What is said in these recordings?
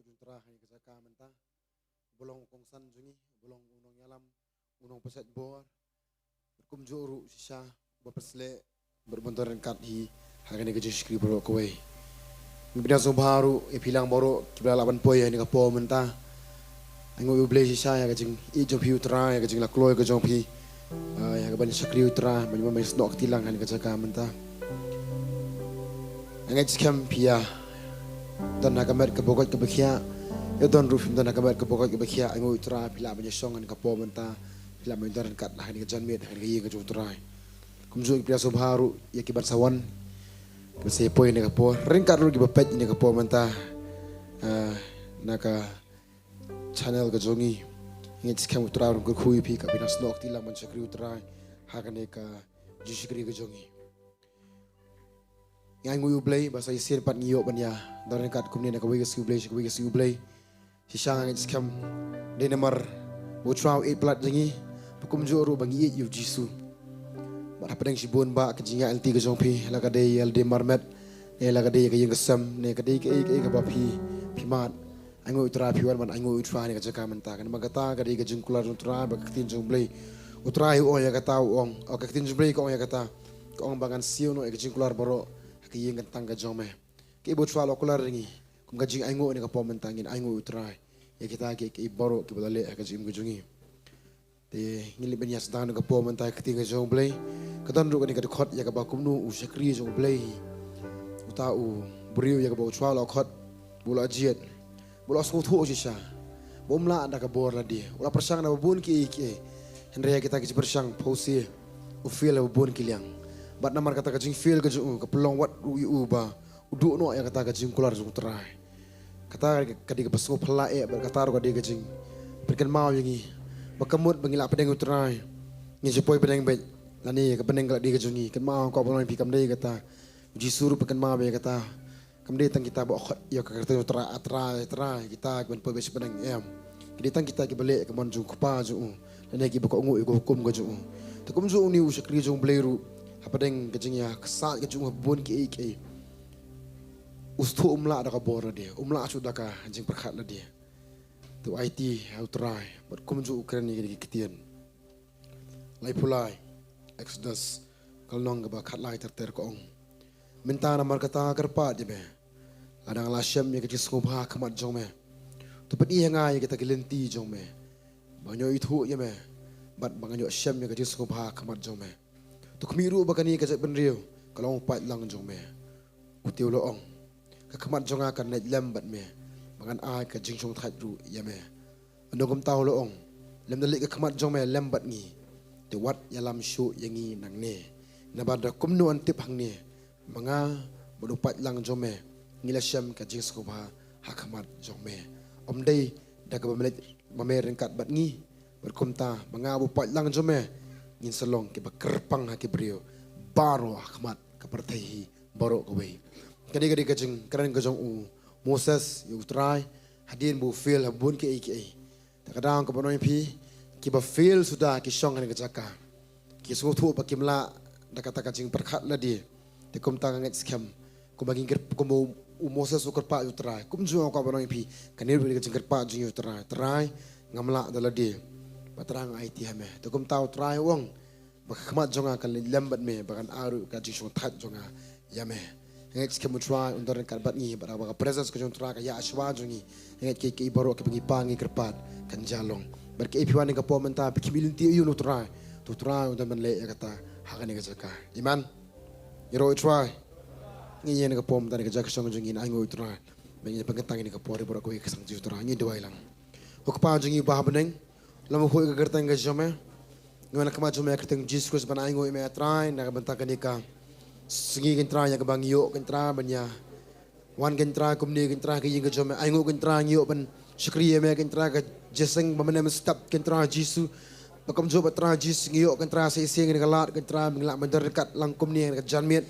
juntra hai kazaka menta bolong kongsan jungi bolong unong yalam unong paset bor berkumjuru sisa berpesle berbentar kat hi hagane ke skri bro kowe ngibina so baru e pilang boro kibla laban poy ni ka po menta ango yu ble sisa ya kajing I jongphi utra ya kajing la kloy ke jongphi ya ka ban skri utra ban mes nok tilang han kazaka menta angai skam pia dan nagamet kebogot kebekia ya don rufim dan nagamet kebogot kebekia angu utra pila menyesong an kapo menta pila mendaran kat lah ni janmet han ye ke utrai kumju pila so baru ya kibat sawan ke sepoi ni kapo ringkat ru kibapet ni kapo menta naka channel ke jongi ngit skam utra ru kui pi ka binas nok tilang man sakri utrai hakane ka jisikri ke jongi yang ngui ublay bahasa isir pat ngiyok banya daran kat kumni nak kawai kasi ublay si sang ngit skam de namar utrau 8 plat jangi pakum joru bangi yu jisu bar hapadang si bon ba kejinga LT ke jongphi la kadai LD marmet ne la kadai ke yang kesam ne kadai ke bapi pimat angu utra piwan man angu utra ne ka jaka menta kan magata kadai ke jungkular utra ba katin jongblay utra yu ya kata ong o katin jongblay ko ya kata ko ong bangan siu no ke jungkular baro kiyeng kan tangga jome ke bot swalo kular ringi kum gajing aingo ni ka pomentangin aingo utrai ya kita ke boro ke balale ka jim gujungi te ngili ben yas dan ka pomentai ketinga jong blay kadan ru ni ka khot ya ka ba kumnu u sakri jong blay uta u buriu ya ka bot swalo khot bula jiet bula so thu ji sha bomla anda ka bor la dia ula persang na bun ki henre kita ki persang phosi u feel bun ki liang bat namar kata kajing feel ke jung ke pelong wat uba uduk no ya kata kajing kular jung terai kata kadi ke pesu pela bat kata ro kadi kajing perken mau yangi bakamut bangila pedeng utrai ni sepoi pedeng bet lani ke pedeng kala di kajungi ken mau ko pelong pi kamdei kata uji suruh perken mau be kata kamdei tang kita bo ya kata utrai atra kita ben poi be pedeng em kidi tang kita ke balik ke mon jung kupa jung lani ki bako ngu ko hukum ke jung takum jung ni usakri jung bleru hapadeng kejing ya kesal kejung bun ki ustu umla ada ka bor dia umla sudah ka jing perkhat la dia tu IT how try but kumju Ukraine ni kitian lai pulai exodus kalnong ba khat lai ter ko ong minta na mar kata karpa je be adang la shem ye kejis ngobha khamat jong me tu pedi nga ye kita gelenti jong me banyo ithu ye me bat banganyo shem ye kejis ngobha khamat jong me tu kemiru bakani kajak benriu kalau pat lang jong me utiu loong ka khamat jonga kan nai lembat me bangan ai ka jingchong that ru ya me andogom taw loong lem dalik ka khamat jong me lembat ngi te wat yalam shu yangi nang ne nabada kumnu antip hang ne manga bodu pat lang jong me ngila syam ka jing skobha ha khamat jong me om dei da ka bamelet mameren kat bat ngi berkumta manga bu pat lang jong me in Shillong ke bakerpang ha ke brio baro akhmat ke pertehi baro kowe kadi kajing keren kajong u Moses yu try hadin bu feel habun ke takadang ke bonoy pi ki ba feel sudah ki song ne kajaka ki so thu ba kimla da kata kajing perkhat la di te kum ta ngat scam ko baging ko u Moses u kerpa yu try kum ju ko bonoy pi kanir bi kajing kerpa ju yu try ngamla dala di patrang IT hame to kum tau try wong bakhamat jonga kan lembat me bakan aru ka jishong that jonga yame ngek skemu try undar kan bat ngi ba presence ko jong try ka ya ashwa jongi ngek ke baro ke bagi pangi kerpat kan jalong bar ke piwan ka pomenta kimilti yu no try to try undar man le kata hakane ka jaka iman yero try ngi yen ka pom ta ka jaka song jongi na ngo try bengi pagkatang ni ka pori baro ko ke sang ju try ngi duai lang ko pa jongi ba beneng lama koi ka kertang ka jome ngana kama jome kertang Jesus banai ngoi me try na banta kanika singi kan try ya ka bangyo kan try banya wan kan try kumni kan try ka ying ka jome ai ngo kan try ngyo ban shukriye me kan try ka jeseng bamane stop kan try Jesus pakam jo try Jesus ngyo kan try se sing ka lat kan try mingla mandar kat lang kumni ka janmet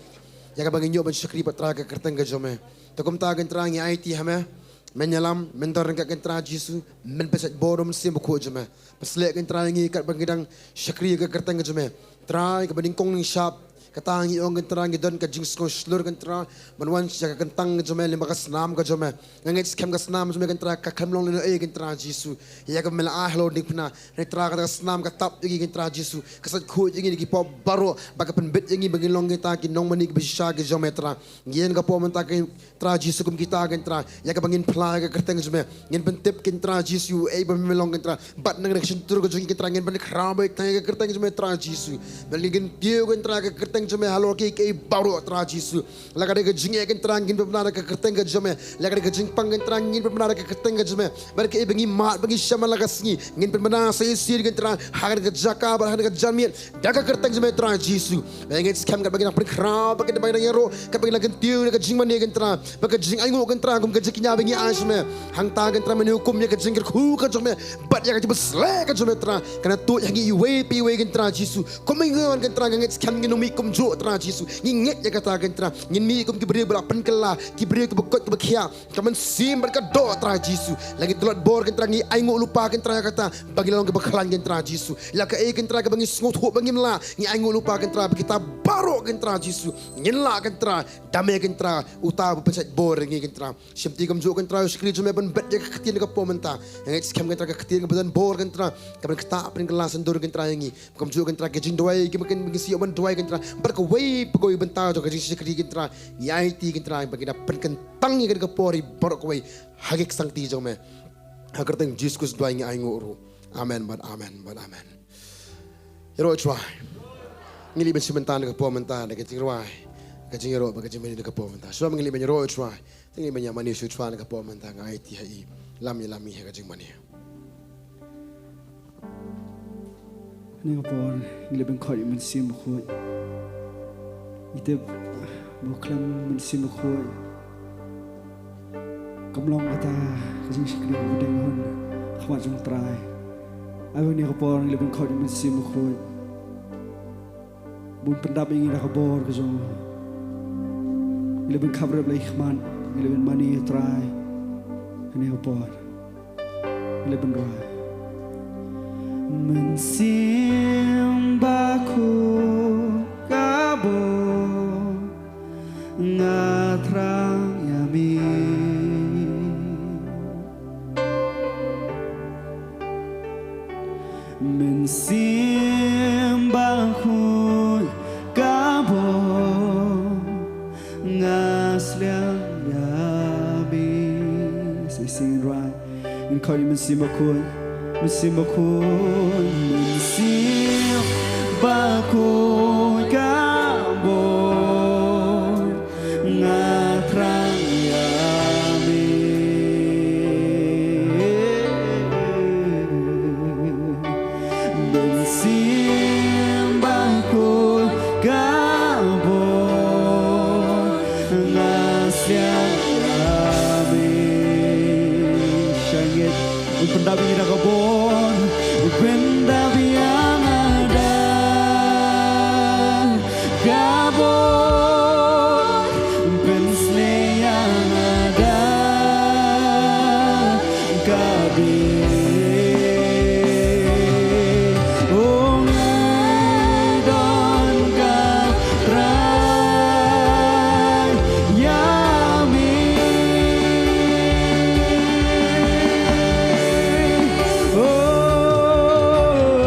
ya ka bangyo ban shukri patra ka kertang ka jome takum ta kan try ngi IT hame menyalam mentor kat kentra jisu men pesat borom sim ko jeme peslek kentra ngi kat bangidang syakri ke kertang jeme try ke banding kong ning shap Kata ngi ong gentra ngi don ka jing sko slur gentra manwan sia ka kentang jome lima ka snam ka jome ngait skem ka snam jome gentra ka kamlong le e gentra Jesu ya ka mela ahlo dikna netra ka snam ka tap gi gentra Jesu kasat khu gi gi po baro ba ka penbet gi bagi long kita ki nong mani bisha gi jome tra ngien ka po menta ki tra Jesu kum kita gentra ya ka bangin pla ka kerteng jome ngien pentip gentra Jesu e ba melong gentra bat nang rekshin tur ka jing gentra ngien ban khrabe ka kerteng jome tra Jesu bali gen tiu gentra ka kerteng jome halo ki baro tra Jesu laga de jing e gentra ngin ba ka kerteng ka jome laga de jing pang gentra ngin ba ka kerteng ka jome bar ke bangi mat bangi shama laga sngi ngin ba sai sir gentra hagar ka jaka ba hagar ka jamien daga kerteng jome tra Jesu ngin skam ka bagi na khra ba ke ba na ro ka bagi lagan tiu ka jing mani gentra ba ka jing aingo gentra kum ka jikinya bangi asme hang ta gentra mani hukum ya ka jing khu ka jome bat ya ka jibsle ka jome tra kana tu yangi we pi we gentra Jesu komingon gentra ngin skam ngin mi kum jo tra Jesu ngin ya kata gentra ngin mi kum ki beri bela penkela ki beri ke bekot ke bekhia kamen sim berka do tra Jesu lagi telot bor gentra ngi aingo lupa gentra kata bagi long ke bekhalan gentra Jesu la ka e gentra ke bangi sngot ho bangi mla ngi aingo lupa gentra kita baro gentra Jesu ngin la gentra damai gentra uta pencet bor ngi gentra simti kam jo gentra skri jome ban bet ya ketin ke pomenta ngi skam gentra ke ketin ke badan bor gentra kamen kita pen kelas endur gentra ngi kam jo gentra ke jing doai ke makin ngi si ban doai gentra berka wei pegoi benta jo ke jing sikri gentra ngi IT gentra bagi da pen kentang ngi ke pori borok wei hagik sangti jome hagar teng Jesus doai ngi aingo ru amen but amen but amen yero try ngili ben simentan ke pomenta de ke tingwai ke jingero ba ke jimeni de ke pomenta so ngili ben yero try tingi ben yamani su try ke pomenta ngai IT hai lami he ke jingmani ni kapon ngili ben khoi men sim khoi ite buklam men sim khoi kamlong kata kajing sikri budeng hon khmat jong trai ai ni kapon ngili ben khoi men sim khoi bun pendap ingin dah kabor ke jong ngili ben khabre blai khman ngili ben mani trai ni kapon ngili ben roi men sim baku kabo ngatrang yami men sim baku kabo ngasliang yami say sing right in kau men sim baku Mesim bakun, mesim bakun kabur ngatrang yami. Mesim bakun kabur ngasiang yami. Syangit pendabi dah kabur, pendabi yang ada kabur, pensle yang ada kabir. Oh ngedon katrai yami. Oh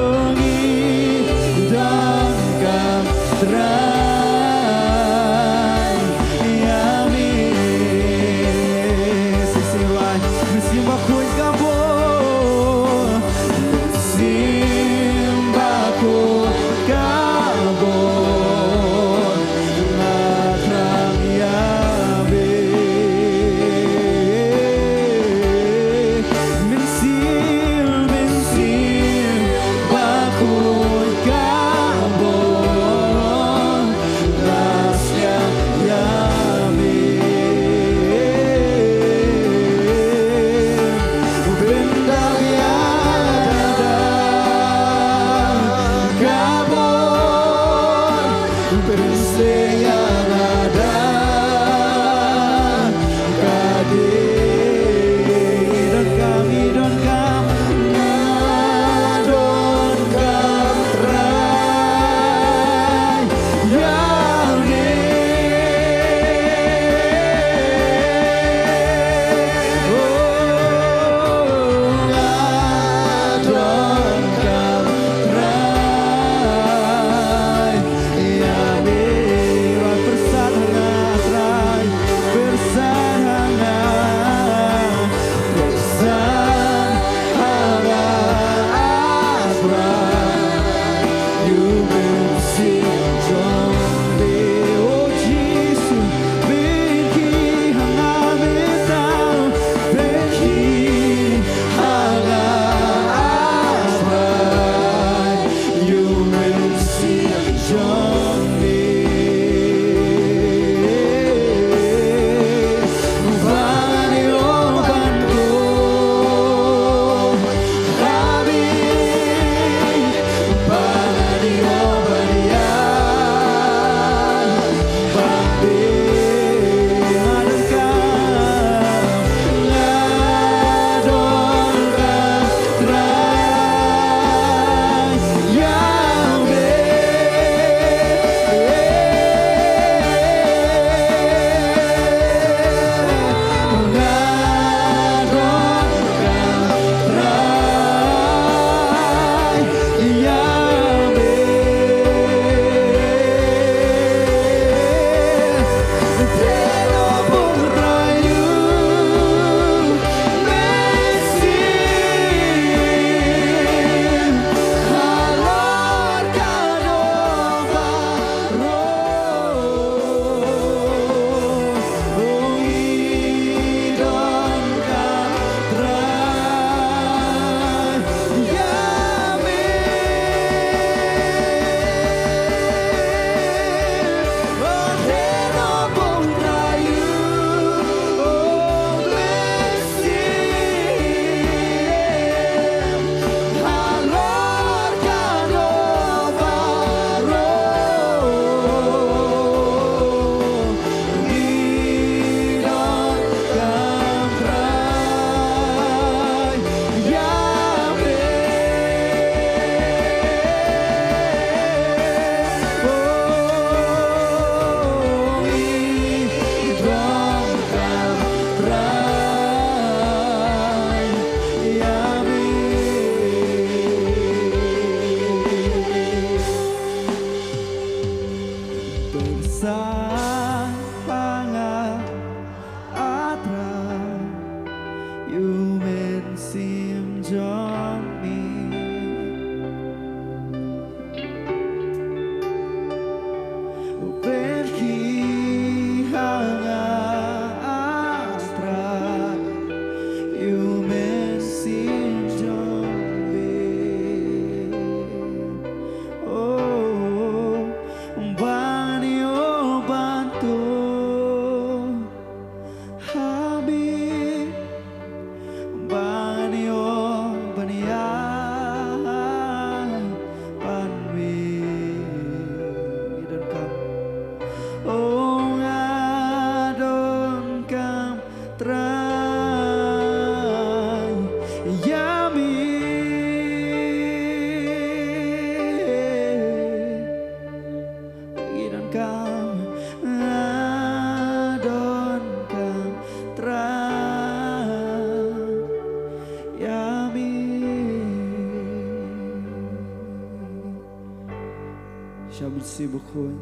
bersih bukhoi.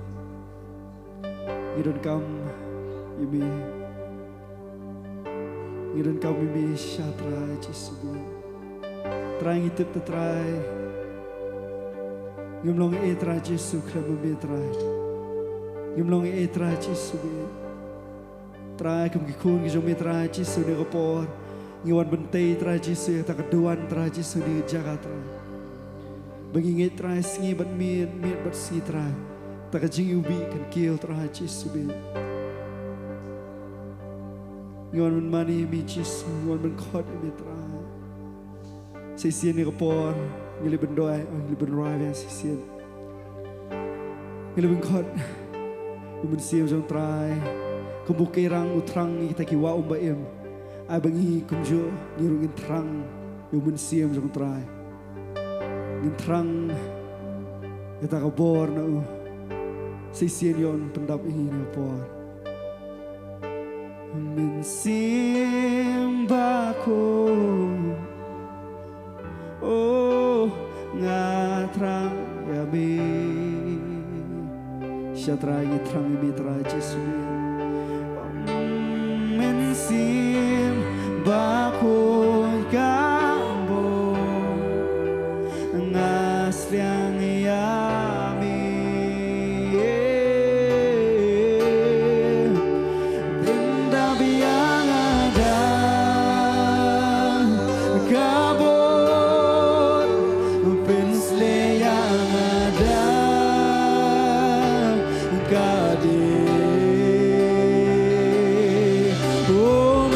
Ngiron kam yumi. Ngiron kam yumi syatra Jesubi. Trai ngitip te trai. Ngimlong etra Jesu klam yumi trai. Ngimlong etra Jesubi. Trai kum kikun kijong trai Jesu ni kapor. Ngiwan Bantei trai Jesu yang tak keduan trai Jesu di Jakarta. Bangingit trai singi bat miet bat si trai. Tak kejing ubi kan khiew trai Jesu bi. Ngiwan mani mi Jesu, ngiwan khot mi trai. Sisian ni kapor, ngili bendoai, ngili benroai yang sisian. Ngili khot, ngili siam jong trai. Kembukirang utrang kita kiwa umbaim. Ai bangi kumjo ngirungin terang yung mensiam jong trai. Ngin terang kita kabor na sisian yon pendap ini na por. Mensim bako oh ngatrang yabi. Syatra ngitrang yabi trai Jesu. Mensim bakul gambo ngasliang yami benda biang ada kabut pensle yang ada kadi. Oh,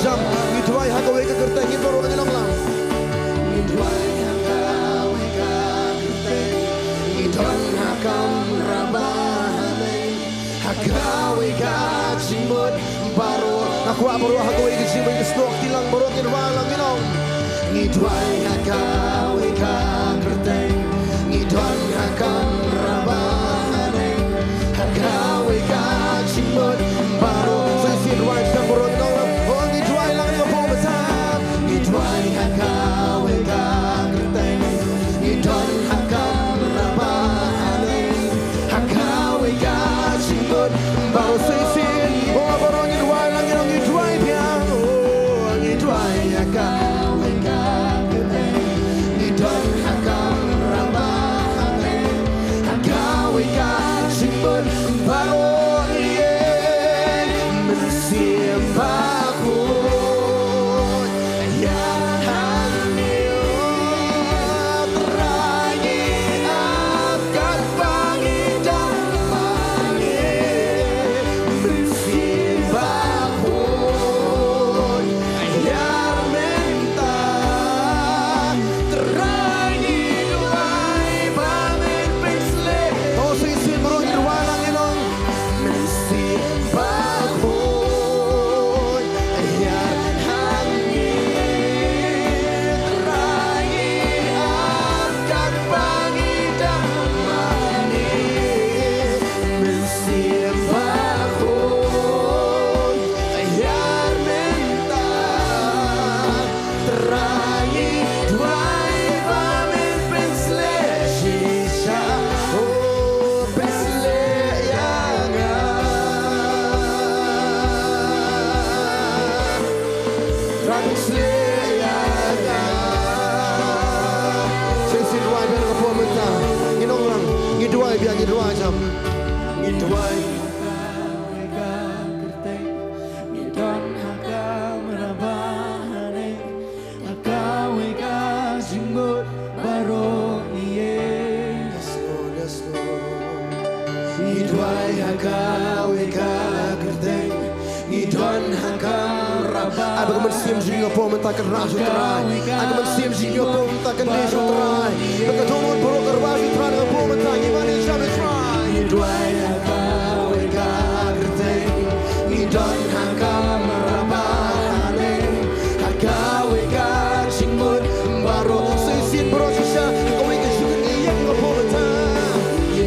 jam ni tuai hakawe ka kerteng ni baru ni long lang ni tuai hakawe ka kerteng ni don hakam rabane hakawe ka cimut baru aku baru hakawe ka cimut ni stok tilang baru ni walang ni long ni tuai hakawe ka kerteng ni don hakam rabane hakawe ka cimut baru sin right kan baru ni long oh ni tuai lang ni po mata ni tuai hakawe ka kerteng ni don hakam rabane hakawe ka cimut baru sin oh baru ni tuai lang ni long ni tuai piang oh ni tuai hakawe ka kerteng ni don hakam rabane hakawe ka cimut baru Aku mensiam jingim po mentakan raju terai. Aku mensiam jingim po mentakan desu terai. Bekat donut bro kerwaju terai po mentak gimana jamin terai. Dua hakawe ka kerteng, ni don hakam rabane. Hakawe ka cingmut baru sesin bro sisa. Hakawe ka cingmut yang po mentak.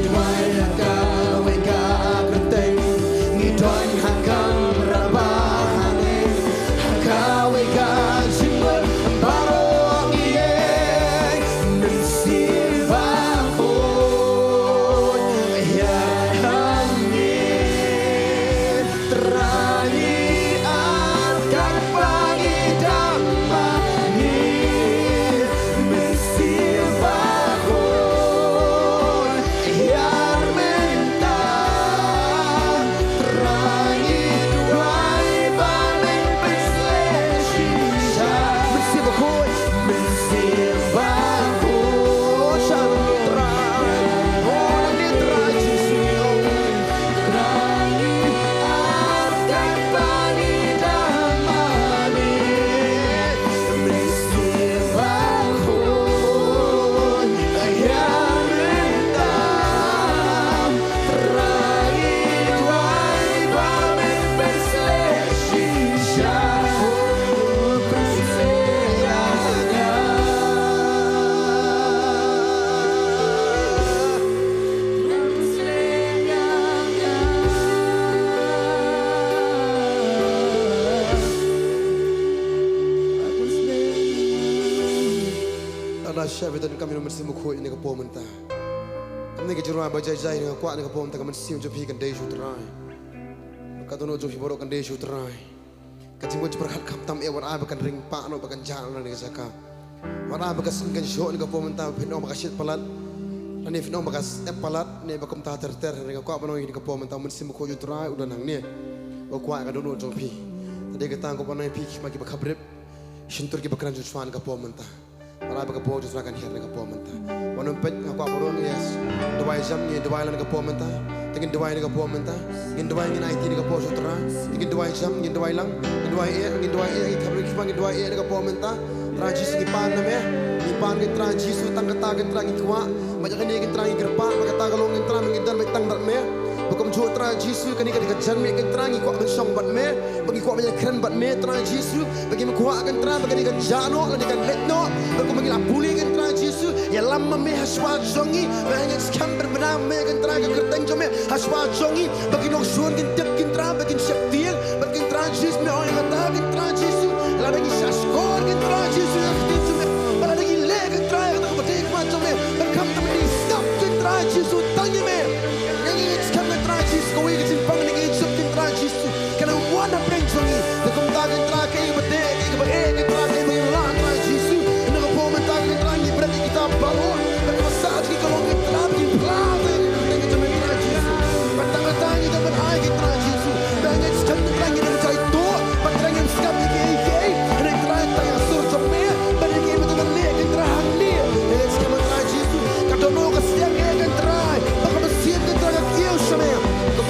Dua hakawe ka kerteng, ni don hakam rabane. Hakawe ka cimut baru Syabit dan kami nomor simu kuat ini kepo mentah. Kami kejuruan bajai-jai dengan kuat dengan kepo mentah kami simu jompi kan desu terai. Kata no jompi baru kan desu terai. Kecimu cepat kam tam ewan abe kan ring pak no bakan jalan dengan zaka. Wana abe kan singkan show dengan kepo mentah pino makasih palat. Nani pino makas palat ni bakum tah terter dengan kuat pano ini kepo mentah kami simu kuat terai udah nang ni. Kuat kan no jompi. Tadi kita angkut pano pik maki bakabrep. Shintur ki bakaran jusuan kepo mentah. Para berkepo justru akan hilang kepo mentah. Wanumpet ngaku apurun yes. Dua jam ni dua lan kepo mentah. Tingin dua ini kapo menta, ingin dua ingin IT ini kapo sutra, ingin dua jam, ingin dua lang, ingin dua ingin kabel kipang, ingin dua ini kapo menta. Trajis ngipan na me, ngipan ngin trajis utang katagan trangi kwa, macam ni ngin trangi gerpa, macam tagalong ngin trangi ngin dan betang bat me. Bukan jauh trajis kani kani kajan me ngin trangi kwa mensong bat me, bagi kwa macam keren bat me trajis, bagi mengkwa akan trang, bagi kan jano, lagi kan letno, bagi manggil apuli ngin trajis, ya lama me haswa jongi, bahaya skam berbenam me ngin trangi kerteng jome haswa jongi, bagi nok suan ngin tep ngin trang, bagi siap tiang, bagi trajis me orang kata ngin trajis, lagi saskor ngin trajis. Trajis utangnya me, yang ingin sekarang trajis, kau ingin simpang ingin septin trajis, karena wana prenjongi, dekum tagan trake berde, berde trake mengelah trajis, nak pomen tagan trake berarti kita bawa, berapa saat kita kalau kita trake pelate, dengan jaman trajis, petang-petang kita berakhir trajis, dengan sekarang trake dengan cai tu, petang yang sekarang ini, dengan trake yang surjam me, bagi kita betul lagi terang ni, dengan sekarang trajis, kadang orang kesian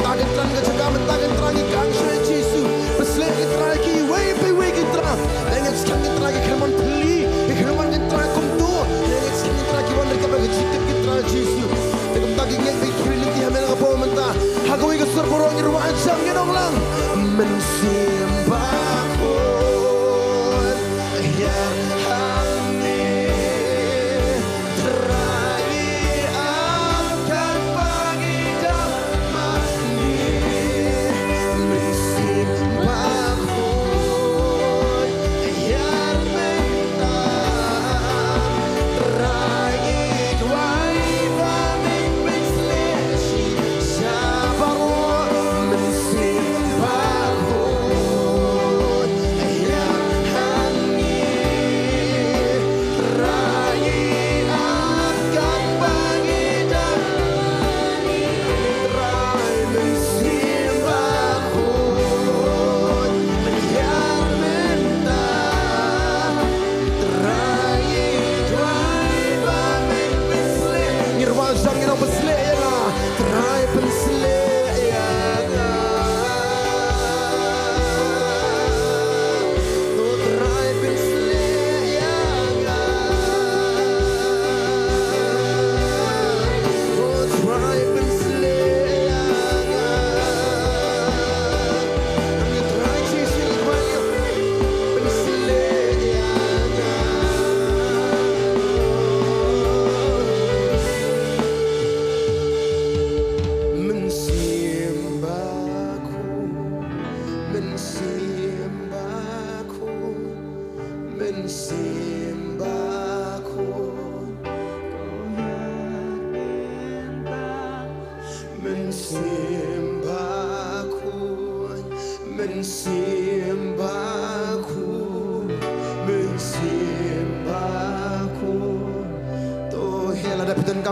tagan terang ke jaga mentagan terang ikan syai Yesu berselek ke terang ki way by way ke terang dengan sekarang ke terang kerman peli kerman ke terang kumtu dengan sekarang ke terang ki wan dekat bagi jikat ke terang Yesu dengan taging yang baik kiri ti hamil ke bawah mentah hagawi ke sur borong ni ruang jam ke dong lang mensembah ya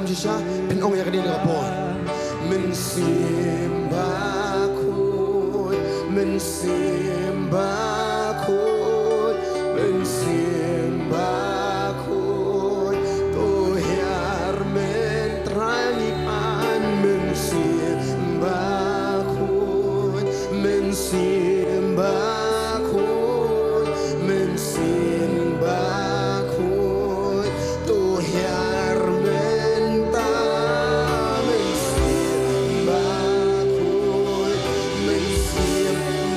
Shisha, pin ong yang kini ngapon. Mensimbakun, mensimbakun, mensimbakun. Tuhan menterangikan mensimbakun, mensimbakun, mensimbakun. Tuhan Mensimbakun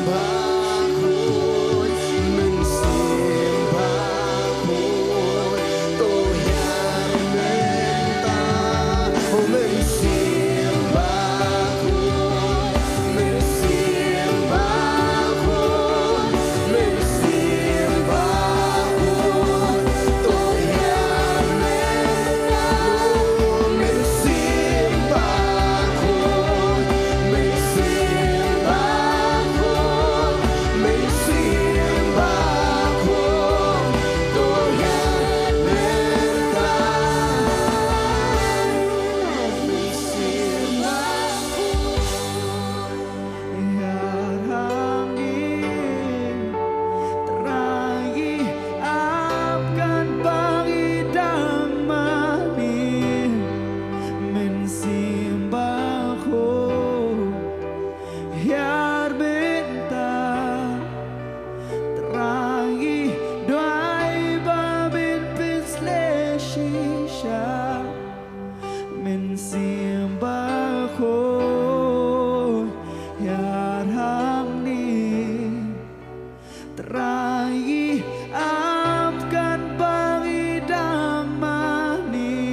Terai amkan bagi damani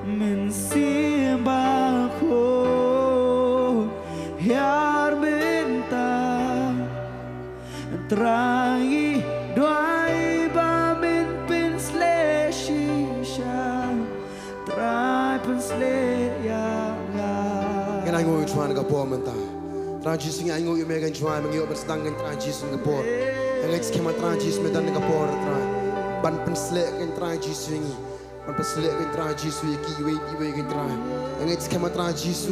mensimbako Hiar bintang Terai doai bamin pinsle shisha Terai pinsle ya Kan ai ngồi chuan ka po man ta Tran Jesus ngai ngồi me kan chuan mang yo ban stang kan tran Jesus ka po Ngai skema tran Jesus me dan ka po tran ban pinsle kan tran Jesus ngi ban pinsle kan tran Jesus ki we kan tran Ngai skema tran Jesus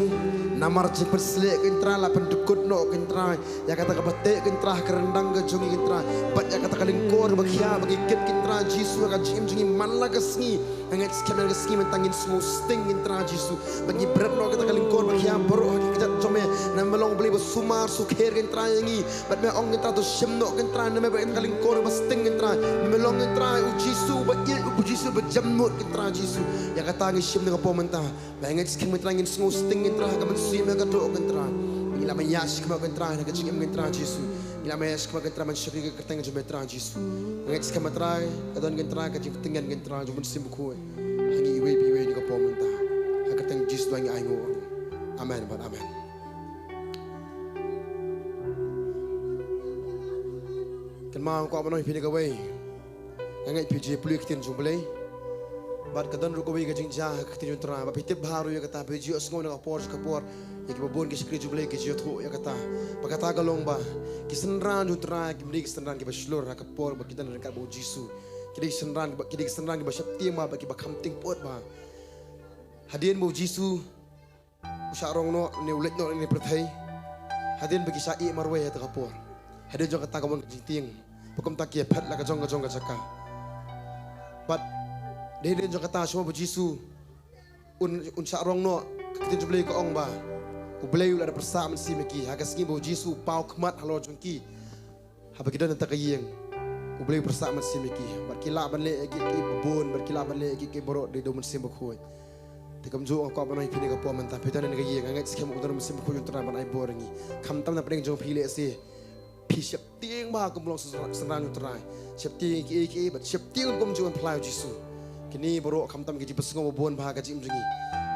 namar je pinsle kan tran la pendukut no kan tran ya kata ka bate kan tran kerendang ka jongi kan tran bat ya kata ka lingkor bagia bagi ket kan tran Jesus ka jingi man la ka sngi Ngai skema ka sngi mentangin semua sting kan tran Jesus bagi berat no kata ka lingkor bagia boro kita jome na melong beli sumar sukher kan tran yangi bat me ong kan to shem no kan tran me ba ka lingkor ba sting kan tran me melong kan tran u Jesus ba il u Jesus ba jamnut kan tran Jesus ya kata ngi shem no po menta ba ngai skema trangin semua sting kan tran ka man sui me ka do kan tran ila me yash ka kan tran ka jingim kan tran Jesus ila me yash ka kan tran man shri ka tang jome tran Jesus ngai skema tran ka don kan tran ka jing tingan kan tran jom sim ko hangi we bi we ni ka po menta ka tang Jesus do ngi ai ngo amen but amen kan ma ko ba no pi ni ka we ngai pi je plu kitin jom blai bat kadan ru ko we ka jing ja ka tin tra ba pitip haru ya kata pe ji osngo na por ya ki babon ki skri juble ki ji tho ya kata ba kata galong ba ki senran ju tra ki mrik senran ki ba shlor ka por ba kidan ka bo jisu ki dik senran ba ki dik senran ki ba shapti ma ba ki ba khamting pot ba hadien bo jisu usarong no ne ulet no ne prathai hadien ba ki sa i marwe ya ta ka por hadien jo kata ka bon jing pokom ta ki phat la ka jong ka chaka but Dede jo kata semua berjisu un sarong no kitin jublei ko ong ba ublei ula persamaan si meki hagas ngi berjisu pau kmat halo jongki haba kidan ta kayeng ublei persamaan si meki barkila banle ki bon barkila banle ki borok de do men sim khoi te kam jo ko banai pini ka po man ta pitan ne kayeng ngai skem udar men sim khoi tra ban ai boringi kham tam na preng jongphi le se phi sep tieng ba kum long senang utrai sep tieng ki bat sep tieng kum jo plai jisu Kini borok kam tam gaji pesngo bon bah gaji imjingi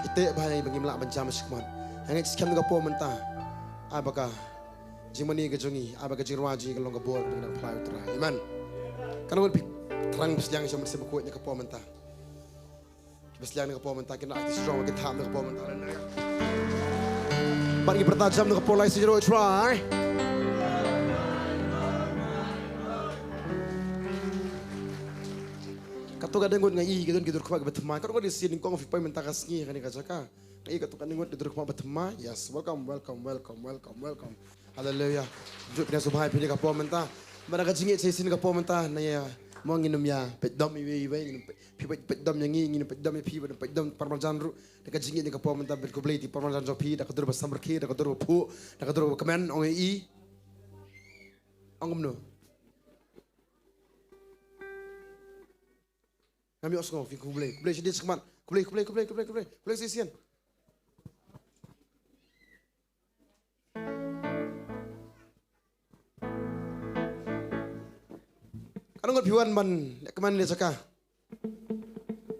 kite bahai bagi melak bencam sikman hangai skam ga po menta abaka jimani gajongi abaka jirwaji galong ga bor dengan play utra iman kan won terang besliang sama se buku nya ga po menta besliang ga po menta kena artis strong ga tham ga po menta bagi bertajam ga po lai sejero try Katu kadang ngot ngai gitu gitu rumah berteman. Kalau di sini kau ngopi payah mentah kasih kan ikat cakap. Ngai katu kadang ngot di rumah berteman. Yes, welcome. Hallelujah. Jujur punya subhai pilih kapau mentah. Mereka jingit saya sini kapau mentah. Naya mau nginum ya. Pedam iwe nginum pedam yang nginum pedam iwe pedam parmajan ru. Mereka jingit ni kapau mentah berkublai di parmajan jongphi. Dak kadur bersam berki. Dak kadur pu. Dak kadur kemen ongai i. Angum no. Kami osngo fi kublai sedih sekemat kublai sisian kan ngot piwan ban keman le saka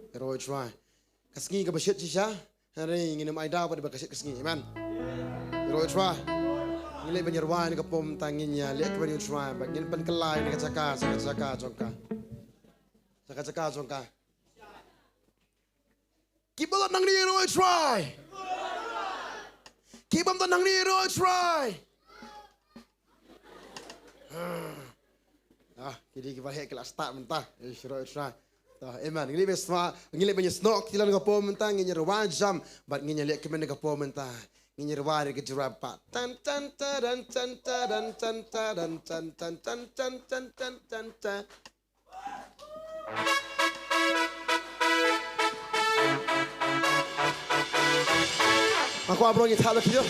ero try kasngi ka basyet sisa hari nginem aida pada bakasyet kasngi iman ero try ngile banyarwan ka pom tanginya le ka banyu try bagin pan kelai ni ka saka jongka Keep on nang ni roy try. Keep on nang ni roy try. Jadi kita hek kelas start mentah. Roy try. Tah eman ngili besma ngili banyak snok tilan gapo mentah ngi nyerwa jam bat ngi nyelek kemen gapo mentah. Ngi nyerwa ke jurapa. Tan Aku abang kita lagi tu.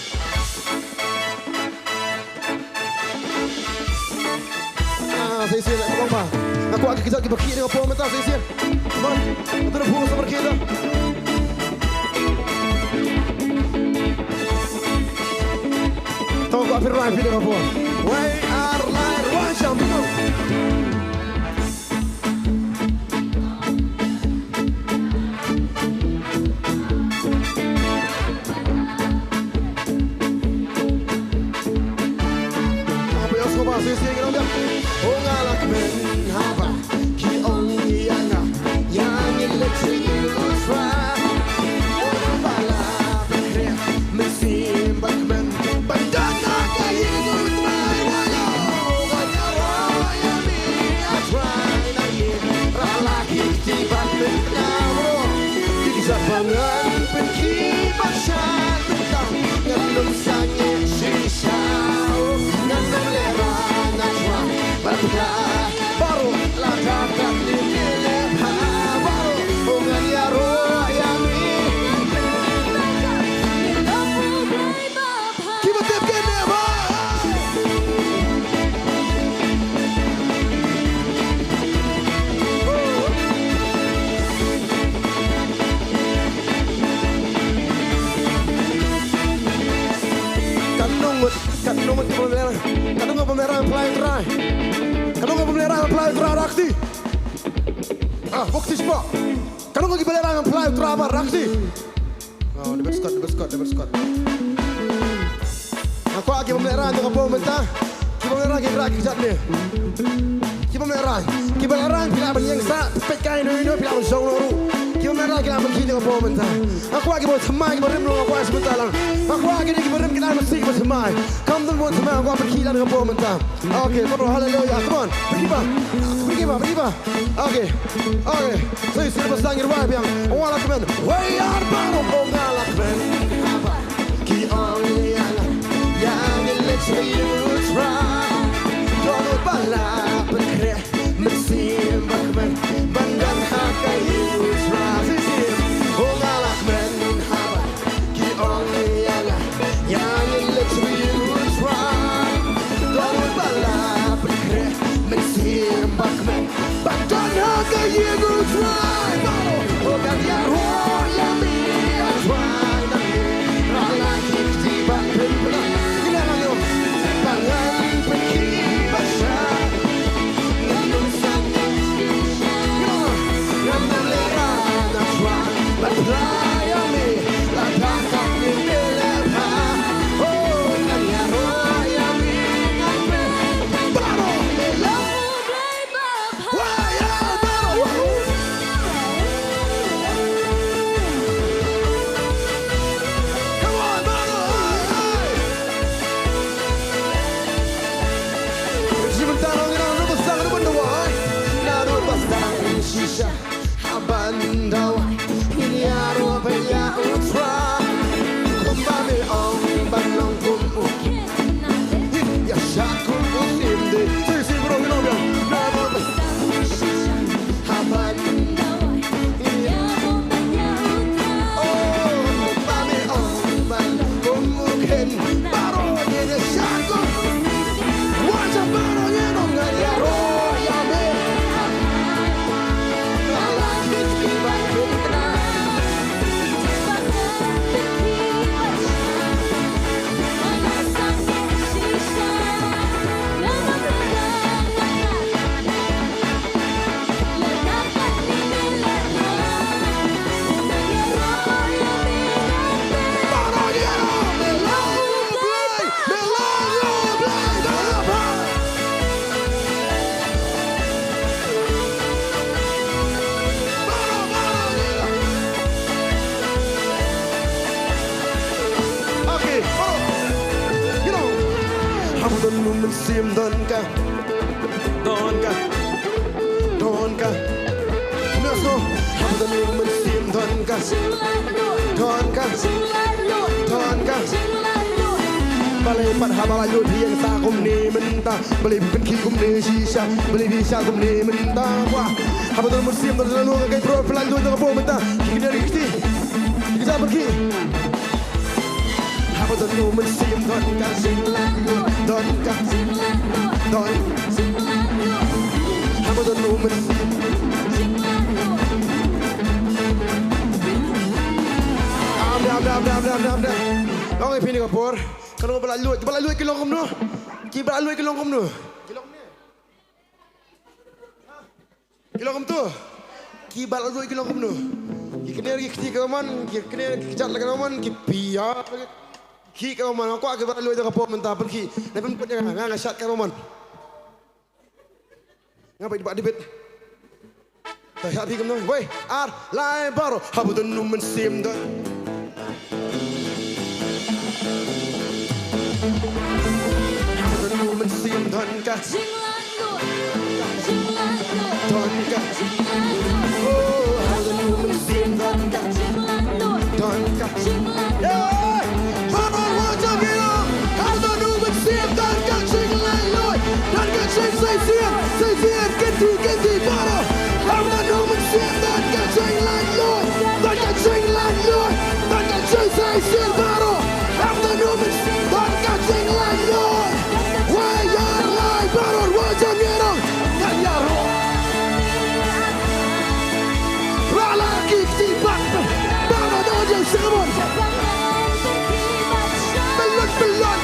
Saya siap nak tolong bah. Aku agak kejap kita dengan power mental saya siap. Teman, kita dah pulang sama kita. Tahu aku apa yang pilih apa? We are like one champion. Oh ngalak men haba ki ong yanga yang electric try oh bala bekre mesim bakmen bandana kayu try wala ganya roya mi I try na ye rala ki bakmen nawo bisa bangan penki pasyan tentang ngalum sange shisha ngalum lera najwa barka baru ladakan di leha baru ungan ya roya mi kita tepke neba Kanungut pemerang pelai terai. Kanungut pemerang pelai terai raksi. Bukti spot. Kanungut pemerang pelai terai raksi. Oh, dapat skot. Aku lagi pemerang dengan bom mentah. Kita pemerang kita lagi jat ni. Kita pemerang bila berjeng sa, pekai ni bila bersong loru. Kita pemerang kita berjeng dengan bom mentah. Aku lagi bersemai berim lu aku sebentar lang. Aku lagi ni berim kita mesti bersemai. Kamu tu bersemai aku pergi dengan bom mentah. Okay, baru haleluya. Come on, pergi ba. Okay. Saya sudah bersangir wife yang awalak men. Way out baru awalak men. Ki only yang electric you try. Don't bala bekre mesim bakmen bandan hakai you try. Awalak men haba ki only yang electric you try. Don't bala bekre mesim bakmen bandan hakai you try. Oh kan ya roya mi try. Rala kiti bakmen bangan pergi basah ngalung sangat ngalung lera najwa berlaya me ladakan di leha oh nanya roya me baru lelah waya baru come on baru Shisha, abandau, ini arwah banyak utra, kumbami ong banong kumuk, ya syakum musim de, sisi bro minum nama Shisha, abandau, ini arwah banyak utra, oh kumbami ong banong kumuk, baru ini syakum, wajah baru nyenong ngaya roya me. Sim donka Naso hamdan lumen sim donka balai pat habala yud yang sa kum ni menta balai pen ki kum ni shisha balai di sha kum ni menta wah hamdan lumen sim donka lu kai pro plan du dengan bom menta kita rikti kita pergi hamdan lumen sim donka hamdan lumen Long ai pini kapor kalau balaluit kilong kum nu ki balaluit kilong kum nu kilong kum tu ki balaluit kilong kum nu ki kena ki kiti kaman ki kena ki jat lagan kaman ki pia ki kaman aku agak balaluit kapor mentah pergi tapi pun jangan ngasat kaman ngapain di bit tapi kamu nong woi lain baru habu dan numen sim dan habu dan numen sim dan ka dan ka oh habu dan numen sim dan ka baru wajah kita habu dan numen sim dan ka jinglan loy dan ka jing say sim ganti baru habu dan numen sim dan ka jinglan loy dan ka jinglan loy dan ka jing say sim baru habu dan numen sim dan ka jinglan loy woi yang lain baru wajah kita dan ya roh rala kiti bak baru dojeng sebon belon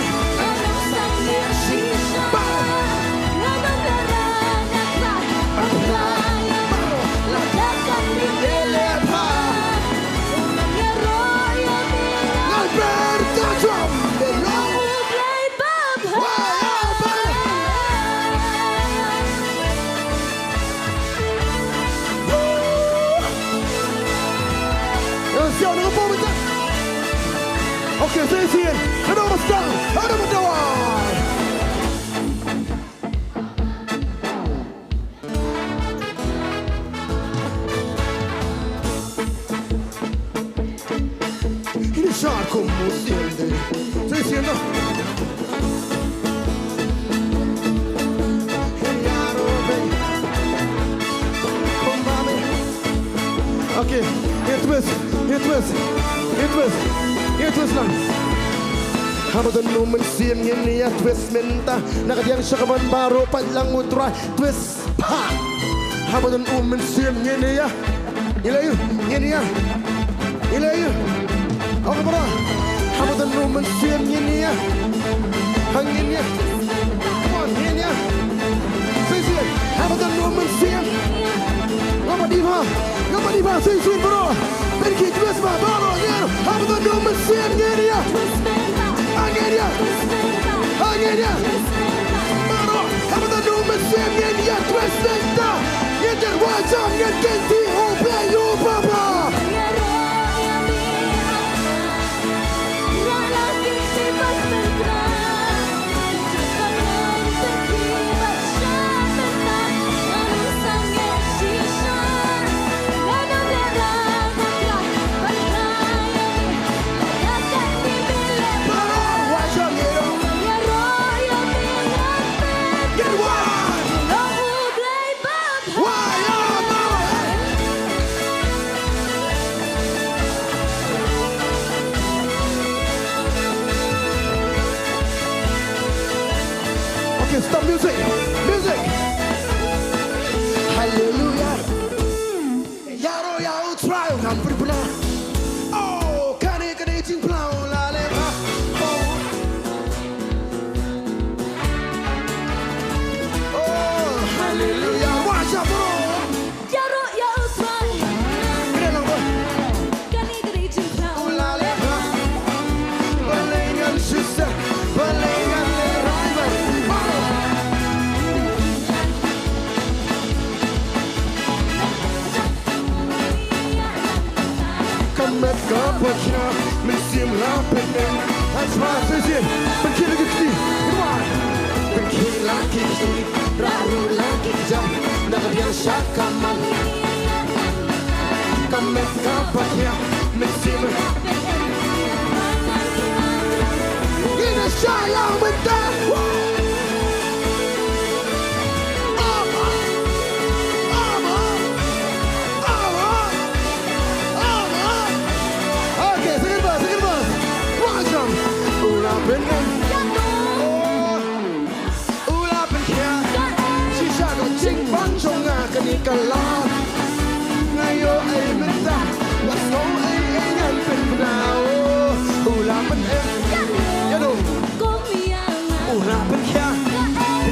Oke, saya sih, ada masalah, ada masalah. Ini saat kamu siende, saya siende. Oke, twist lang. Habo dan numen sim ini ya twist minta. Nakadiang syakaman baru panlang utray twist pa. Habo dan numen sim ini ya. Ilayu, ini ya. Ilayu. Oke para. Habo dan numen sim ini ya. Hangin ya. Ini ya. Sisi. Habo dan numen sim. Ngapa di ba? Sisi bro. Pergi twist ba baru ya. Habo dan numen sim ini ya. Angin ya. Baru. Habo dan numen sim ini ya. Twist minta. Yang wajah yang ganti oblay you baba. Stop music. Hallelujah. Yaro yao try hampir pernah. Oh, kane jing plau la le ba. Oh, hallelujah. Wajah bro. Yaro yao try. Kene lang ba? Kane jing plau La le ba. Balengan sister. Balengan le rival. Met kapatnya mesim lapenan asma sesi pergi lagi kiti pergi lagi kiti raru lagi jam nak yang syakaman kamet kapatnya mesim ini sayang bentar Kalah ngayo ay menta waso ay yan penao ula pen ya do ula pen kya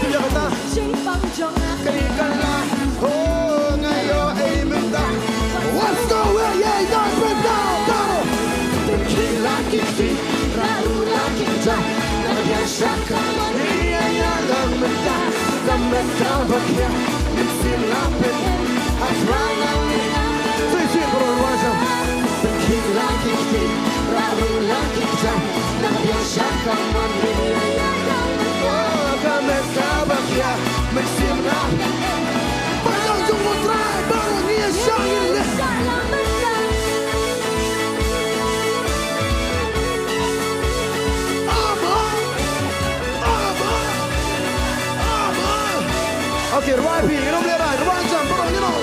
itu dia kata kani kalah oh ngayo ay menta waso ay yan penao kila kiti raula kita na biasa kala iya ya menta kamet kabakya Okay, right here, you know, right jump, you know.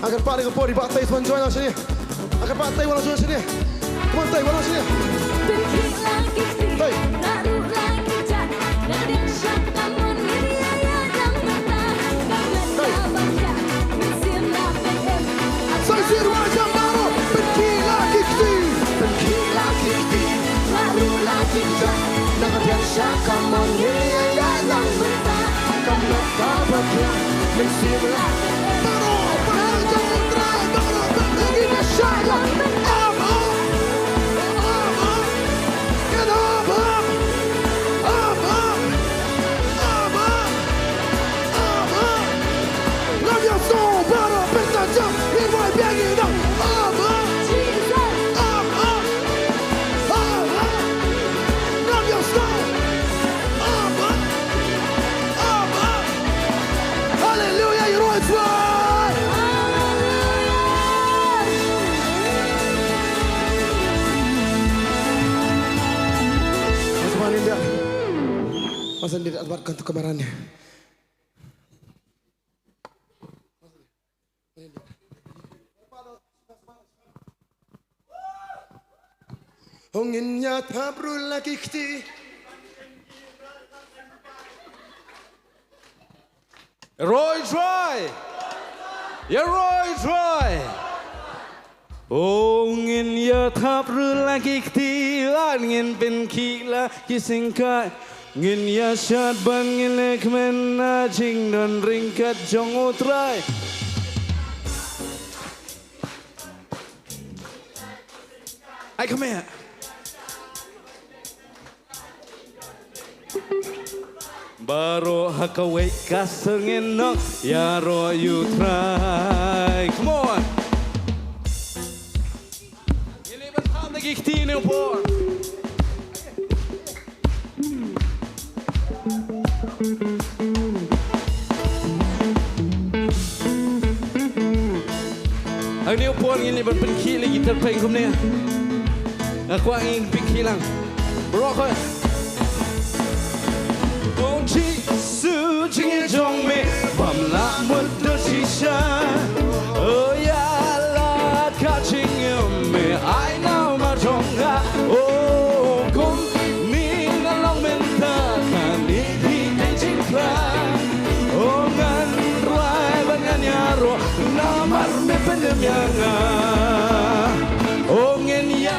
Agar paling ke pori Bantei semua join sini. Agar Bantei walau join sini. Bantei walau sini. Hey. Saya sir wajah baru berkilah kikti. Berkilah kikti. Lalu lagi tak nak biasa kamu ni yang bertah. Kamu tak berkilah bersihlah. Masa dia adbatkan tu kemarannya. Onginnya tabrul lagi kti. Roy Troy, ya Roy Troy. Ongin ya tabrul lagi kti, angin pen kila kisingkai. Ngin ya syad ban ngilek mena jing dan ringkat jong utrai. Hey, come here. Baru hakawai kasengin no ya ro you try. Come on. Ngilek bentam lagi ktini upor. Ang niyo po ang iniban pinkilig gitar playing kum niya. Ako ang ing pinkilang. Rock it. Oh Jisu jingye jongme bam la mut do shisha. Oh ya la ka jingim me I know ma jonga. Oh kum ni na long menta kan ni di jing kla. Oh ngan ruai bangan yaro namar me penyanga. Oh ngin ya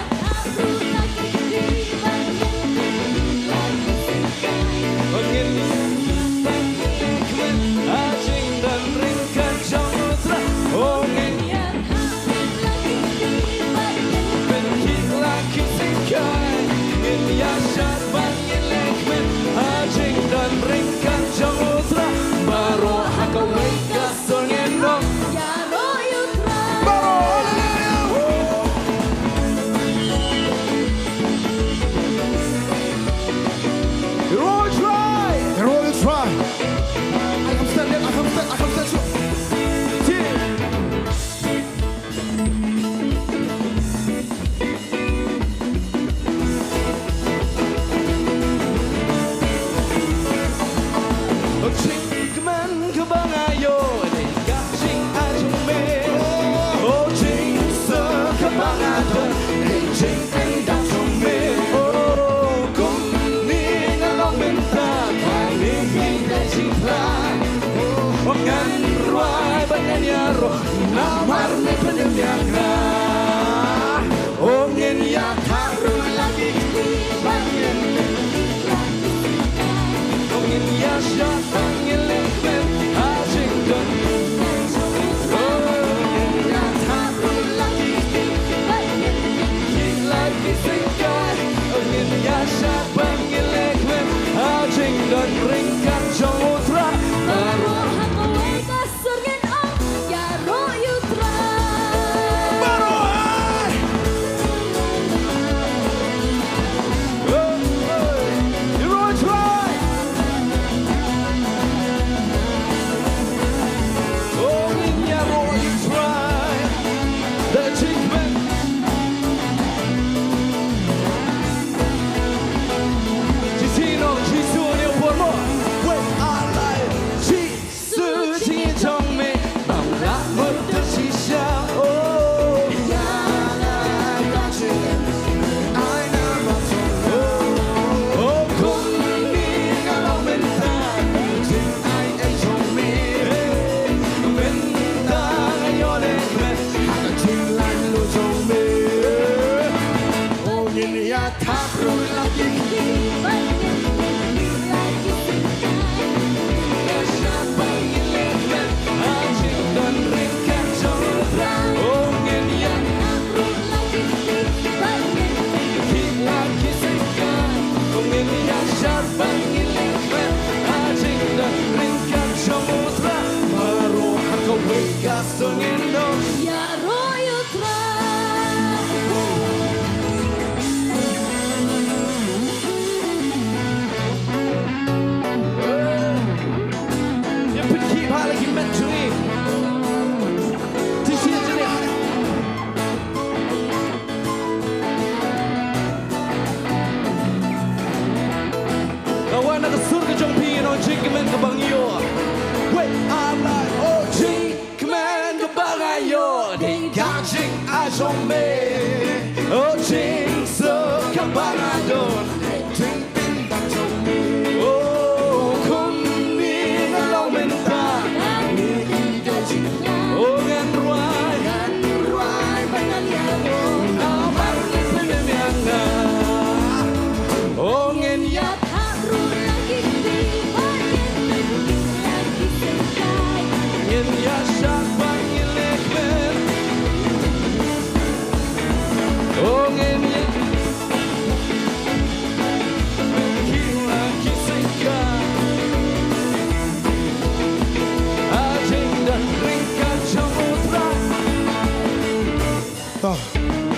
tabrul lagi jongphi no jingim ke bang yo wait I'm like oh jingim ke bang yo ding gang jing a jong me oh jing so ke bang adon jing pin da jong me oh kun ni na lo men ta ni de jing oh ngan ruai bangan ya oh amar ni pen yang na oh ngen ya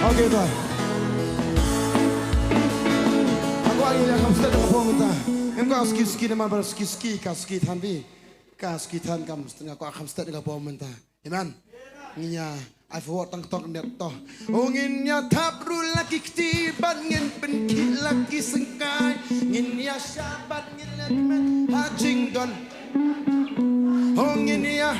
Oke tuh. Aku angin yang kamu sedang apa minta? Engkau ski nama ber ski tanbi, ski tan kamu sedang aku akan sedang apa minta? Iman, nginya, I forward tang net toh. Nginya tabrul lagi ketiban ngin penki lagi sengkai, nginya syabat ngilet men hajing don. Nginya.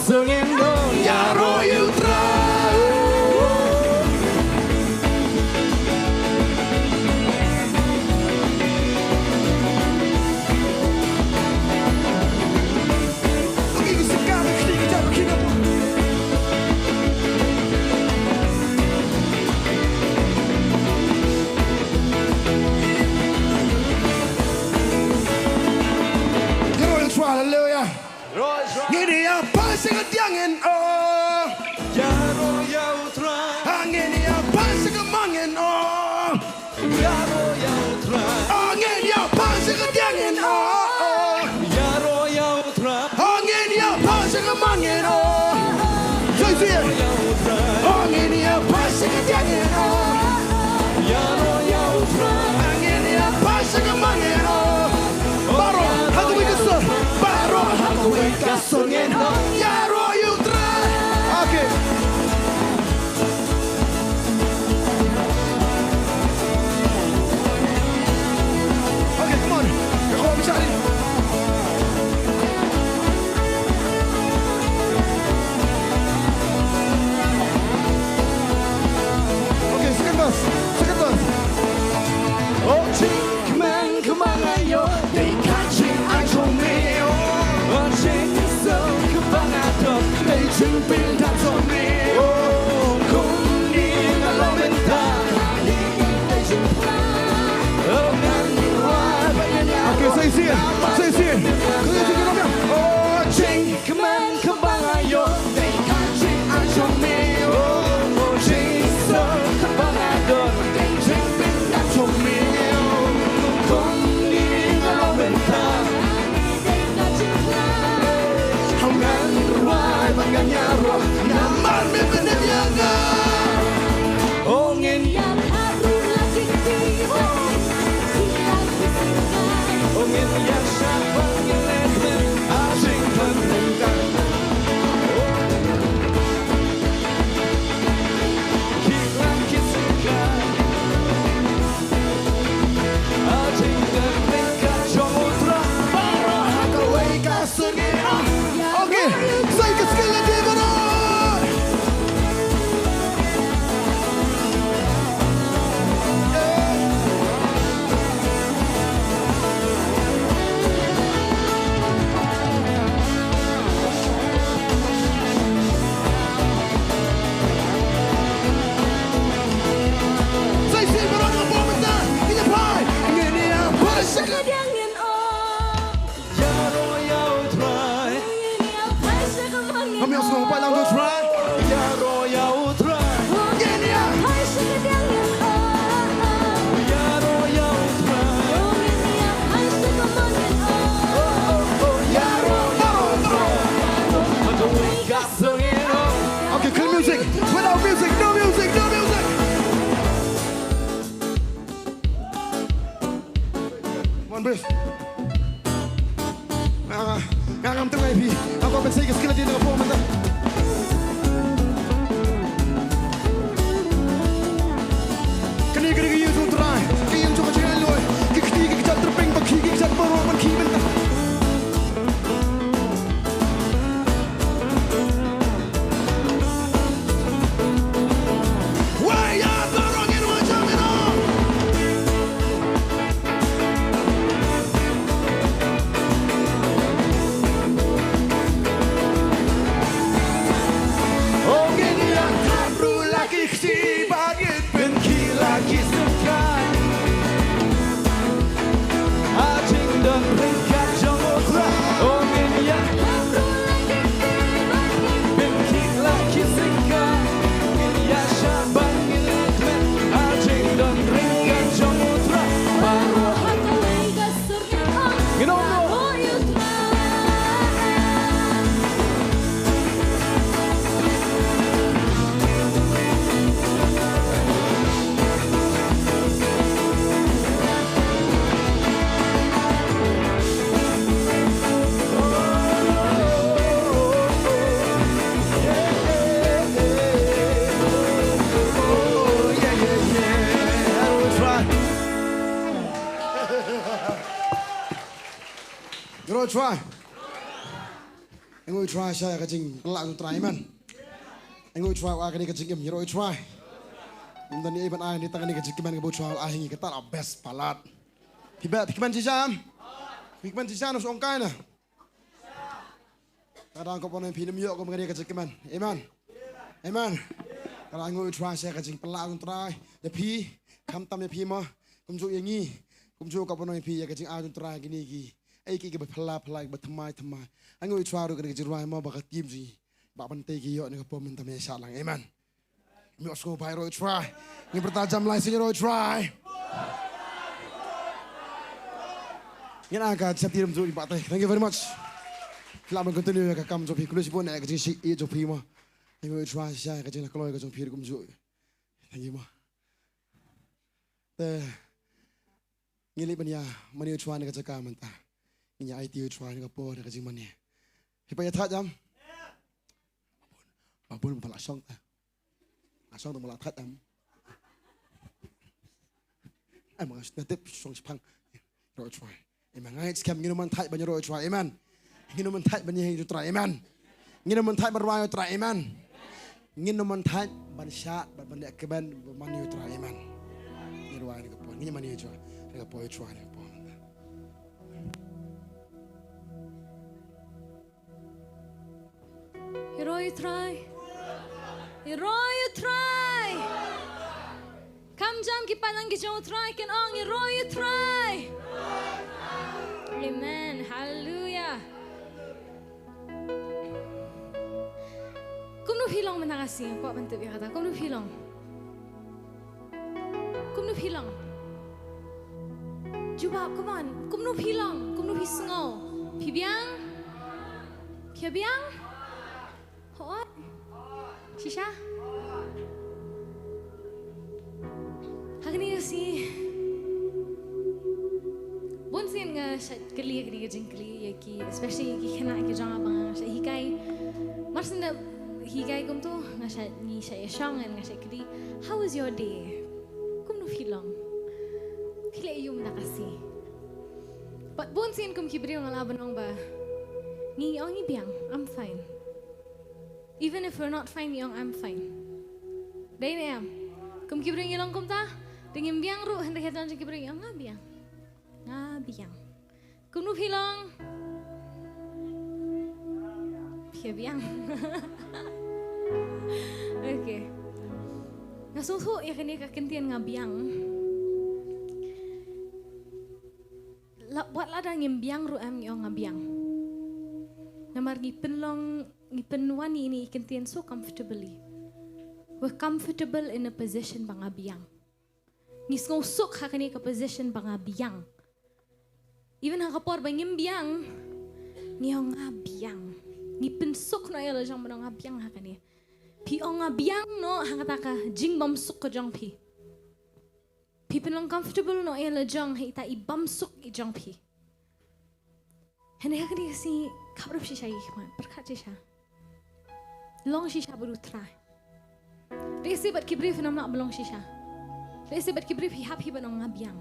Singing dong, yaro yutra. Hallelujah. Ngini apa sing ngediangin oh yaro yautra ngini apa sing ngemangin oh yaro yautra ngini apa sing ngediangin oh yaro yautra ngini apa sing ngemangin oh Joyce ngini apa sing ngediangin oh yaro yautra ngini apa sing ngemangin oh baro aku ikut baro aku ikut songin yaro yutra. Okay. Okay, come on. Come on, Charlie. Okay, second verse. Oh, come on, ayo. They catching I told me. Oh, so come on. Ongin yang harum lagi tiba, hilang ditinggal. Ongin yang syabang ngeletmen asing pentingkan Kiklang kisikan Asing pentingkan Jongutra Para hakawai kasengin Okey, saya ke sekali lagi mana? Saya sih berang apa benda? Ini pai, ini apa? Sekadangin oh, Yaro yau try ini apa sekemangin Kami harus ngomong lang to try. Yaro yau try ini apa sekadangin oh, Yaro yau try ini apa sekemangin oh, Yaro yau try Hakawai kasengin Okay, clean music. Without music, no music, no music. One breath. Ngam tengah pi. Aku akan saya ke sekali lagi dengan performance. Kini kini kini tu try. Kini yang cuba jangan loy. Kiki kiki jat terpeng, kiki kiki jat baru man kiki benda. Why ya barangin macam ini? Ongin yang tabru lagi si bagit benki lagi sekan Acing dan ringkat jongotra Ongin yang benki lagi sekan Ongin yang syabang ngeletmen Acing dan ringkat jongotra Baru hakawai kasengin oh, Ginoo. oh you try. Oh yeah yeah yeah I will try You know try. Anh try saya ke jing pelak tu try man. Anh try wa ke ni ke jingim. You know try. Dan ni iban ai ni tangan ni ke jingim ke try ai ni ke tak best palat. Piban jam. Piban jam us ongkai na. Kadang kau pernah film yuk kau mengenai ke jingim. Amen. Amen. Kalau anh try saya ke jing pelak tu try. Ya pi kam tam ya pi mah. Kumju yang ni. Kumju kau pernah pi ya ke jing ai tu try gini gi. Ai ki ke berpala bertemai. Anh try tu ke jirai mah bakat tim ji. Bantei ki yuk ni ke pom mentam ya salang. Amen. Mi osgo pai roi try. Ni bertajam lai sini roi try. Yang agak siap tiram tu Bantei. Thank you very much. Selamat continue ke kam jopi kulis pun nak kerja si jopi mah. Anh try saya kerja nak keluar ke jopi kum jo. Thank you mah. Ngili banya mani try nak kerja kam mentah. Ini IT try nak apa nak kerja mani. Hipai tak jam. Babul malah song ta. Asong tu malah tak jam. Emang nanti song sepang. Roi try. Emang ai scam ngino man tak banyak roi try. Amen. Ngino man tak banyak hidup try. Amen. Ngino man tak berwai try. Amen. Ngino man tak bansya banyak keban mani try. Amen. Ngino wai ni kapon. Ngino mani try. Ni kapon try ni kapon. Hero you try. Hero you try. Kam jam ki panang ki jong try ken ong hero you try. Amen. Hallelujah. Kum nu hilong menangasi Pak Bantei kata. Kum nu hilong. Kum nu hilong. Jawab, come on. Kum nu hilong. Kum nu hisngau. Pibiang. Pibiang. Hot. Shisha? Hakni si Bunsin nga kali kali jingkli yaki especially ki khana ki jang bang sa hikai marsna hikai kum tu nga sa ni sa yashang nga sa kali how was your day kum no Shillong pila yum na kasi but bunsin kum kibriyo nga laban ng ba ni ong ibiyang I'm fine even if we're not fine yong I'm fine dai na am kum kibriyo lang kum ta dingim biang ru hendak hatan kibriyo nga biang biang. Kum nu Shillong. Pia biang. Okay. Ngasuso ya kini kakentian nga biang. Buat lada ngim biang ru am yo nga biang. Namar ngipen wani ini kentian so comfortably. We're comfortable in a position bang biang. Ngisngusuk hakani ka position bang biang. Even ang kapor ba ngim biang, ngiyong nga biang. Ngipensuk na yala jang manong nga biang hakani. Piong nga biang no, hangataka jingbam suk ka jongphi. Pipenong comfortable no yala jang hita ibamsuk i jongphi. Hene hakani kasi kabrap siya ikman, berkat siya. Long siya baru try. Resi bat kibrif nam nak belong siya. Resi bat kibrif hi happy banong nga biang.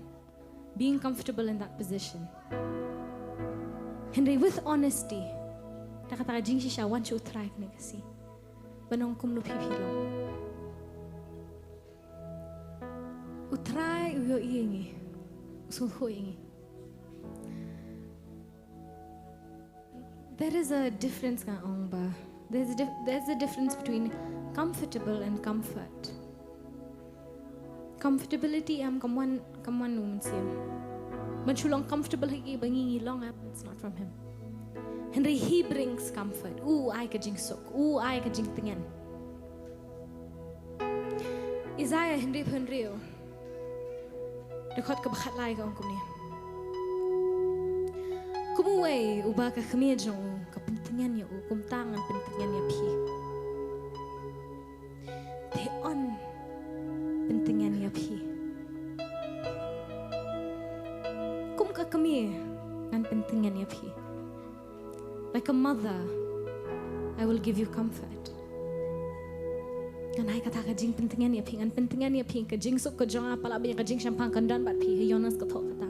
Being comfortable in that position. Henry with honesty, nakataka jing siya want to try kani kasi. Banong kum no pipilong. Utry uyo iingi. Usulho iingi. There is a difference nga ong ba. There's a difference between comfortable and comfort. Comfortability am kamuan numan siyam. Manchulong comfortable higi bangingi long am it's not from him. Henry he brings comfort. Ay ka jing sok. Ay ka jing tingan. Isaiah Henry Henryo. Dekot ka bakat lai ka ong kumni. Kumuway uba ka kamedjong kapintingan niya kumtangan pintingan niya pi. Teon pentingnya niya pi. Kum ka kami ngan pentingnya niya pi. Like a mother, I will give you comfort. Ngan ay kata ka jing pentingnya niya pi ngan pentingnya niya pi ka jing sok ka jong apala ba ka jing champang kandan bat pi Jonas ka thok kata.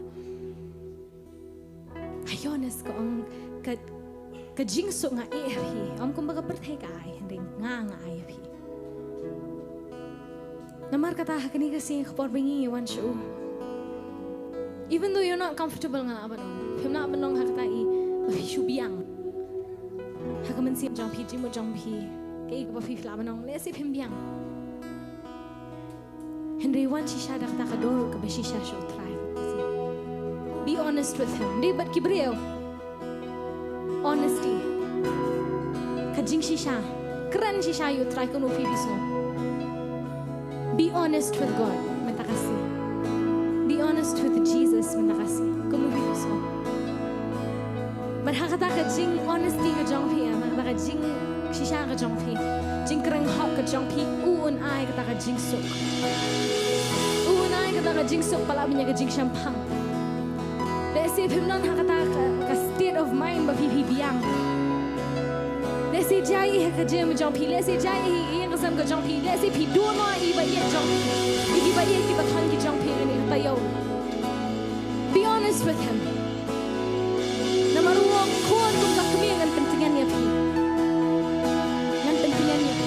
Jonas ka ong ka jing sok nga e pi. Om kumbaga perthai ka ay ring nga ay pi. Namar kata hakani kasi kapor bingi wan show. Even though you're not comfortable nga abanong, him na abanong hakata I bafi biang. Hakaman siya jongphi jimo jongphi, kay ka bafi abanong lesip him biang. Henry wan siya dakta kadoro ka bashi siya show try. Be honest with him. Di bat kibreo. Honesty. Kajing siya, keren siya you try kuno fibiso. Be honest with God, matakasi. Be honest with Jesus, matakasi. Kumubido so. Marhakata ka jing honesty ka jongphi, marhakata ka jing shisha ka jongphi, jing kereng hop ka jongphi, uun ay kata ka jing sok. Uun ay kata ka jing sok, palabi niya ka jing shampang. Desi pimnon hakata ka state of mind ba pipibiang. Let's say jai ka jim jongphi, let's say jai yang kasam ka jongphi, let's say pi dono iba ye jongphi, iba ye ki bathan ki jongphi ni tayo. Be honest with him. Namaruang kon tum ka kami ngan pentingan niya pi. Ngan pentingan niya pi.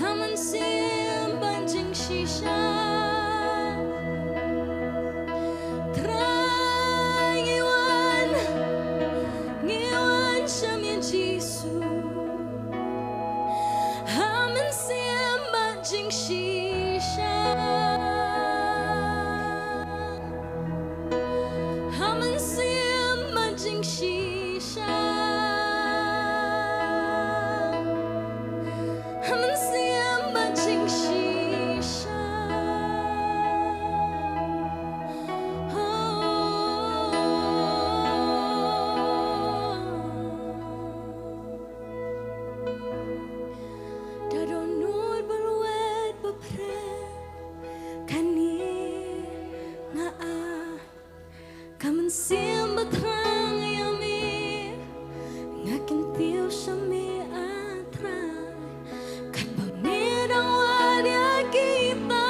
Haman sim banjing shisha Trai ngiwan shamien jisu Haman sim banjing shisha Haman sim banjing shisha Haman sim banjing shisha Dadonur berwet bepret Kani nga'a Kaman sim betrang yami Ngakin tiyo sami atra Kan pamirang wadia kita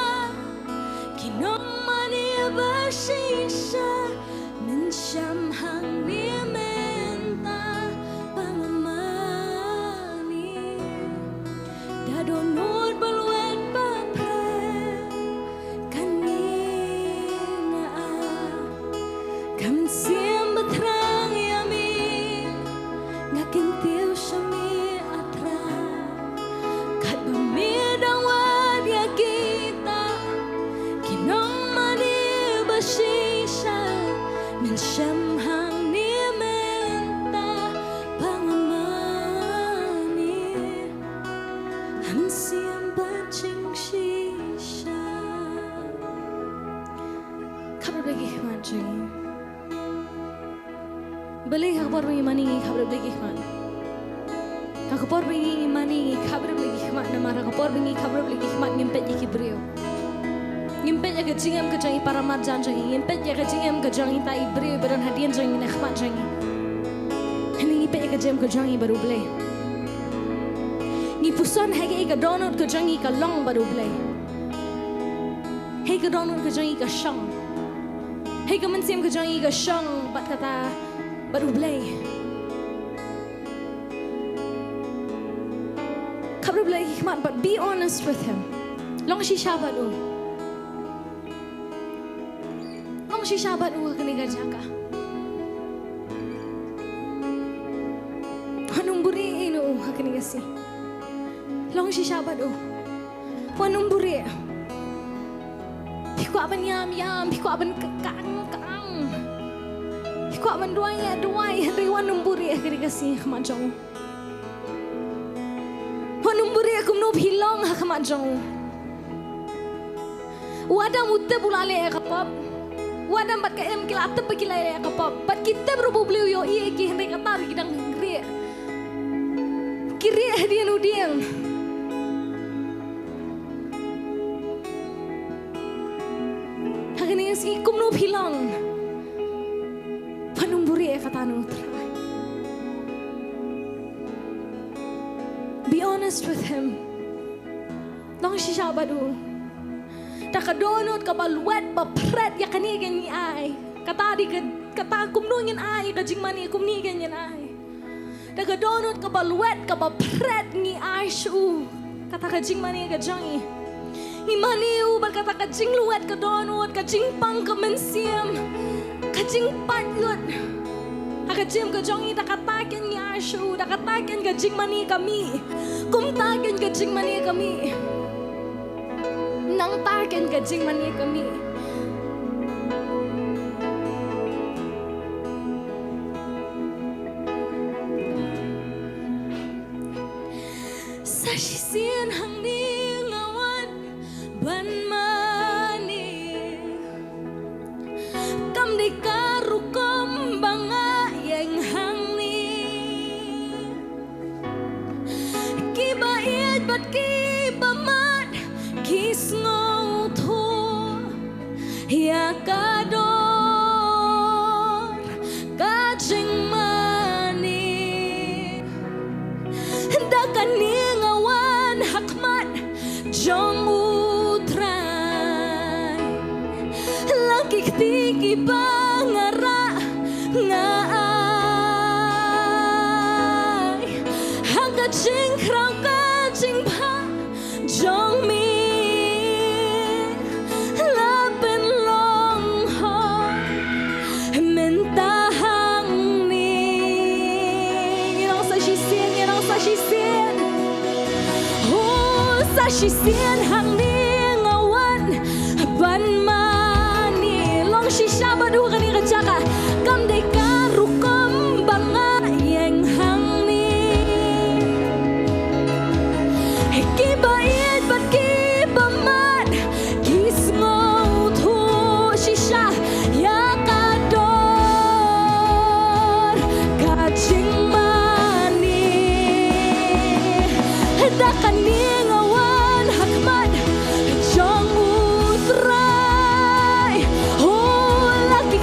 Kinom mani bersisa Mensyam hang ni menta Pamamani Dadonur berwet bepret Kani nga'a Kaman sim betrang yami Ngakin tiyo sami atra Kat pamidang wadia kita Kinom mani bersisa Mensyam hang ni menta Pangamani Haman sim banjing shisha Kabar lagi mancing Beli kabar mani kabar lagi man Kabar mani kabar lagi man Namara kabar kabar lagi man Ngimpet ya kibriyo Ngimpet ya kejingam kejangi para marjan jangi Ngimpet ya kejingam kejangi tai briyo Beran hadian jangi nekhmat jangi Hani ngimpet ya kejingam kejangi baru beli Ngipusan hege ka donut kejangi ka long baru beli Hege donut kejangi ka shang Hege mensim kejangi ka shang Bat kata baru beli Kabar beli hikmat But be honest with him Long si syabat u Long si syabat u kena gajaka Hanung buri inu kena gasi Long si syabat u Hanung buri Piku aban yam Piku aban kekang Kau menduai riwan numburi kiri kasih kemajong. Wan numburi aku menub hilang kemajong. Wadam utte bulale kapap. Wadam bat kem kilate pekilai kapap. Bat kita berbublu yo ie ki hendak katar kidang kiri. Kiri dia nudiang. Hakini si kum menub hilang. Be honest with him. Long si shabadu. Takadonot kabalwet bapret ya kanigan ni ay. Katadi kata kumnungin ay kajingmani kumnigan yan ay. Takadonot kabalwet kabapret ni ay shu. Kata kajingmani kajangi. Imani u berkata kajing luwet kadonot kajing pang kemensiam. Kajing patyut. Kajim kajongi takatakin ni Ashu, takatakin kajing mani kami, kumtakin kajing mani kami, nangtakin kajing mani kami. Sasisian hang ni ngawan ban mani, kam di karukom banga. But kiba mat kis Nongthaw ya kador kajing mani dakan ningawan hakmat jong utray laki tiki bangara ngaay hangga jing krang jing pa shisha badu kani kacaka kam de karukom banga yang hang ni kiba it but kiba man kis ngau thu shisha ya kador kaching mani dakani ngawan hakmat jong utrai oh laki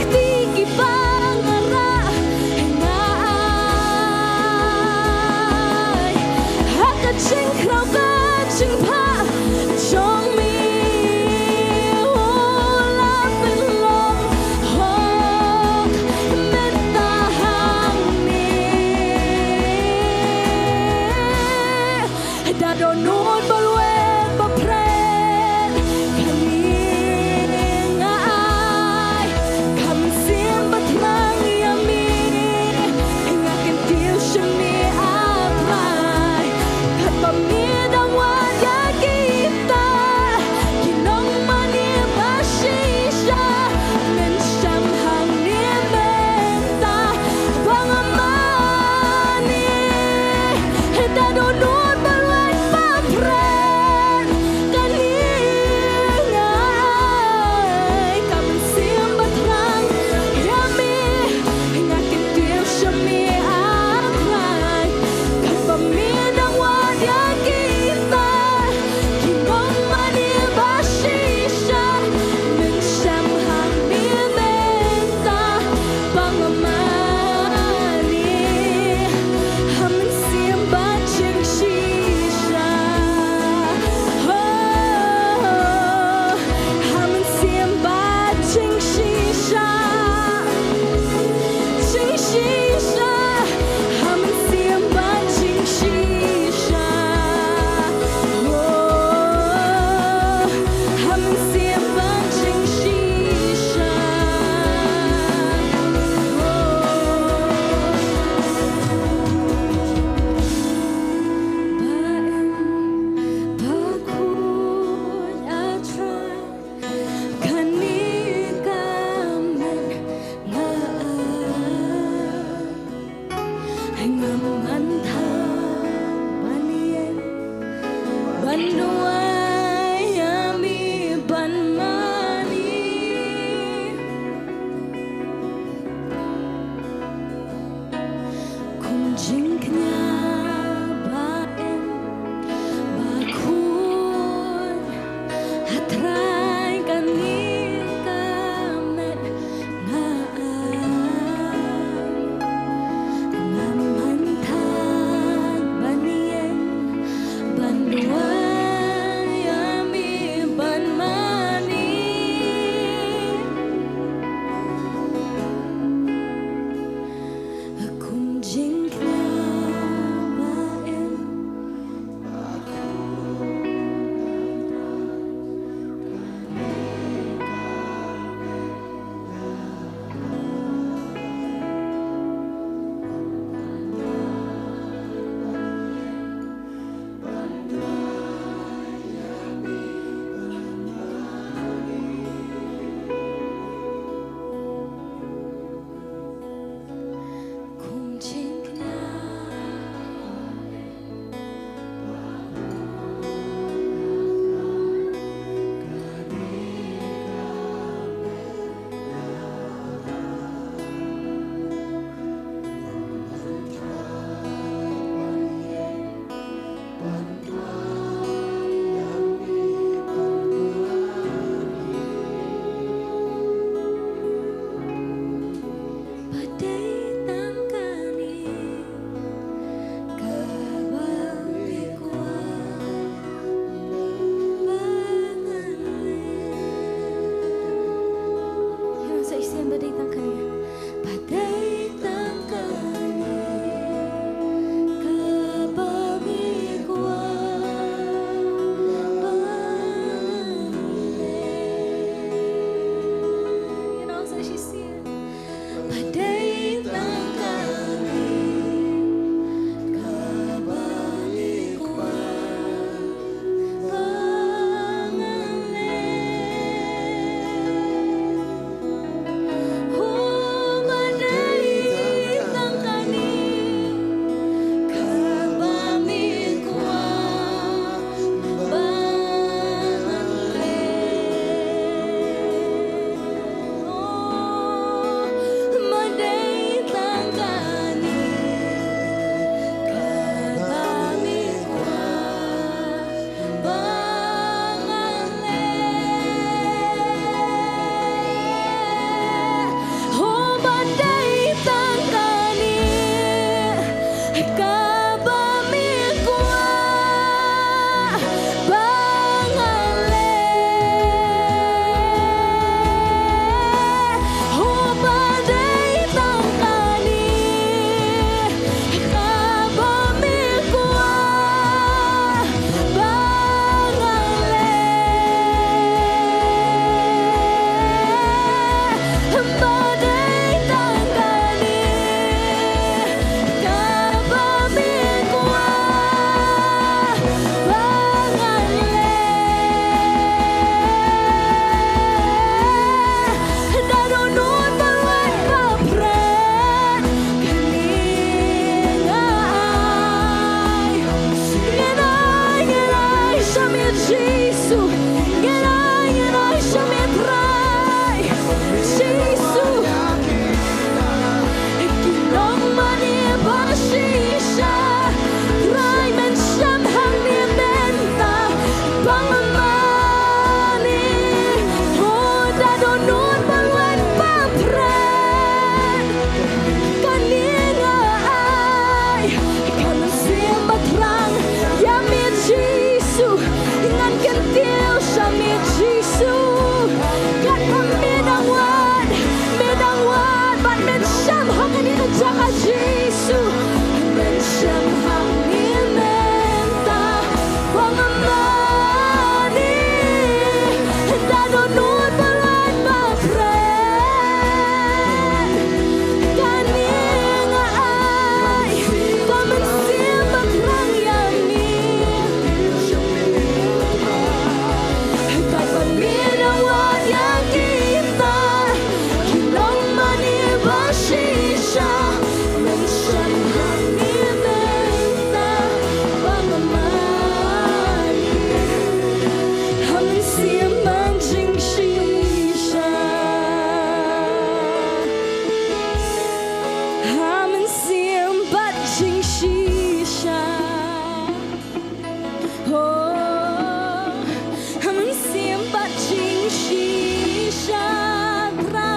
shatra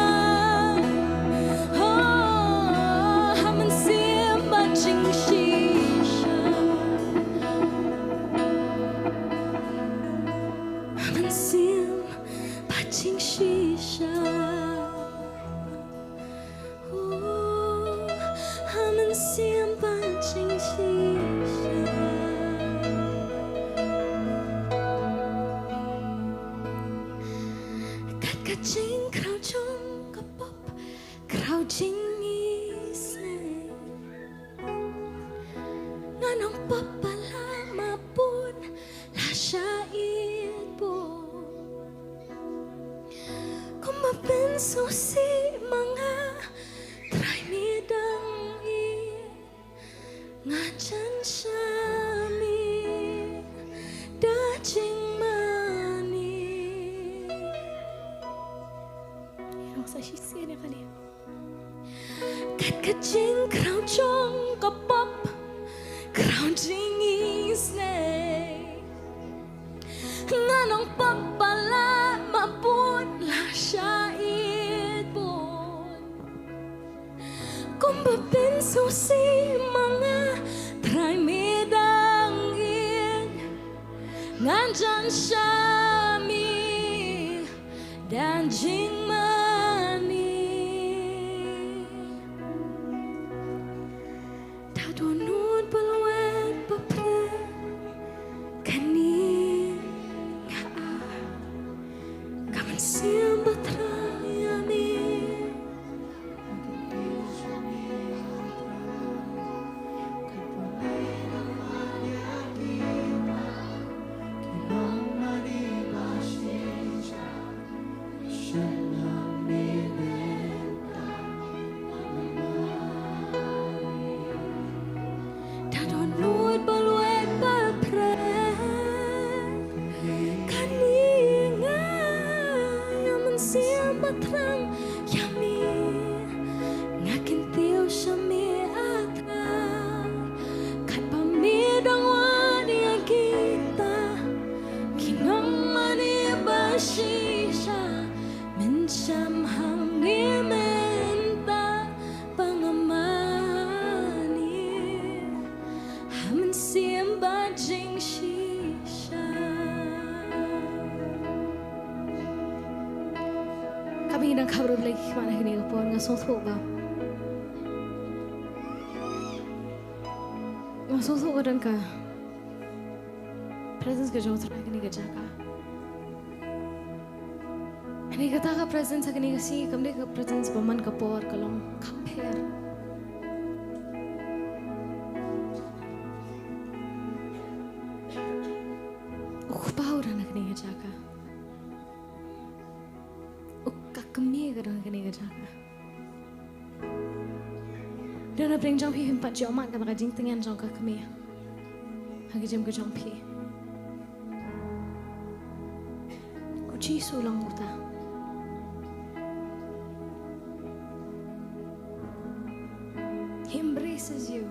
oh haman simba jingshisha haman simba jingshisha oh haman simba jingshisha Jing khao chung ka pop khao jing is nga nong pop pala mapun la shait po kung mapenso si mga try mi dang i nga chan shami da jing sa shisia ni kani kat kajing crown chong ka pop crown jing is nay nanong pop pala mapun la shait bon kumba penso si mga try me dang in nganjan shami dan jing kami nang kabar lagi mana kini kapor ngasoso ba ngasoso kadang ka presence ka jauh terai kini kerjakan ini kata ka presence kini kasi kami ka presence paman kapor kalong kapher ukbau ran kini kerjakan kami kadang kini kerjakan dan apa yang jongphi himpat jomat kata kajing tengan jong kami hagi jam ke jongphi uji Shillong uta he embraces you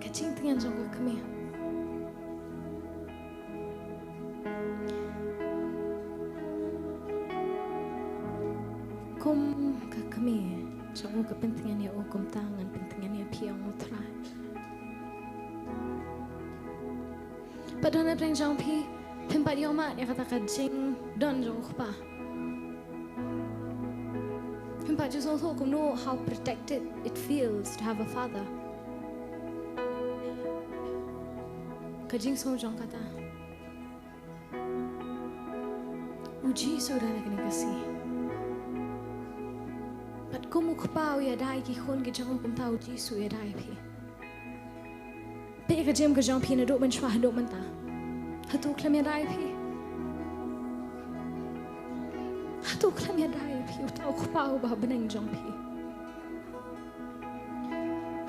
kajing tengan jong kami kum kami jangan kepentingannya hukum tangan pentingannya piang utara padahal apa yang jongphi tempat yomat yang kata kajing don jongpa tempat just also know how protected it feels to have a father kajing so jong kata uji sudah nak kena kasih Pat kumu kpau ya dai ki khun ki jong kum tau ji su ya dai phi. Pe ka jem ka jong phi na do man chwa do man ta. Hatu klam ya dai phi. Hatu klam ya dai phi tau kpau ba beneng jong phi.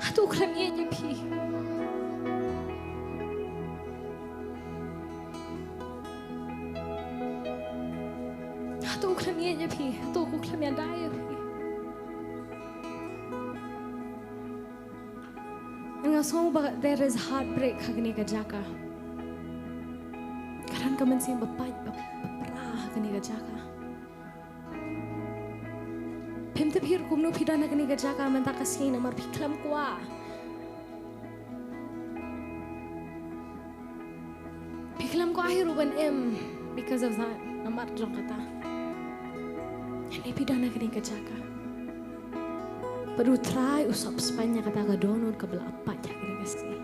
Hatu klam ye ye phi. Hatu klam ye ye phi. Hatu ku klam ya dai phi. So there is heartbreak hagni ka jaka karan ka kaman siya baprah kani gajaka. Pemte pihir kumno pidana kani gajaka manta kasih namar piklam kuah. Piklam kuah uban because of that namar jong kata. Ini pidana kani gajaka. Perlu try usap spanya kata ka donor ka bela apa ya kani kasih.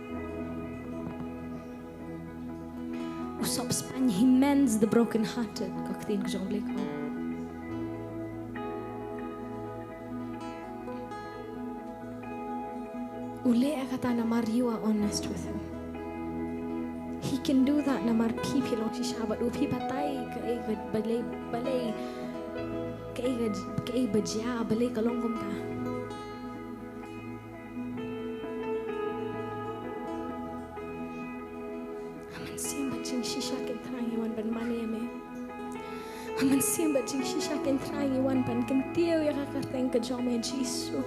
Usap spanya he mends the broken hearted kaktin ka jong bleko. Ule kata namar you are honest with him. He can do that namar pipi long shisha but upi patai ka balay ka bajya balay kalong kumta. Aman siya bajing shisha ken trang iwan ban mani ame. Aman siya bajing shisha ken trang iwan ban kentiyo ya kakateng ka jome Jisu.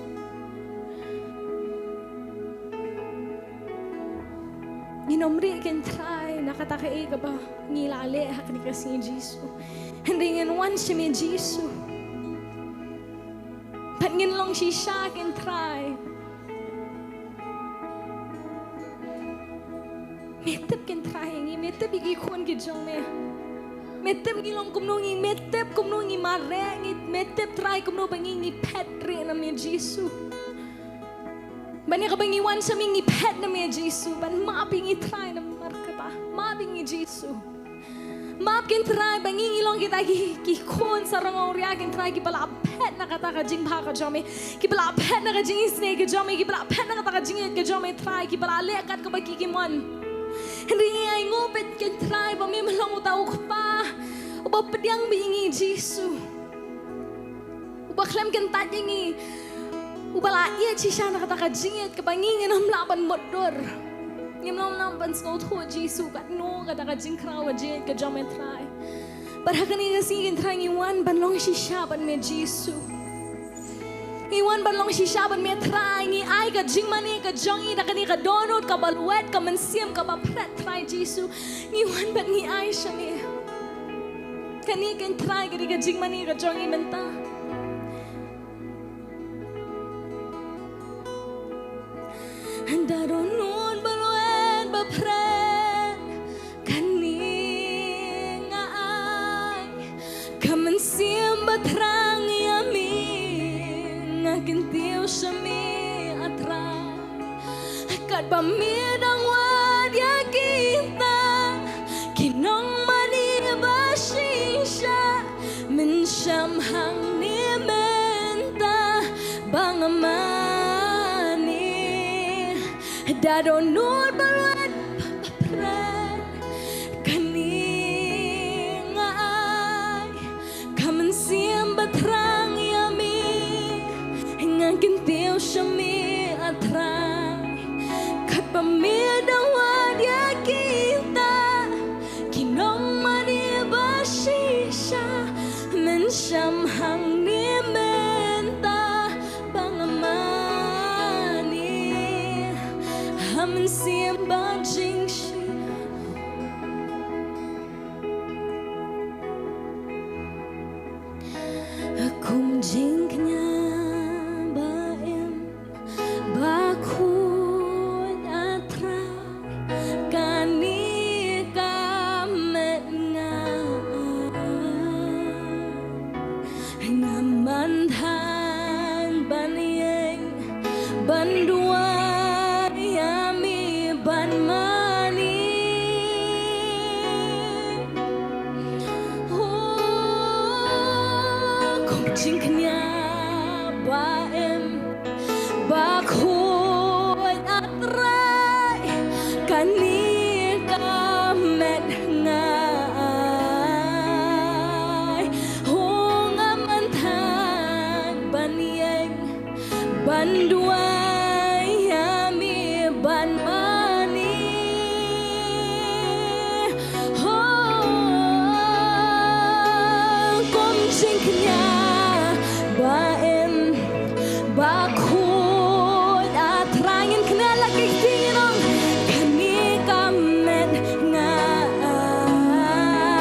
Ginomri ken try nakatakai ka ba ngilale hak ni kasi Jisu. Hindi ngin one siya may Jisu. Pat ngin long siya ken try. Metep ken try ngi metep igi kon ki jong me. Metep ngilong kumnungi metep kumnungi mare ngi metep try kumno bangi ngi pet re na may Jisu. Banyak kebangiwan sa mingi pet na may Jisu. Ban maapingi try na marka pa. Maapingi Jisu. Maap kin try bangi ilong kita kikon sa rangong ria kin try kipala pet na kata ka jing pa ka jome. Kipala pet na ka jing isne ka jome. Kipala pet na kata ka jing ka jome try. Kipala lekat ka ba kikimon. Hindi ngay ngopet kin try ba may malang utaw ka pa. Uba padiang bingi Jisu. Uba klem kin tadingi. Ubala iya cisha nakataka jingit kabangingin ang laban modor. Ngimlam lampan snow to Jisu kat no kataka jingkraw jingit ka jome try. Barhakani kasigin try iwan banlong shisha ban me Jisu. Iwan banlong shisha ban me try ngi ay ka jingmani ka jongi nakani ka donut ka baluet ka mansiam ka bapret try Jisu. Iwan ban ngi ay siya me. Kani kan try kani ka jingmani ka jongi menta. Darunun baluen bapren kaning ay kaman siyam batrang yamin ngakintiw sa mi atray kat pamidang wadya kita kinong manibasisya minsyam hang ni menta bangaman Darunun baluet bapren kaning ay kaman siyam batrang yami hingang kintiw siya mi atray kat pamidang wadya kita kinong manibasisya mensyam hang ni menta bangamani Haman siyam bajing shi Akum jingnya baem bakun atra kani kamet ngamantan banieng bandua Jingnya baem bakun atray kani kamet ngay hungamantan banieng banduay yami banmani kom jingnya baem bakun atrangin kenala kiktinong kani kamet ngay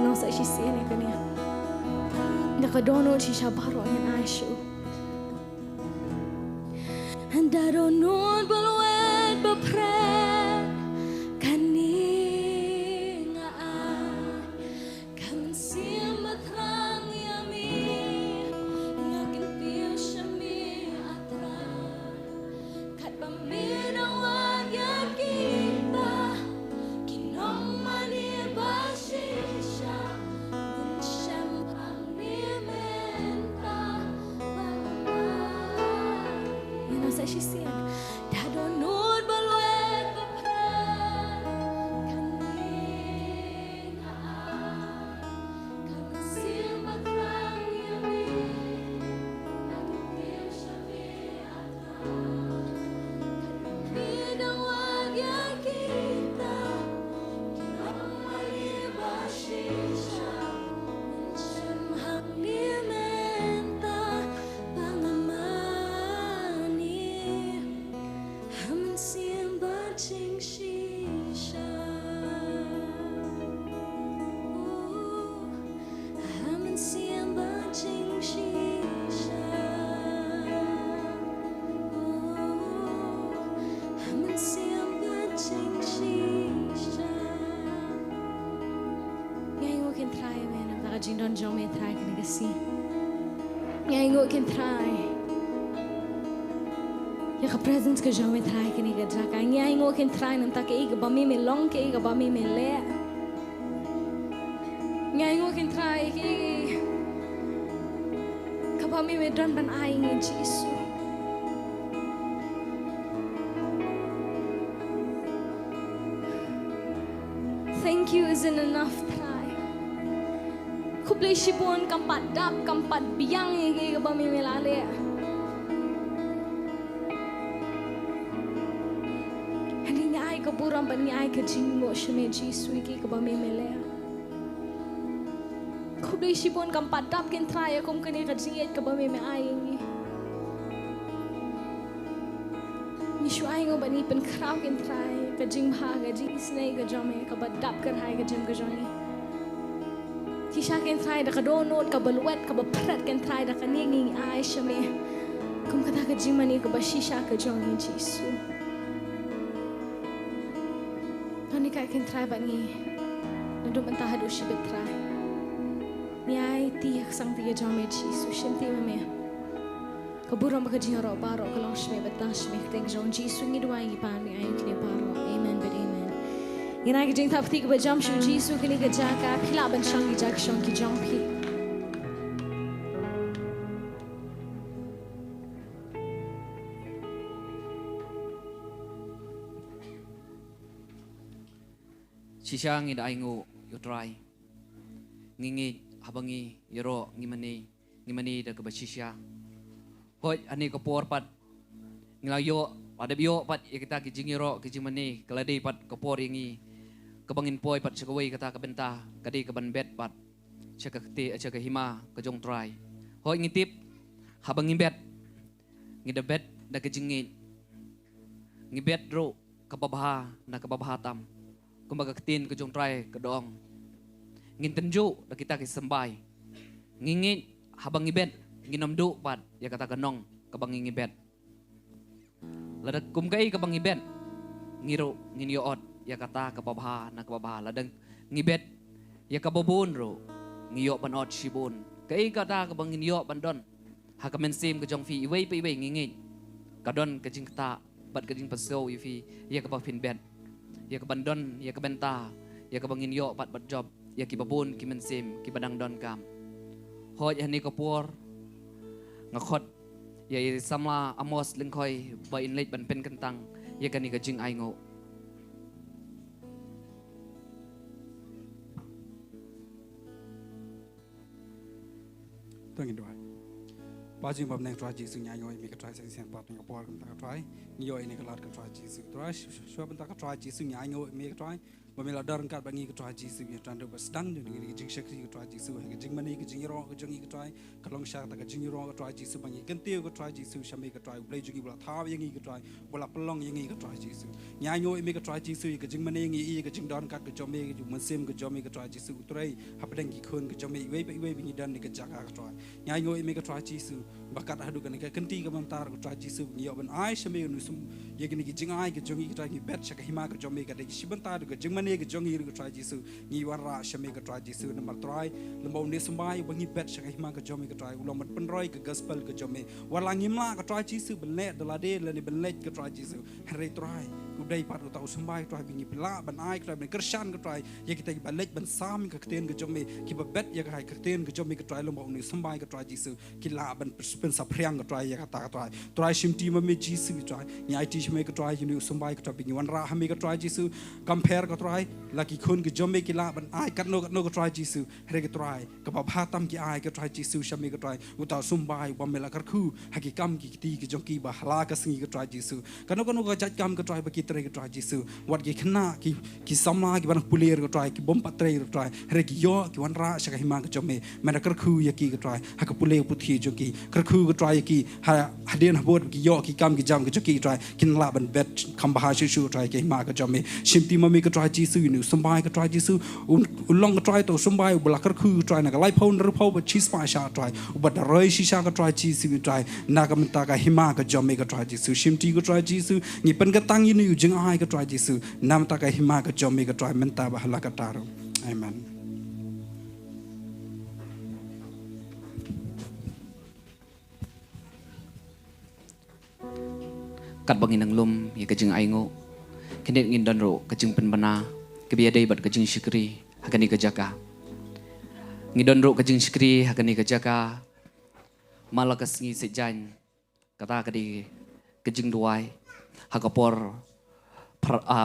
nong sa si siya ni kanya. Nakadono siya baro yan aisyo. Handa donon balwet bapret kani nga kaman siya matrang yami ngakin piyo siya mi atra kat paminawan yakita kinong mani basisya din siyam panglimenta you know sa siya dadonod balwet bapret kani nga kaman siya matrang yami ngakin piyo siya mi atra Pinawag yakita Kinong malibasisya Minsan mahanglimenta Pangamani Haman siyang bating sisya Haman siyang bating sisya Haman siyang bating sisya Ngayon ko can try man Ang nakajing don jong may try ka nagasi Ngayon ko can try Yaka presence ka jong may try ka nagadjaka Ngayon ko can try Nang taka iga ba mi long ka iga ba mi le Ngayon ko can try Ka ba mi don ban ay ng Jesus Thank you isn't enough try. Kublay sibon kampat dap kampat biyang igi ba mi milale. Hindi niya ay kaburang ba niya ay kajingo siya may Jesus igi ba mi mile. Kublay sibon kampat dap kin try akum kani kajinget ka ba mi ay igi. Nishu ay ngo ba ni pen kraw kin try. Kajing bahaga jing snay ka jome ka badap kan hai ka jim ka jongi Tisha ken try da ka donot ka balwet ka bapret ken try da ka ninging ay shame kum kata ka jing mani ka bashisha ka jongi jisu Tani ka ken try ba ni nadum antahad o shibet try Ni ay tiyak sang tiya jome jisu shinti mame Kaburang baka jing ro baro kalong shme batang shme kteng jong jisu ngi duwang ipan ni ay kini baro Amen but amen. Yan ay kajing tapti ka ba jam shu jisu kini ka jaka pilaban siyang ki jak siyang ki jongphi. Sisya ngi da aingo yo try. Ngingi habangi yoro ngimani da ka ba sisya. Hoy ani ko por pat nglayo pada bio pat kita kijing yoro kijing mani kaladi pat kapor ingi kabangin poi pat sakawai kata kabenta kadi kaban bet pat sakakti sakahima kajong try hoy ngitip habang ngibet ngidabet da kijing ngibet ro kababaha na kababahatam kumbaga katin kajong try kadong ngintenju da kita kisambay ngingit habang ngibet nginomdu pat ya kata kanong kabang ngibet Ladag kumkai kabang ngibet ngiro nginyoot ya kata kababaha na kababaha ladang ngibet ya kababun ro ngiyo banot shibun kai kata kabang nginyo bandon hakamensim ka jongphi iway pa iway ngingit kadon kajing kata bat kajing paso ifi ya kabafin bet ya kabandon ya kabenta ya kabang nginyo pat bat job ya kibabun kimensim kibadang don kam hoy hani kapur ngakot ya sama amos lengkoi ba inlet ban pen kentang ya kani ka jing aingo Tengin doa. Pajing bab neng try jisu nyanyo mi ka try sen sen pat neng por ka try ngiyo ini ka lat ka try jisu try shua ben ta ka try jisu nyanyo mi ka try Bamila darang kat bangi ketua Jisu yang tanda bersedang dengan jing syakri ketua Jisu yang jing mani ke jing ro ke jing ketua kalong syak tak ke jing ro ketua Jisu bangi kentiu ketua Jisu syami ketua boleh juga bola taw yang ketua bola pelong yang ketua Jisu nyanyo imi ketua Jisu ke jing mani yang ke jing darang kat ke jome ke musim ke jome ketua Jisu utrai hapadang ki khun ke jome iwe bingi dan ke jaka ketua nyanyo imi ketua Jisu bakat hadu kan ke kenti ke mentar ketua Jisu nyo ben ai syami nusum yang ke jing ai ke jong ketua ki bet syak hima ke jome ke de sibentar ke jing mani ke jong ke ketua Jisu ni warra syami ke ketua Jisu nomor trai lembau ni sembai bangi bet syak hima ke jome ke ketua ulam penroi ke gospel ke jome warla ngimla ke ketua Jisu belet delade lani belet ke ketua Jisu hari trai kudai pat utau sembai ketua bingi bela ban ai ketua ben kersan ke ketua ya kita belet ben sam ke keten ke jome ki bet ya ke keten ke jome ke ketua lembau ni sembai ke ketua Jisu kila ben sapriang ke ketua ya kata ketua trai simti mame Jisu ketua ni IT syami ke ketua ni sembai ke ketua bingi wanra hami ke ketua Jisu compare ke ketua laki khun ke jome kila ban ai katno ke ketua Jisu hari ke ketua ke babhatam ki ai ke ketua Jisu syami ke ketua utau sumbai bamela karku hakikam ki ti ke jongki bahala ke sengi ke ketua Jisu kano ke jajkam ke ketua baki tre ke ketua Jisu wat ki khna ki samla ki ban pulir ke ketua ki bom patre ke ketua hari ki yo ki wanra syaka hima ke jome mena karku ya ki ke ketua hak pule puthi jongki karku ke ketua ki hadien habot ki yo ki kam ki jam ke jongki ketua kin la ban bet kham baha shu ketua ki hima ke jome simti mami ke ketua Jisu ni sambai ke ketua Jisu ulong ke ketua to sambai bela karku ketua na lai phone ru phau ba chis pa sha ketua ubat roi shisha ke ketua Jisu ketua na ka menta ka hima ke jome ke ketua Jisu simti ke ketua Jisu ni pen ke tang ni jing ai ke ketua Jisu nam ta ka hima ke jome ke ketua menta ba hala ka taro amen kat bangin nang lum ya kajing aingo kenet ngin don ro kajing penbana kebiadai bat kajing syukri hakani kajaka ngidon ro kajing syukri hakani kajaka malakas ngi sejan kata kadi kajing duai hakapor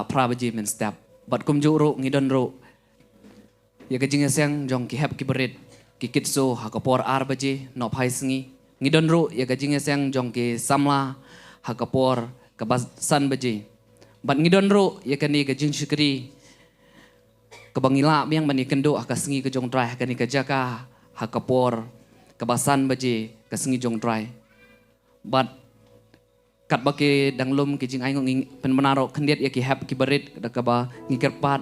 prabaji men step bat kumju ro ngidon ro ya kajing asang jong ki hap ki berit ki kitso hakapor arbaji no phai sngi ngidon ro ya kajing asang jong ki samla hakapor kebasan baji bat ngidon ro ya kani ke jing syukri ke bangila yang mani kendo akasengi ke jong drai kani ke jaka hakapor kebasan baji ke sengi jong drai bat kat bake danglum ke jing aingo pen menaro kendiat ya ki hap ki berit ke ba ngikerpat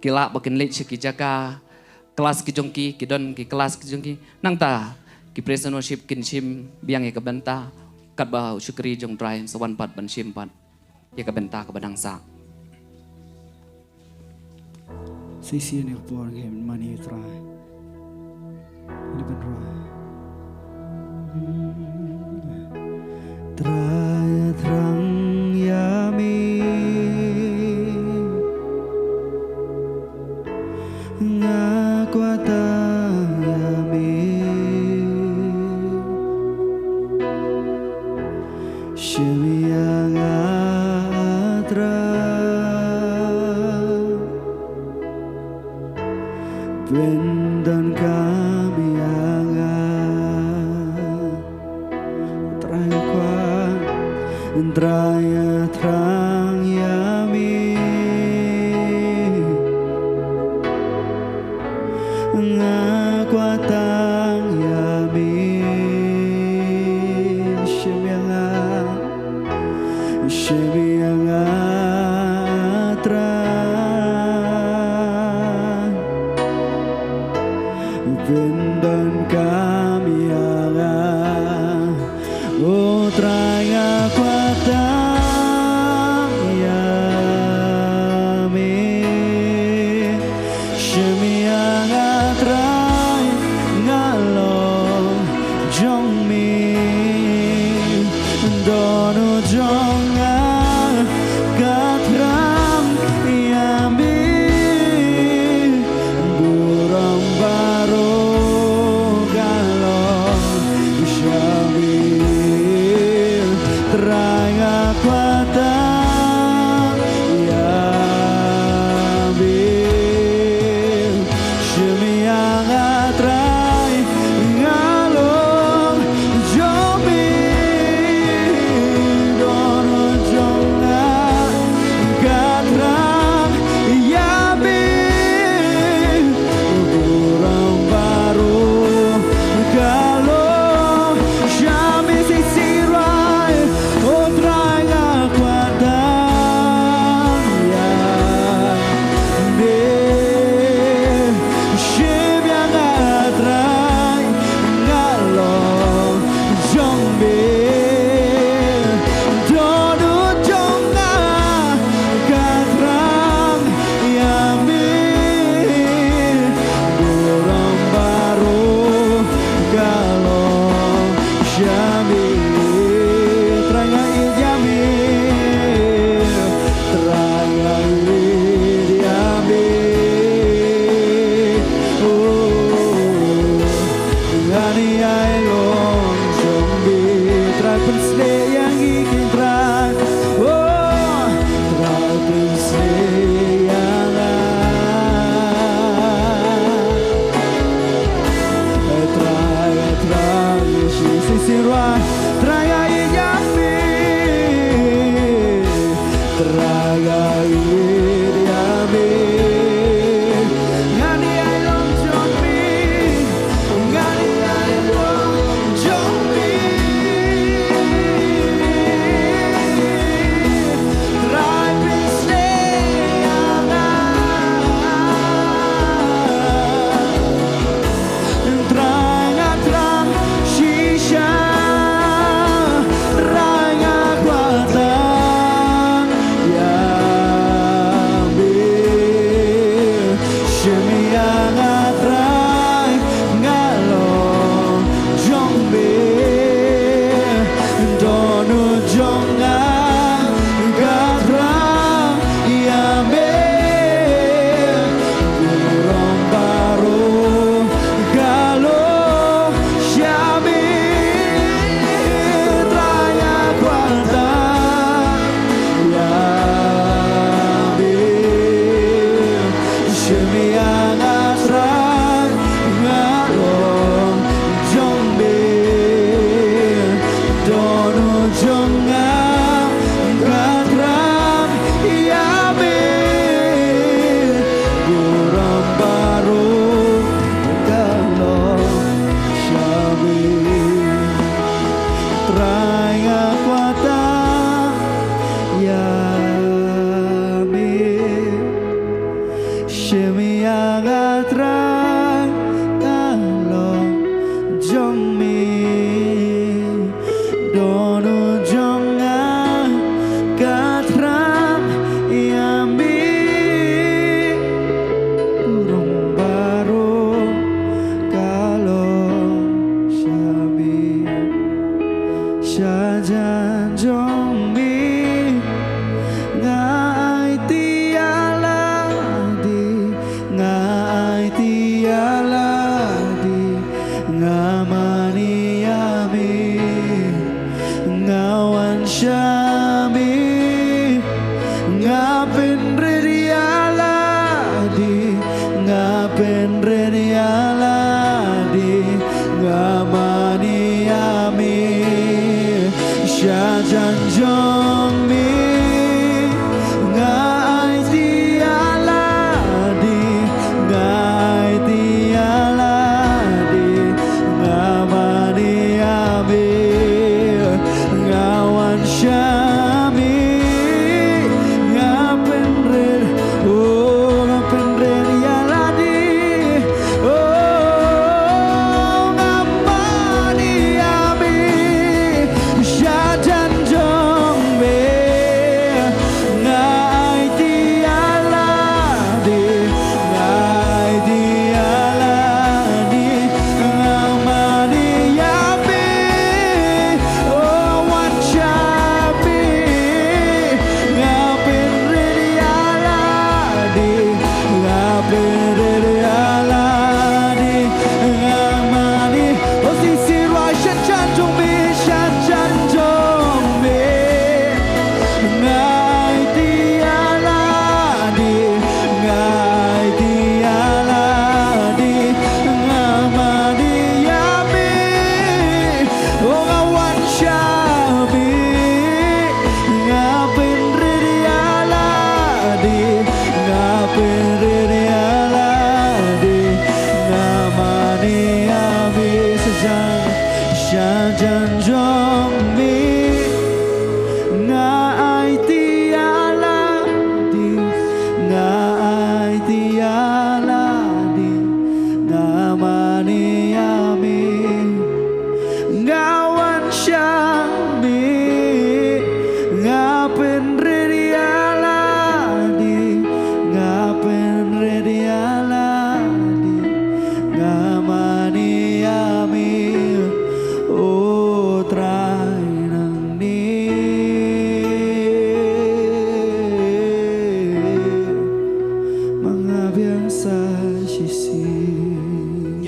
kila bakin lech ki jaka kelas ki jongki ki don ki kelas ki jongki nangta ki prisonership kinshim biang ya ke benta kat ba syukri jong drai sawan pat ban shim pat ya ke benta ke badang sa sisi ni por game mani try ini ben try terang yami ngakuata yami Shillong Bendan kami Traya terang yami ngakuatang yami Shillong Bendan kami traya kuatang yami Shillong tray ngalong jongmi dono jonga katram yami burung baru galong syami terang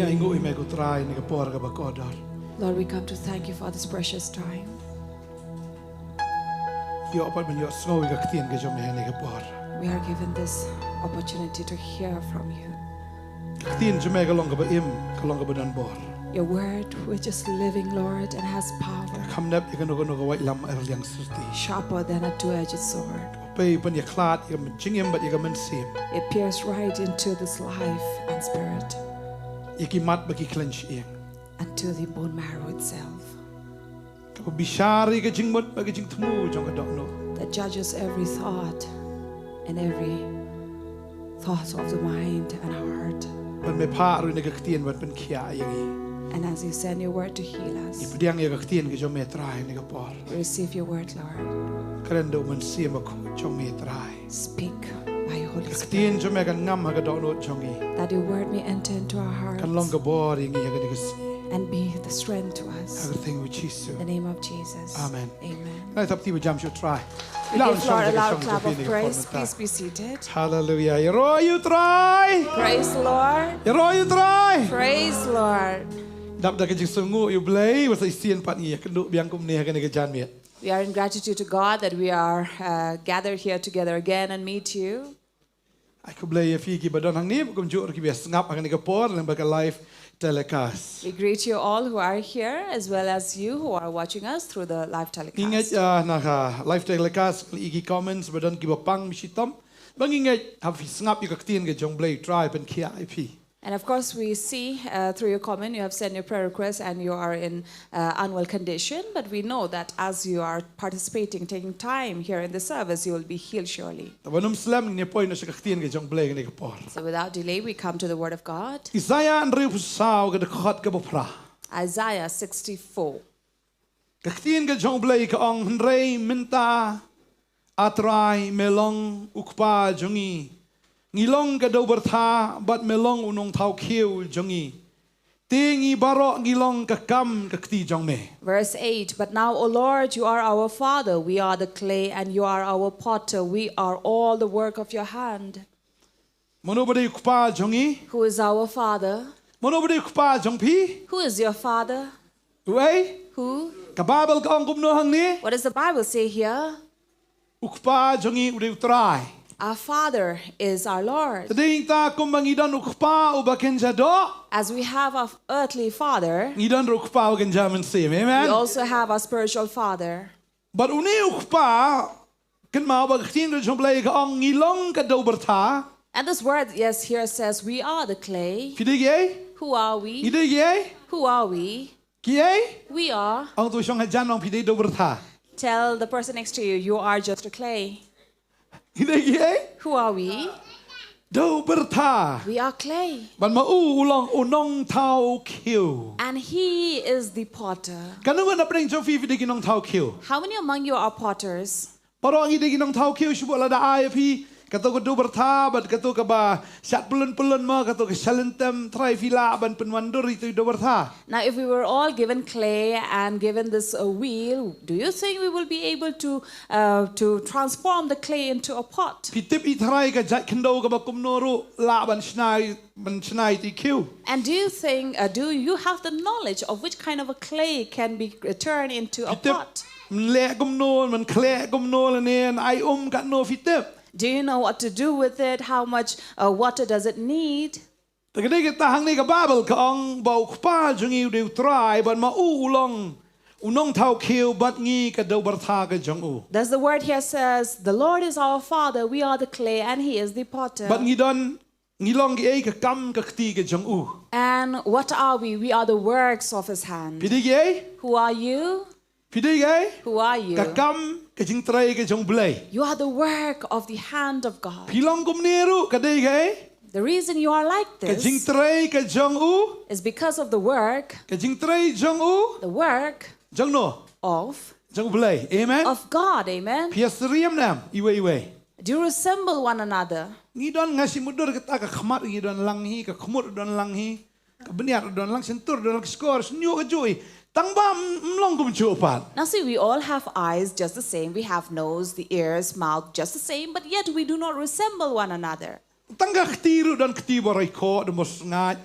Inga ingo ime ko try ni kapor ka bakodor. Lord, we come to thank you for this precious time. Yo apat ben yo snow ka ktien ka jom ni kapor. We are given this opportunity to hear from you. Ktien jom ka long ka ba im ka long ka ba dan bor. Your word, which is living, Lord, and has power, Kam nap ikan no ka wai lam liang susti. sharper than a two-edged sword. Pe pen ya klat ya jingim bat ya men sim. It pierces right into this life and spirit, Iki mat bagi clench ing. and to the bone marrow itself, Ka bishari ka jingmot bagi jing temu jong ka dok no. that judges every thought and every thought of the mind and heart. Ban me pa ru ni ka ktien bat pen khia yang And as you send your word to heal us, Ipediang ya ka ktien ka jom me try ni kapor. we receive your word, Lord. Karen do men sim ko jom me try. Speak by your Holy Spirit, Ktien jom ka ngam ha ka dok no jong i. that your word may enter into our hearts Kan long ka bor yang ya ka ni ka si. and be the strength to us. Everything which is so. In the name of Jesus. Amen. Amen. Nai tap ti jam should try. We give Lord a loud clap of praise. Please be seated. Hallelujah. You try. Praise the Lord. You try. Praise the Lord. Dap da ka jing sungu you play was I sien pat ni ka du biang kum ne ka ni ka jan miet. We are in gratitude to God that we are gathered here together again and meet you. I could play a fiki badon hang ni kum ju ki bias ngap ka ni ka por lang ba ka live telecast. We greet you all who are here as well as you who are watching us through the live Ingat telecast. na ka live telecast iki comments badon ki ba pang misitam. Bang ingat have ngap you ka tien ka jong play try pen kia IP. And of course, we see through your comment, you have sent your prayer requests and you are in unwell condition. But we know that as you are participating, taking time here in the service, you will be healed surely. Tabanum slam ni point na sa ka tien ka jong play ka ni ka por. So without delay, we come to the Word of God. Isaiah and riu saw ka de khat ka ba pra. Isaiah 64. Kaktien ka jong blay ka ong hrei minta atrai melong ukpa jongi ngilong ka do bertha bat melong U Nongthaw khiew jongi tingi baro ngilong ka kam kakti jong me. Verse 8. But now, O Lord, you are our Father. We are the clay and you are our potter. We are all the work of your hand. Mono bade ukpa jongi Who is our Father? mono bade ukpa jongphi Who is your Father? uai Who? ka Bible ka ong kumno hang ni What does the Bible say here? ukpa jongi ude utrai. Our Father is our Lord. Tading ta kumangidan ukpa ubaken jado As we have our earthly Father, ngidan ukpa ugen jaman sim we amen. also have our spiritual Father. But uni ukpa kan mau ba ktin jong play ka ong ngilong ka do bertha And this word, yes, here says, we are the clay. fidige Who are we? idege Who are we? kie We are. ang tu song hajan ong fide do bertha Tell the person next to you, you are just a clay. idege Who are we? do bertha We are clay. ban ma ulong U Nongthaw khiew And he is the potter. kanu na preng jo fi fide Nongthaw khiew How many among you are potters? paro ang idege Nongthaw khiew shubo la da ai fi kato ko do bertha bat kato ka ba sat pulun ma kato ka salentem trai fila ban penwandur itu do bertha. Now, if we were all given clay and given this wheel, do you think we will be able to transform the clay into a pot? Pitip itrai ka jat kendo ka ba kumnoru la ban snai ti khiew. And do you think, do you have the knowledge of which kind of a clay can be turned into a Fitip pot? le kumnol man kle kumnol nen ai ka no fitip. Do you know what to do with it? How much water does it need? Tagade kita hang ni ka Bible ka ong bau kpa jungi u try ban ma ulong U Nongthaw khiew bat ngi ka do bertha ka jong u. Thus the word here says, the Lord is our Father, we are the clay, and He is the potter. Bat ngi don ngilong ki ai ka kam ka kti ka jong u. And what are we? We are the works of His hand. Pidige Who are you? pidige Who are you? ka kam ka jing trai ka jong blay. You are the work of the hand of God. Pilong kumneru ka dege The reason you are like ka jing this trai ka jong u is because of the work ka jing trai jong u jong no of jong blay. Amen. God. Amen. Piasriam nam iwe. Do you resemble one another? Ngidon ngasi mudur kita ka khamat ngidon langhi ka khumut don langhi ka beniar don lang sentur don lang skor snyo ka joy tangba mlong kum chupat. Now see, we all have eyes just the same. We have nose, the ears, mouth just the same, but yet we do not resemble one another. Tangga ktiru dan ktibarai ko de mos ngat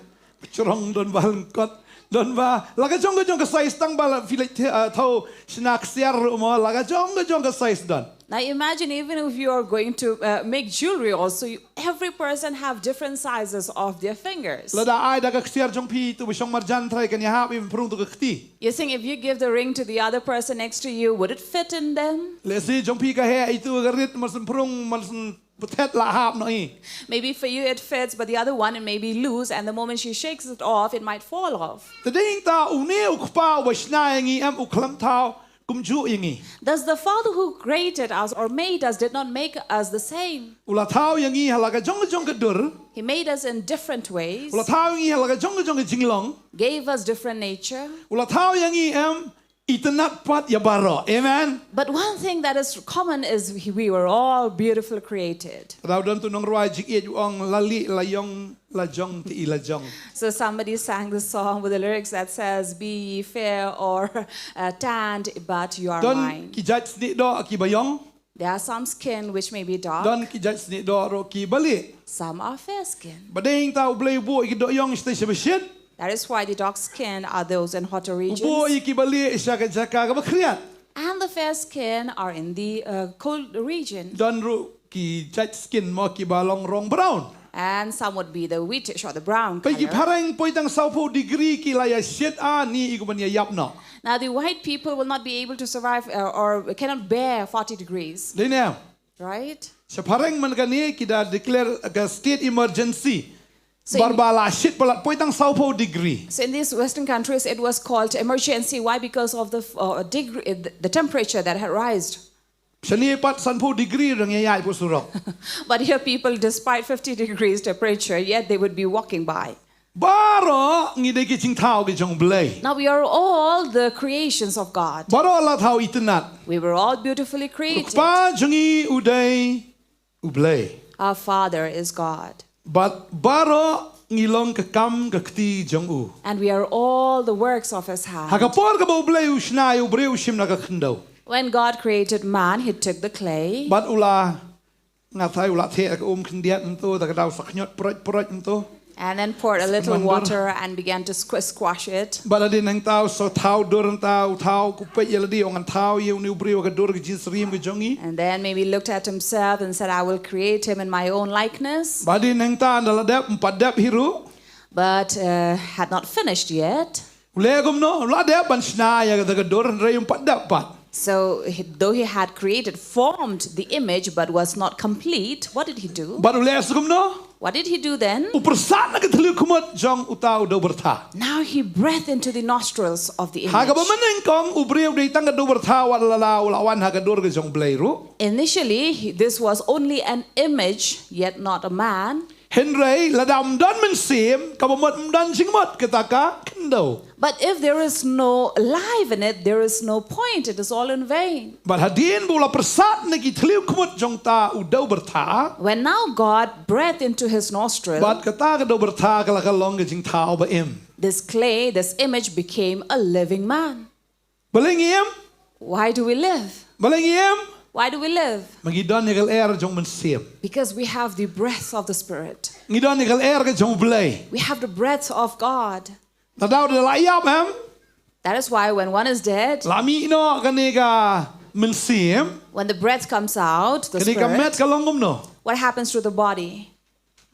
Chorong don balangkot don ba laga jong ka size tang bal filet thau snack siar mo laga jong ka size don. Now imagine even if you are going to make jewelry also, every person have different sizes of their fingers. Lada ai da ka siar jongphi tu bisong marjan trai kan ya ha im prung tu ka khti. You think if you give the ring to the other person next to you, would it fit in them? Le si jongphi ka he itu ka rit marsan prung marsan putet la hap no I. Maybe for you it fits, but the other one it may be loose, and the moment she shakes it off, it might fall off. Ta ding ta u ne u khpa wa shna ngi am u khlam thau kum ju ngi. Thus the Father who created us or made us did not make us the same. Ula thau ngi halaga jong ka dur. He made us in different ways, Ula thau ngi halaga jong ka jinglong. gave us different nature. Ula thau ngi am itanat pat ya baro. Amen. But one thing that is common is we were all beautifully created. Rau don tu nong roi jik ye ong lali la yong la jong ti la jong. So somebody sang the song with the lyrics that says, "Be ye fair or tanned, but you are Don mine." ki jat sni do ki bayong. There are some skin which may be dark, Don ki jat sni do ro ki bali. some are fair skin. Badeng tau blay bo ki do yong stay sebesien. That is why the dark skin are those in hotter Bo regions, ki bali isya ka jaka ka bakriat. and the fair skin are in the cold region. Don ru ki jat skin mo ki balong rong brown. And some would be the wheatish or the brown Pai ki color. parang poi tang saupo degree ki la ya siet a ni iku ban ya yap no. Now the white people will not be able to survive or cannot bear 40 degrees, Dei ne. right? Sa parang man kani ki da declare a state emergency. So in- Barbala shit palat poi tang saupo degree. So in these Western countries, it was called emergency. Why? Because of the the temperature that had risen. Sani pat sanpo degree rang ya po surok. But here, people, despite 50 degrees temperature, yet they would be walking by. Baro ngide ki ching thao ki jong blay. Now we are all the creations of God. Baro la thao itanat. We were all beautifully created. Pa jongi uday ublay. Our Father is God, But baro ngilong ka kam ka kti jong u. and we are all the works of His hand. Hakapor ka ba ublay usna u bre ushim na ka khndo. When God created man, He took the clay, But ula ngathai ula the ka khndiat nto ta ka daw saknyot proj nto. and then poured a little Mandor. water and began to squash it. But adin nang tao so thao dur tao thao ku pe yeladi ong thao yu ni bre ka dur ka jis rim ka jongi. And then maybe looked at himself and said, "I will create him in my own likeness." But adin nang ta ndala dep padap hiru. But had not finished yet. Legum no la dep ban sna ya ka dur re yung padap pat. So though he had formed the image, but was not complete, what did he do? But ule asugum no. What did he do then? Upersat na ka thlu kumot jong utao do bertha. Now he breathed into the nostrils of the Haga ba image. maneng kong ubreu de tang ka do bertha wa la wan ha ka dur ka jong blay ru. Initially, this was only an image, yet not a man. Henry ladam don men sim ka ba mot dan jingmot ketaka kendo. But if there is no life in it, there is no point. It is all in vain. But hadin bula persat na ki thlu kumot jong ta udau bertha. When now God breathed into his nostril, But kata ka do bertha ka la ka long ka jing thao ba im. this clay, this image became a living man. Balengiem, Why do we live? balengiem. Why do we live? Magidon ni kal air jong men sim. Because we have the breath of the Spirit. Ngidon ni kal air ka jong blay. We have the breath of God. Tadaw de la yap hem. That is why when one is dead, Lami no kaniga men sim. when the breath comes out, the Kaniga met Spirit, ka longum no. what happens to the body?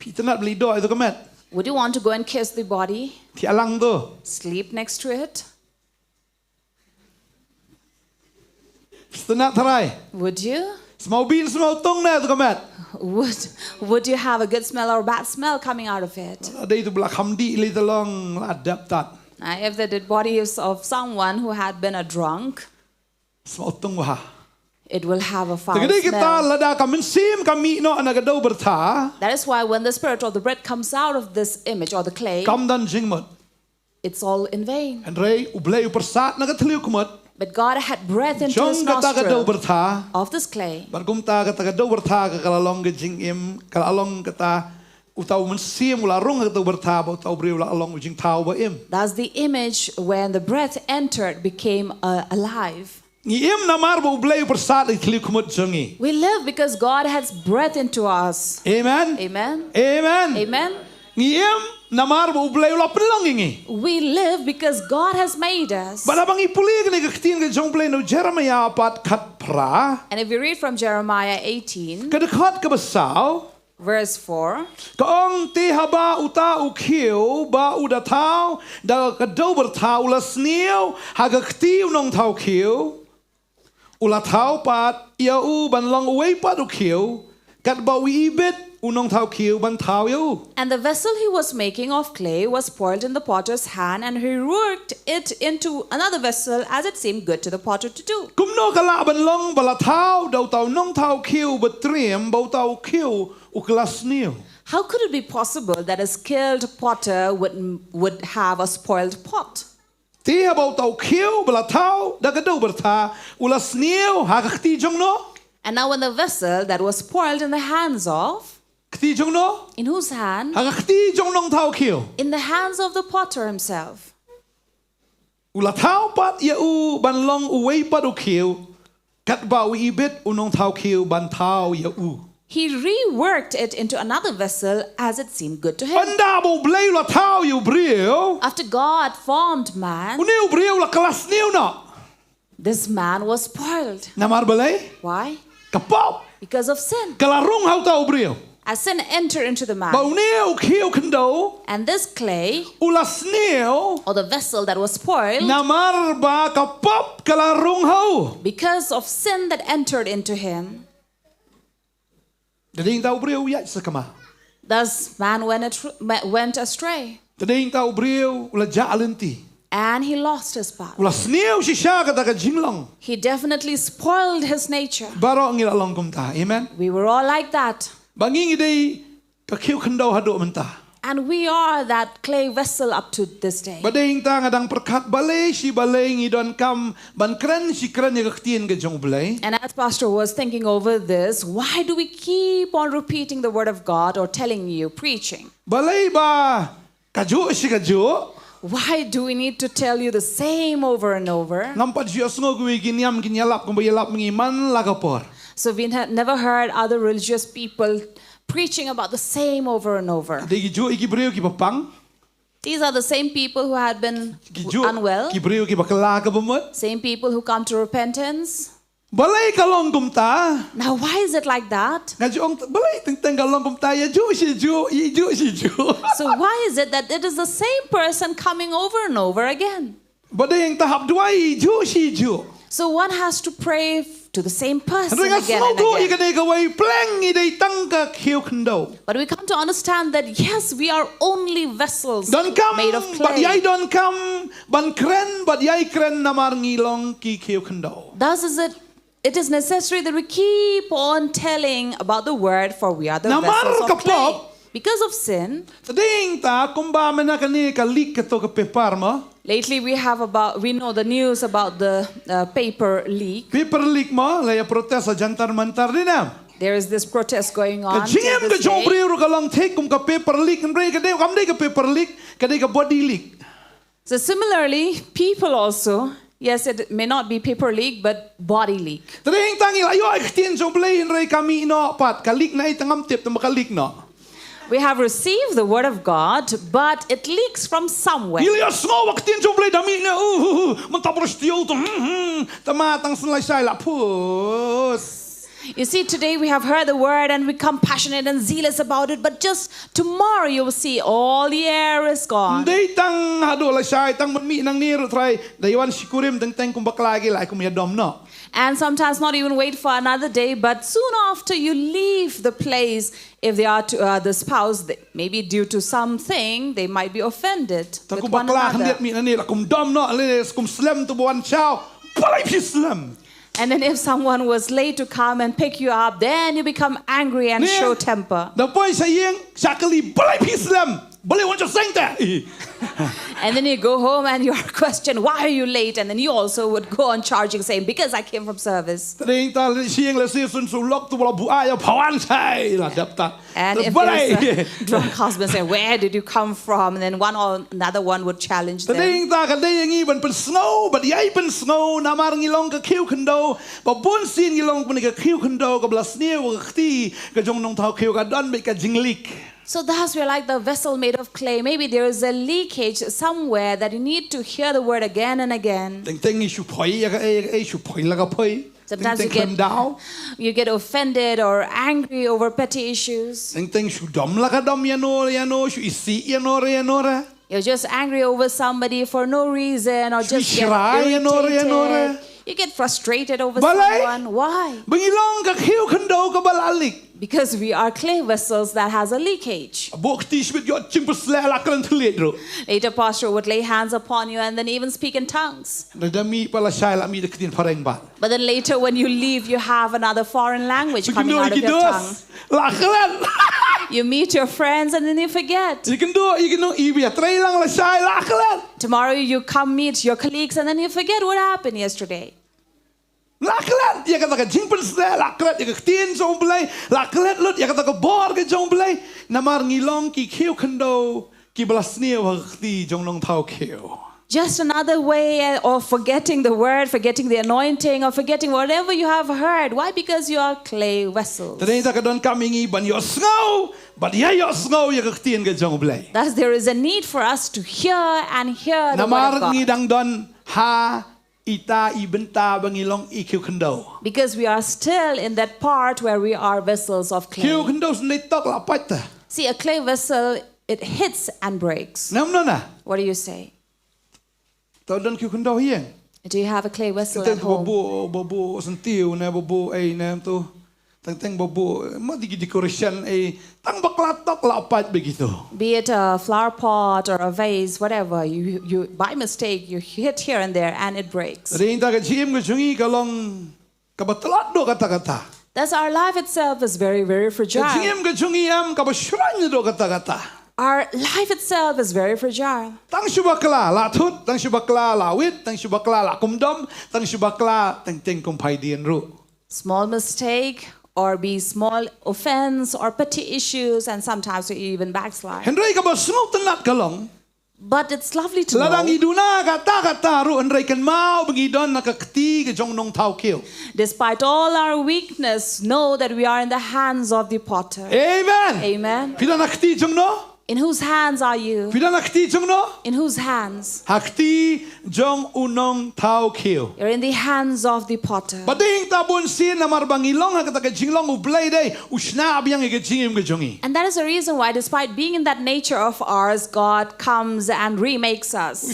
Pynitynnad bli do itu ka met. Would you want to go and kiss the body? Ti alang do. Sleep next to it? Pynitynnad tharai. Would you? Smau bin smau tong na itu ka met. Would you have a good smell or a bad smell coming out of it? Ada itu bela khamdi li long adap tat. If the dead body is of someone who had been a drunk, Smau tong wah. it will have a foul Tagadi kita smell. lada ka men sim kami no anaga do bertha. That is why when the spirit or the breath comes out of this image or the clay, Kam dan jingmot. it's all in vain. Henry ublay upersat na ka thlu kumot. But God had breath into his Jong kata ka do nostril bertha. of this clay. Bargumta kata do bertha ka kalalong ke jingim kalalong kata utaw men sim ula rong ka bertha ba utaw bre ula along jing tau ba im. Thus the image, when the breath entered, became alive. Ni im namar ba ublay persat ikli kumot jongi. We live because God has breath into us. Amen. Amen. Amen. Amen. Ni im namar bo ublay ula pelong ingi. We live because God has made us. Bala bang ipuli ni kaktin ke jongplay no Jeremiah pat kat pra. And if we read from Jeremiah 18, Kadekhat ke besau. verse 4, Kaong ti haba uta khiew ba udatau da kadau bertau ula sniu hagakti Nongthaw khiew. Ula thau pat ia uban long away pat khiew. Kat ba wi ibit Nongthaw khiew ban thau you. and the vessel he was making of clay was spoiled in the potter's hand, and he worked it into another vessel as it seemed good to the potter to do. Kumno kala ban long bala thau dau tau Nongthaw khiew betriem bau tau khiew uklas niu. How could it be possible that a skilled potter would have a spoiled pot? Ti bau tau khiew bala thau da kadau bertha ulas niu hagakti jongno. And now when the vessel that was spoiled in the hands of, Kti jongno in whose hand? hagakti jong Nongthaw khiew. In the hands of the potter himself. Ula thau pat ia u ban long uway pat khiew. Kat ba wi ibit Nongthaw khiew ban thau ia u. He reworked it into another vessel as it seemed good to him. Anda bo blay ula thau you brio. After God formed man, Uniu brio la kelas niu no. this man was spoiled. Namar balay Why? kapop. Because of sin. Kalarung hau tau brio. As sin entered into the man, Bau niu khiew kendo. and this clay, Ulas niu. or the vessel that was spoiled, Namar ba kapop kalarung hau. because of sin that entered into him, Dading tau brio ya sekama. thus man went astray, Dading tau brio ula jaalenti. and he lost his path. Ulas niu shisha kata ka jinglong. He definitely spoiled his nature. Baro ngila long kumta. Amen. We were all like that. Bangingi dei ka khiu kendo hadu menta. And we are that clay vessel up to this day. Bading ta ngadang perkat balay si balay ngidon kam ban kren si kren ya kaktien ke jong balay. And as Pastor was thinking over this, why do we keep on repeating the word of God or telling you, preaching? Balay ba kaju si kaju. Why do we need to tell you the same over and over? Nampat siya sngo gwi ginyam ginyalap kung bayalap mengiman lagapor. So we had never heard other religious people preaching about the same over and over. Degi ju iki brio ki papang. These are the same people who had been Ki ju unwell, ki brio ki bakala ka bumot. same people who come to repentance. Balay kalong kumta. Now, why is it like that? Ngaju ong balay teng kalong kumta ya ju si ju i ju si ju. So why is it that it is the same person coming over and over again? Bading tahap dua i ju si ju. So one has to pray to the same person Ringa again and snogo again. ikane kawai pleng idai tangka khiu kendo. But we come to understand that yes, we are only vessels Don kam made of but yai clay. don kam ban kren but yai kren namar ngilong ki khiu kendo. Thus it is necessary that we keep on telling about the word, for we are the Namar vessels of clay. kapop. Because of sin, Tading ta kumba mena kani ka lik kato ka pepar mo. lately we know the news about the paper leak. Paper leak mo laya protes sa jantar mantar dinam. There is this protest going on. Ka till jingim ka this jong day. brio ka lang take kum ka paper leak nbre ka de kam de ka paper leak ka de ka body leak. So similarly, people also, yes, it may not be paper leak, but body leak. Tading tangi ayo ekstien jong play nre kami no pat ka leak na itangam tip na maka leak no. We have received the word of God, but it leaks from somewhere. Ilia sngo waktin jong play dami na mentapros tiyo to tamatang sanlay say la pus. You see, today we have heard the word and we become passionate and zealous about it, but just tomorrow you will see all the air is gone. Day tang hado la say tang mi nang niru try daywan sikurim teng kum baklagi la kum yadom no. And sometimes not even wait for another day, but soon after you leave the place, if they are to, the spouse, maybe due to something, they might be offended Ta with kum one bakla another. handet mi nang ni la kum dom no le kum slam to buan chow. Palay pi slam. And then if someone was late to come and pick you up, then you become angry and Yeah. show temper. Da boy saying sakali palay pi slam. Balay want to sing that. And then you go home and you're questioned, why are you late? And then you also would go on charging, saying, because I came from service. Tading ta siyang la season so lock to wala buaya pawan say la dapta. And if there's a drunk husband saying, where did you come from? And then one or another one would challenge them. Tading ta kadayang iban pen snow but yai pen snow namar ngilong ka khiu kendo ba bun sin ngilong pen ka khiu kendo ka blas niu ka khti ka jong Nongthaw khiu ka don be ka jinglik. So thus we're like the vessel made of clay. Maybe there is a leakage somewhere that you need to hear the word again and again. Sometimes you get offended or angry over petty issues. You're just angry over somebody for no reason or just get irritated. You get frustrated over someone. Why? Because we are clay vessels that has a leakage. Later, pastor would lay hands upon you and then even speak in tongues. But then later when you leave, you have another foreign language coming out of your tongue. You meet your friends and then you forget. Tomorrow you come meet your colleagues and then you forget what happened yesterday. Just another way of forgetting the word, forgetting the anointing, or forgetting whatever you have heard. Why? Because you are clay vessels. Thus, there is a need for us to hear and hear the word of God. Because we are still in that part where we are vessels of clay. See, a clay vessel, it hits and breaks. What do you say? Do you have a clay vessel at home? Be it a flower pot or a vase, whatever, you by mistake you hit here and there and it breaks. Thus our life itself is very, very fragile. Our life itself is very fragile. Small mistake or be small offense or petty issues, and sometimes we even backslide. But it's lovely to know, despite all our weakness, know that we are in the hands of the potter. Amen. Amen. In whose hands are you? In whose hands? You're in the hands of the potter. And that is the reason why, despite being in that nature of ours, God comes and remakes us.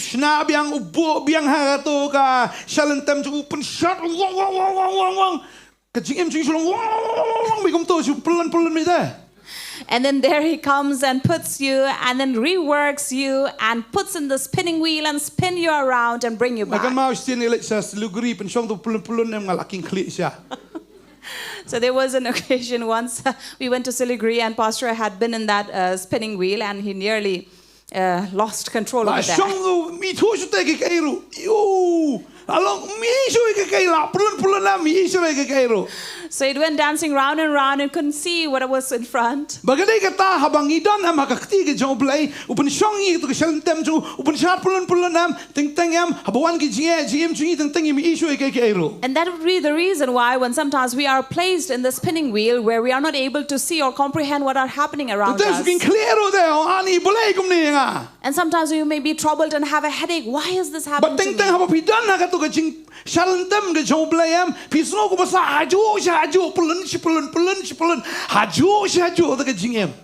And then there he comes and puts you and then reworks you and puts in the spinning wheel and spin you around and bring you back. So there was an occasion once we went to Siliguri and Pastor had been in that spinning wheel and he nearly lost control of that. So it went dancing round and round and couldn't see what was in front. And that would be the reason why when sometimes we are placed in the spinning wheel where we are not able to see or comprehend what are happening around us. And sometimes you may be troubled and have a headache. Why is this happening to me?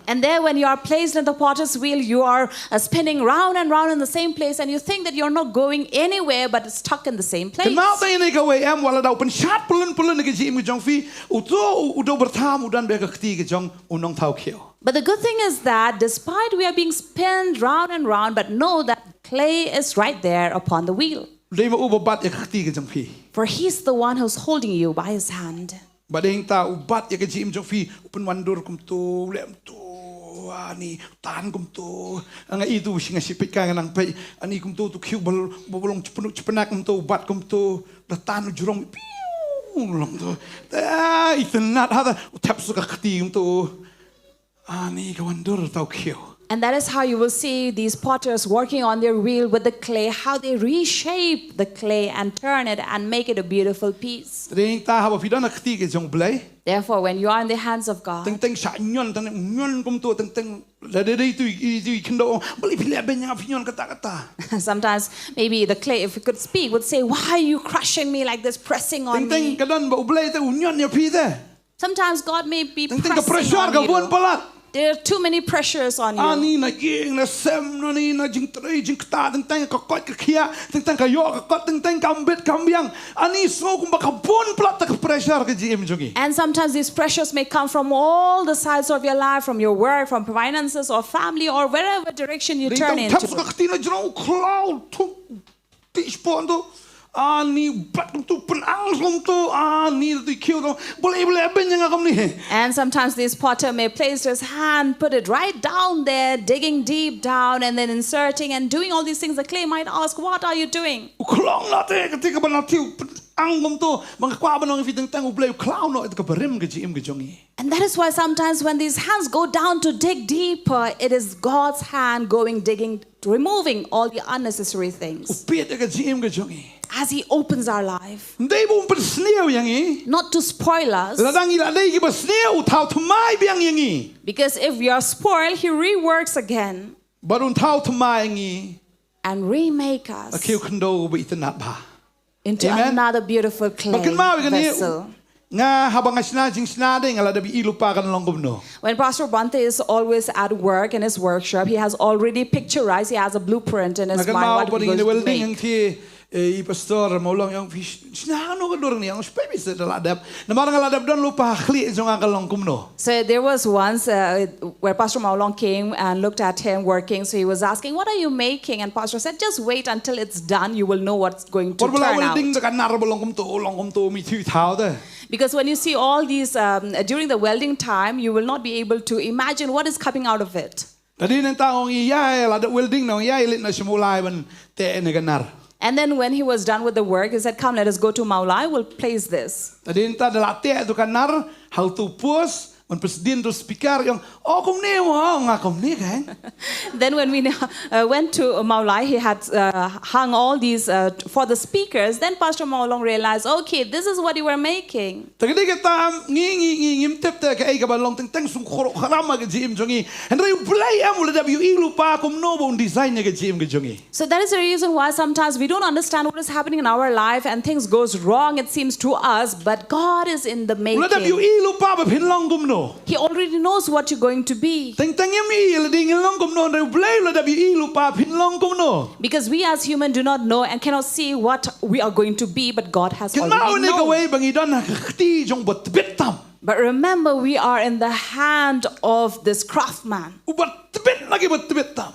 And there when you are placed in the potter's wheel, you are spinning round and round in the same place and you think that you're not going anywhere but stuck in the same place. But the good thing is that despite we are being spun round and round, but know that clay is right there upon the wheel. For he's the one who's holding you by his hand. And that is how you will see these potters working on their wheel with the clay, how they reshape the clay and turn it and make it a beautiful piece. Therefore, when you are in the hands of God, sometimes maybe the clay, if it could speak, would say, "Why are you crushing me like this, pressing on me?" Sometimes God may be pressing on you. There are too many pressures on you. And sometimes these pressures may come from all the sides of your life, from your work, from finances or family or wherever direction you turn into. And sometimes this potter may place his hand, put it right down there, digging deep down and then inserting and doing all these things. The clay might ask, "What are you doing?" And that is why sometimes when these hands go down to dig deeper, it is God's hand going digging, removing all the unnecessary things. As He opens our life, not to spoil us, because if we are spoiled, He reworks again and remake us into another beautiful clay vessel. When Pastor Bantei is always at work in his workshop, he has already picturized, he has a blueprint in his mind what he's going to make. So there was once where Pastor Maulong came and looked at him working. So he was asking, "What are you making?" And Pastor said, "Just wait until it's done. You will know what's going to turn out." Because when you see all these during the welding time, you will not be able to imagine what is coming out of it. And then when he was done with the work, he said, "Come, let us go to Maulai. We'll place this." Then when we went to Maulai, he had hung all these for the speakers. Then Pastor Maulong realized, okay, this is what you were making. So that is the reason why sometimes we don't understand what is happening in our life and things goes wrong, it seems, to us, but God is in the making. He already knows what you're going to be. Because we as humans do not know and cannot see what we are going to be, but God has already known. But remember, we are in the hand of this craftsman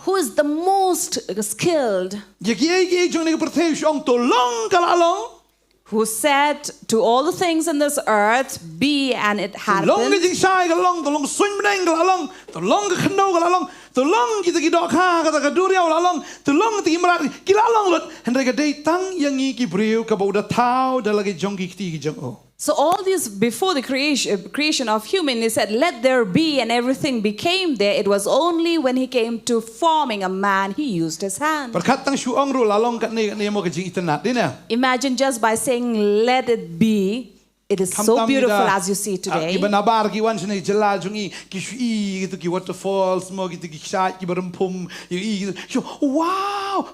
who is the most skilled, who said to all the things in this earth, be, and it happened. So all this before the creation of human, he said, let there be, and everything became there. It was only when he came to forming a man, he used his hand. Imagine just by saying, let it be, it is so beautiful as you see today. Wow!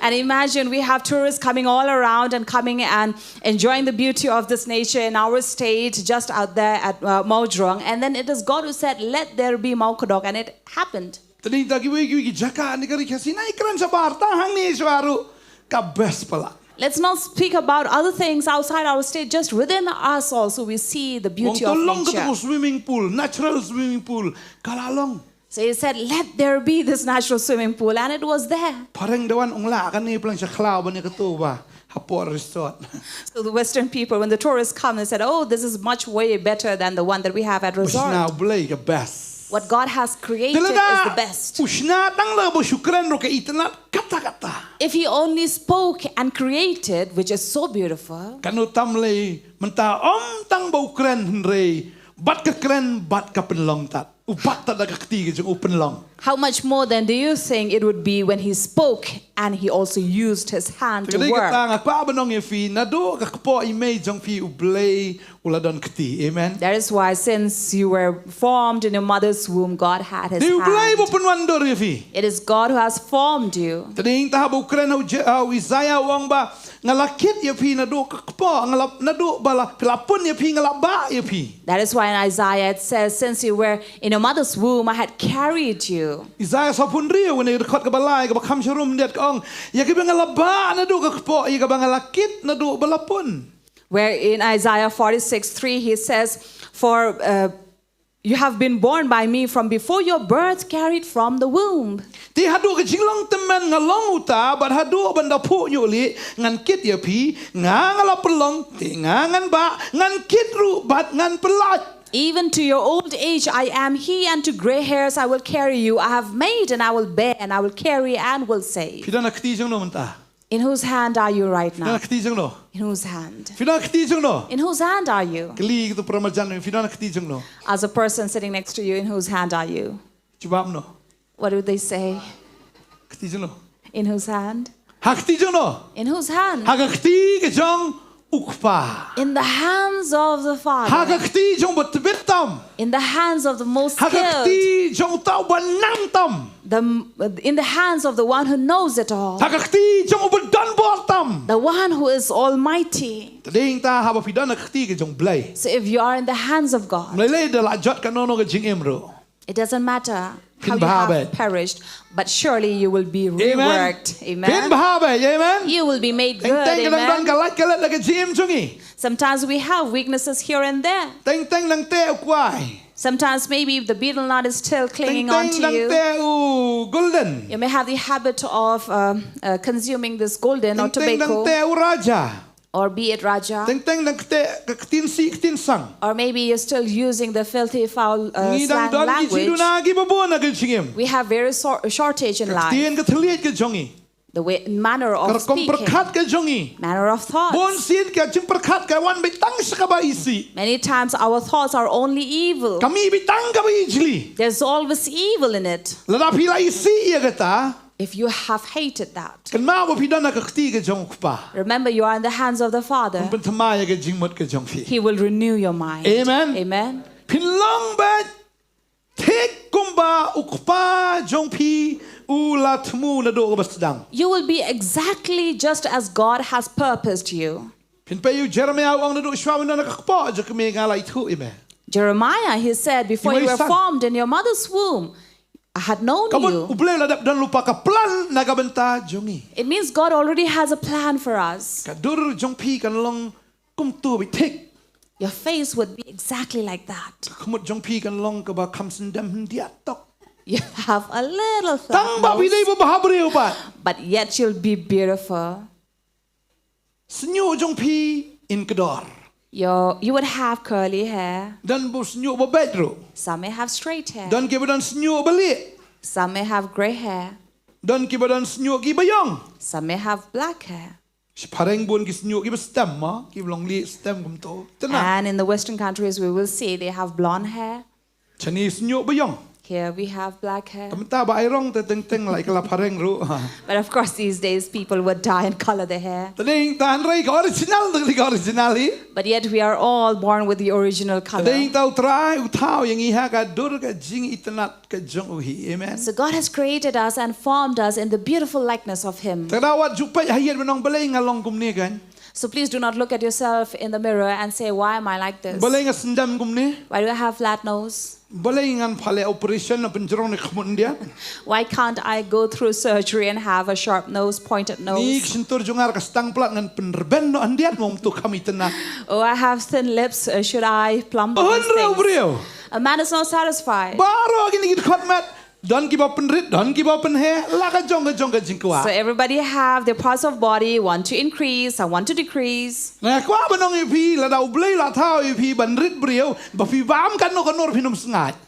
And imagine we have tourists coming all around and coming and enjoying the beauty of this nature in our state, just out there at Maudrong. And then it is God who said, let there be Maukodok, and it happened. Let's not speak about other things outside our state, just within us also we see the beauty of nature. Natural swimming pool. So he said, let there be this natural swimming pool, and it was there. So the Western people, when the tourists come, they said, oh, this is much way better than the one that we have at resort. What God has created is the best. If he only spoke and created, which is so beautiful, Kanu tamlei menta tang bau kren henrei bat ka kren bat ka penlong tat. Ubat tak ada keti ke open long. how much more then do you think it would be when he spoke and he also used his hand to Kadai work? kata ngak pa benong ye fi nado ka kpo imei jongphi ublei uladon keti. Amen. That is why since you were formed in your mother's womb, God had his Di ublei bo hand. penwandor ye fi. It is God who has formed you. Tading ta bau kren au Isaiah wong ba ngalakit ye fi nado ka kpo ngalap nado bala pelapun ye fi ngalap ba ye fi. That is why in Isaiah it says, since you were in your mother's womb, I had carried you. Isaiah sapun rio when they record ka balai ka bakam sharum diat ka ong ya ka ngalap ba nado ka kpo ya ka ngalakit nado balapun. Where in Isaiah 46:3 he says, for you have been born by me from before your birth, carried from the womb. Ti hadu ke Shillong teman ngalong uta but hadu benda pu nyuli ngan kit ya pi ngala pelong ti ngan ba ngan kit ru bat ngan pelat. Even to your old age I am he, and to gray hairs I will carry you. I have made and I will bear, and I will carry and will save. Pidana kti jong no menta. In whose hand are you right Pidana now? kti jong no. In whose hand? Pidana kti jong no. In whose hand are you? Keli itu pramajan pidana kti jong no. As a person sitting next to you, in whose hand are you? Jawab no. What do they say? Kti jong no. In whose hand? Ha kti jong no. In whose hand? Ha ka kti ke jong ukpa. In the hands of the Ha ka Father. kti jong betbetam. In the hands of the most Ha ka skilled. kti jong tau banang tam. In the hands of the one who knows it all. Ha ka kti jong bedan bortam. The one who is almighty. Tading ta haba pidana kti ke jong blai. So if you are in the hands of God, Mulai dah lajat kanono ke jingim ro. it doesn't matter how Pin you have bahabet. perished, but surely you will be Amen. reworked. Pin Amen. bahabai, amen. You will be made good. Teng teng kadang Amen. kalat kalat lagi jim jungi. Sometimes we have weaknesses here and there. Teng teng nang te ukwai. Sometimes maybe the betel nut is still Teng clinging on teng to nang you. te golden. You may have the habit of consuming this golden or Teng teng nang tobacco, te raja. or be it Raja, Teng teng nang te ketin si ketin sang. or maybe you're still using the filthy, foul Ni dang slang don ki language. sidu na gi babon na jingim. We have various shortage in life. Ketin ke theliat ke jongi. The way, manner of Kerkom speaking, perkat ke jongi. manner of Bon thoughts. sin ke jim perkat ke wan bitang sekaba isi. Many times our thoughts are only evil. Kami bitang ka ijli. There's always evil in it. Ladap hila isi ya kata. If you have hated that, Kan ma wa pidana ka kti ke jong kpa. remember you are in the hands of the Father. Bantei ke jingmot ke jongphi. He will renew your mind. Amen. Amen. Pinlong bet tek kumba ukpa jongphi ulatmu na do basdang. You will be exactly just as God has purposed you. Pin pa yu Jeremiah ang na do shwa na nakakpa je kami ngala itu ime. Jeremiah, he said, before you were formed in your mother's womb, I had known Kamu you. ublay ladap dan lupa ka plan nagabenta jongi. It means God already has a plan for us. Kadur jongphi kan long kumtu bi tek. Your face would be exactly like that. Kumut jongphi kan long ka ba kamsendam dia tok. You have a little Tang flat ba bidai nose, ba bahabre upat. but yet you'll be beautiful. Senyu jongphi in kedor. You would have curly hair. Dan bu senyu ba bedro. Some may have straight hair. Dan ke badan senyu balik. Some may have gray hair. Dan ke badan senyu ki bayong. Some may have black hair. Si pareng bun ki senyu ki ba stem ma ki long li stem kum to. Tenang. And in the Western countries, we will see they have blonde hair. Chani senyu bayong. Here we have black hair. Kamta ba airong te teng teng lai kala pareng ru. But of course, these days, people would dye and color their hair. Tading tahan rai ka original ka originali. But yet, we are all born with the original color. Tading tau try utau yang iha ka dur ka jing itanat ka jong uhi. Amen. So God has created us and formed us in the beautiful likeness of Him. Tadawat jupai hayat menong balai ngalong kum ni kan. So please do not look at yourself in the mirror and say, why am I like this? Balai nga sendam kum ni. Why do I have flat nose? Balai ngan phale operation na penjerong ni khamun dia. Why can't I go through surgery and have a sharp nose, pointed Ni nose? sentur jongar ka stang plat ngan penerben no andiat mong tu kami tenang. Oh, I have thin lips. Should I plump these Honra things? brio. A man is not satisfied. Baro gini git khot mat Don't give up and read, don't give up and hair, So everybody have their parts of body, one to increase and one to decrease.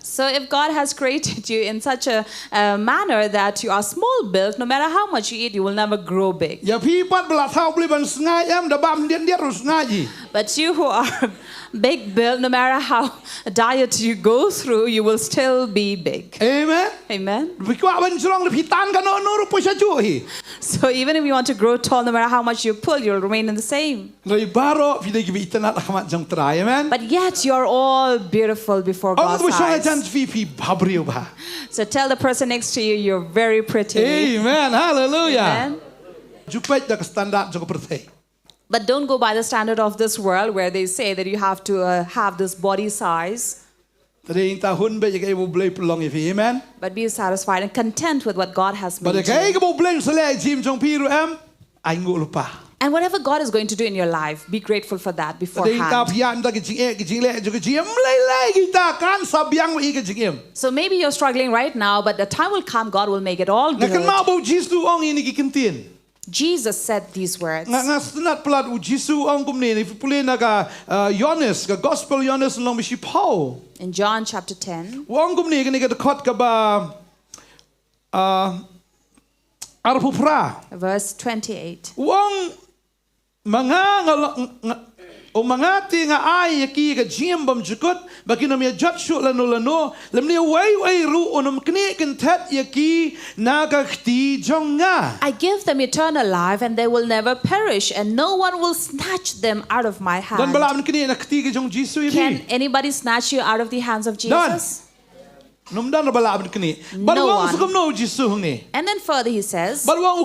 So if God has created you in such a manner that you are small built, no matter how much you eat, you will never grow big. But you who are big built, no matter how diet you go through, you will still be big. Amen. Amen. So even if you want to grow tall, no matter how much you pull, you'll remain in the same. But yet you're all beautiful before God's eyes. So tell the person next to you, you're very pretty. Amen. Hallelujah. Amen. But don't go by the standard of this world where they say that you have to have this body size. But be satisfied and content with what God has made you. And whatever God is going to do in your life, be grateful for that beforehand. So maybe you're struggling right now, but the time will come, God will make it all good. Jesus said these words. In John chapter 10. Verse 28. O mangati nga ay yaki ka jimbam jukut bakinam ya jatshu lano lemni way ru onum kni kan tat yaki nagakti jonga. I give them eternal life and they will never perish and no one will snatch them out of my hand. Can anybody snatch you out of the hands of Jesus? No one. And then further he says, but my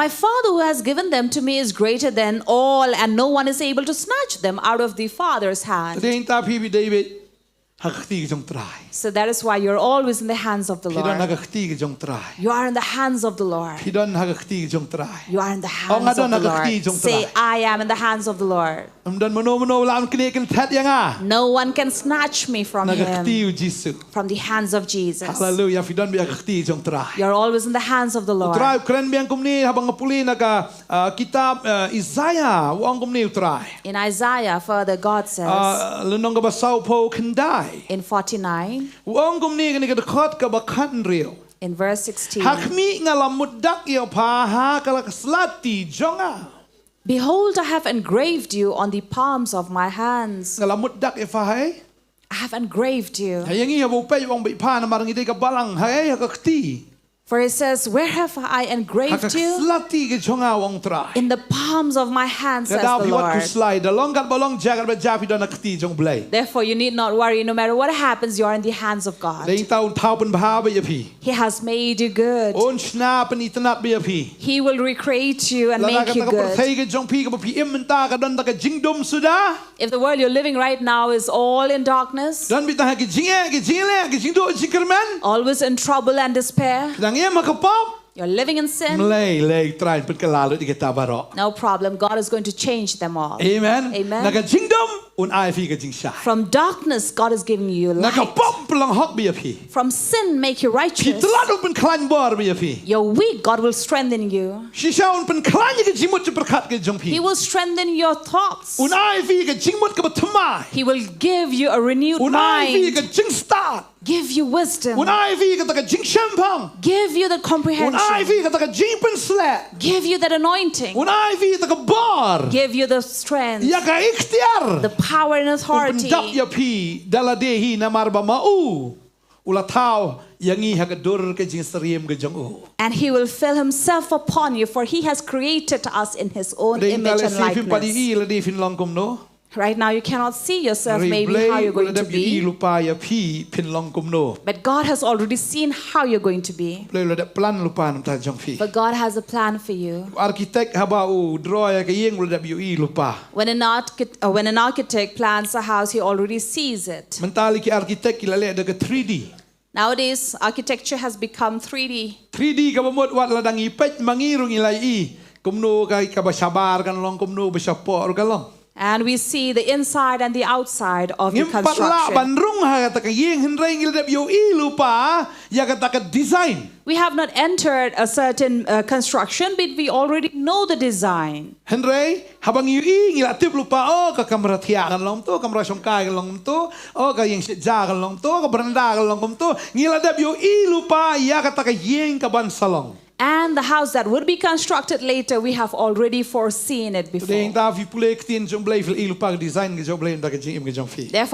Father who has given them to me is greater than all, and no one is able to snatch them out of the Father's hand. So that is why you're always in the hands of the Lord. You are in the hands of the Lord. You are in the hands of the Lord. Say, I am in the hands of the Lord. No one can snatch me from Him, from the hands of Jesus. Hallelujah. You're always in the hands of the Lord. In Isaiah, further, God says, in 49, in verse 16, behold, I have engraved you on the palms of my hands. I have engraved you. For it says, where have I engraved you? In the palms of my hands, says the Lord. Therefore, you need not worry. No matter what happens, you are in the hands of God. He has made you good. He will recreate you and make you good. If the world you're living right now is all in darkness, always in trouble and despair, you're living in sin, no problem. God is going to change them all. Amen. Amen. From darkness, God is giving you light. From sin, make you righteous. You're weak, God will strengthen you. He will strengthen your thoughts. He will give you a renewed mind. Give you wisdom. Give you the comprehension. Give you that anointing. Give you the strength. The power and authority. And He will fill Himself upon you, for He has created us in His own image and likeness. Right now you cannot see yourself maybe how you're going to be. But God has already seen how you're going to be. But God has a plan for you. When an architect plans a house, he already sees it. Nowadays, architecture has become 3D. kumno kai kabasabar kan long kumno besapor kan long. And we see the inside and the outside of the Ngimpat la construction. bandrung ha kata yeng henrei ngilap yo ilupa ya kata design. We have not entered a certain construction, but we already know the design. Henrei habang yu ngilap tip lupa oh ka kamera thia kan long tu kamera songkai kan long tu oh ka yeng seja kan long tu ka beranda kan long tu ngilap yo ilupa ya kata yeng ka ban salong. And the house that would be constructed later, we have already foreseen it before. Therefore,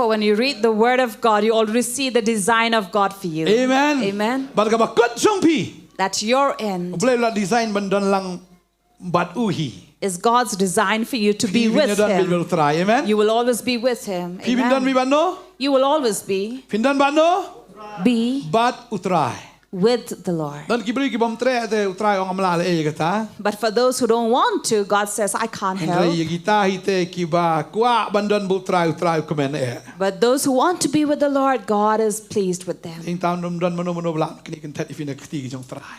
when you read the word of God, you already see the design of God for you. Amen. Amen. That your end is God's design for you to be with Him. You will always be with Him. Amen. You will always be with the Lord. But for those who don't want to, God says, I can't help. But those who want to be with the Lord, God is pleased with them.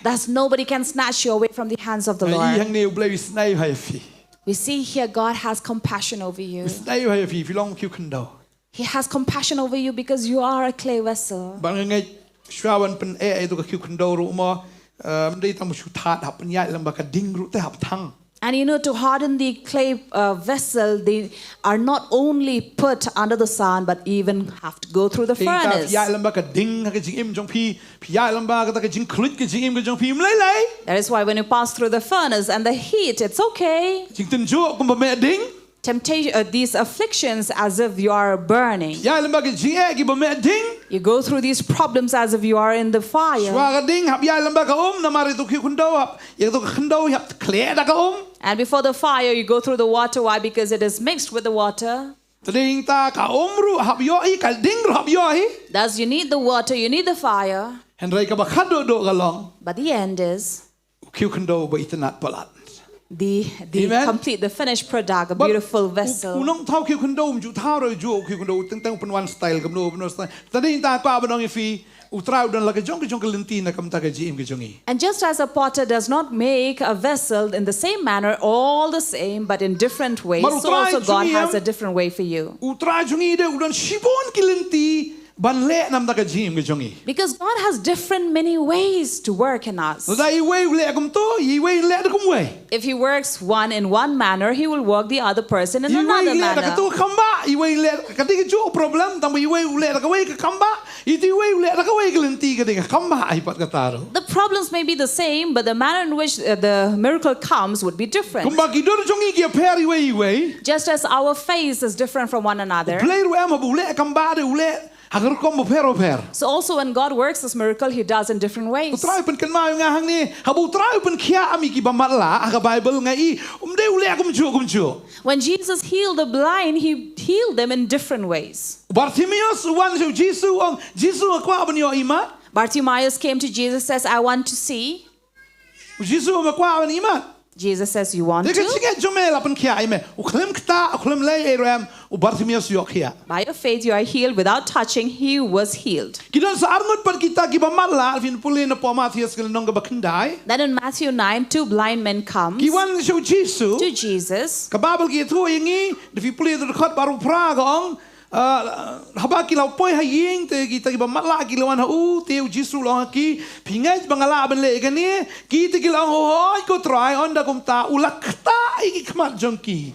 Thus nobody can snatch you away from the hands of the Lord. We see here God has compassion over you. He has compassion over you because you are a clay vessel. Shrawan pen itu ke kendo rumah mendai tamu shutat hap penyai lembaga dingru teh hap thang. And you know, to harden the clay vessel, they are not only put under the sun, but even have to go through the furnace. That is why when you pass through the furnace and the heat, it's okay. Temptation, these afflictions as if you are burning. You go through these problems as if you are in the fire. And before the fire, you go through the water. Why? Because it is mixed with the water. Thus, you need the water, you need the fire. But the end is the complete, the finished product, a beautiful vessel. And just as a potter does not make a vessel in the same manner, all the same, but in different ways, so also God has a different way for you. Because God has different many ways to work in us. If He works one in one manner, He will work the other person in another manner. The problems may be the same, but the manner in which the miracle comes would be different. Just as our face is different from one another. So also when God works this miracle, He does in different ways. When Jesus healed the blind, He healed them in different ways. Bartimaeus came to Jesus, says, I want to see. Jesus says, you want to? By your faith you are healed. Without touching, he was healed. Then in Matthew 9, two blind men come to Jesus. Habaki lau poi haying te kita kiba matla kilawan hau teu jisu long haki pingai bangala benle gani kita kilau hoi ko try onda kumta ulakta iki kmat jongki.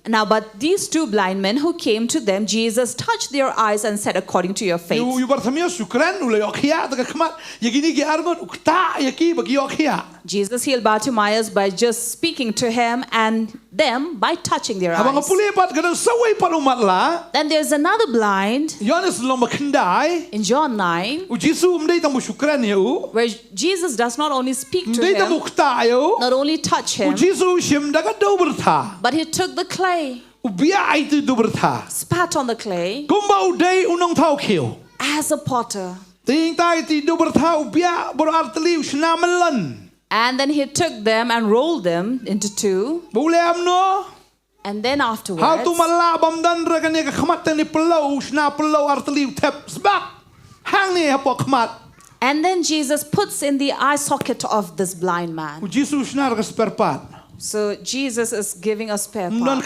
Now, but these two blind men who came to them, Jesus touched their eyes and said, according to your faith. Jesus healed Bartimaeus by just speaking to him and them by touching their eyes. Then there's another blind in John 9 where Jesus does not only speak to him, not only touch him, but he took the clay, spat on the clay as a potter. And then he took them and rolled them into two. And then afterwards, And then Jesus puts in the eye socket of this blind man. So Jesus is giving a spare part.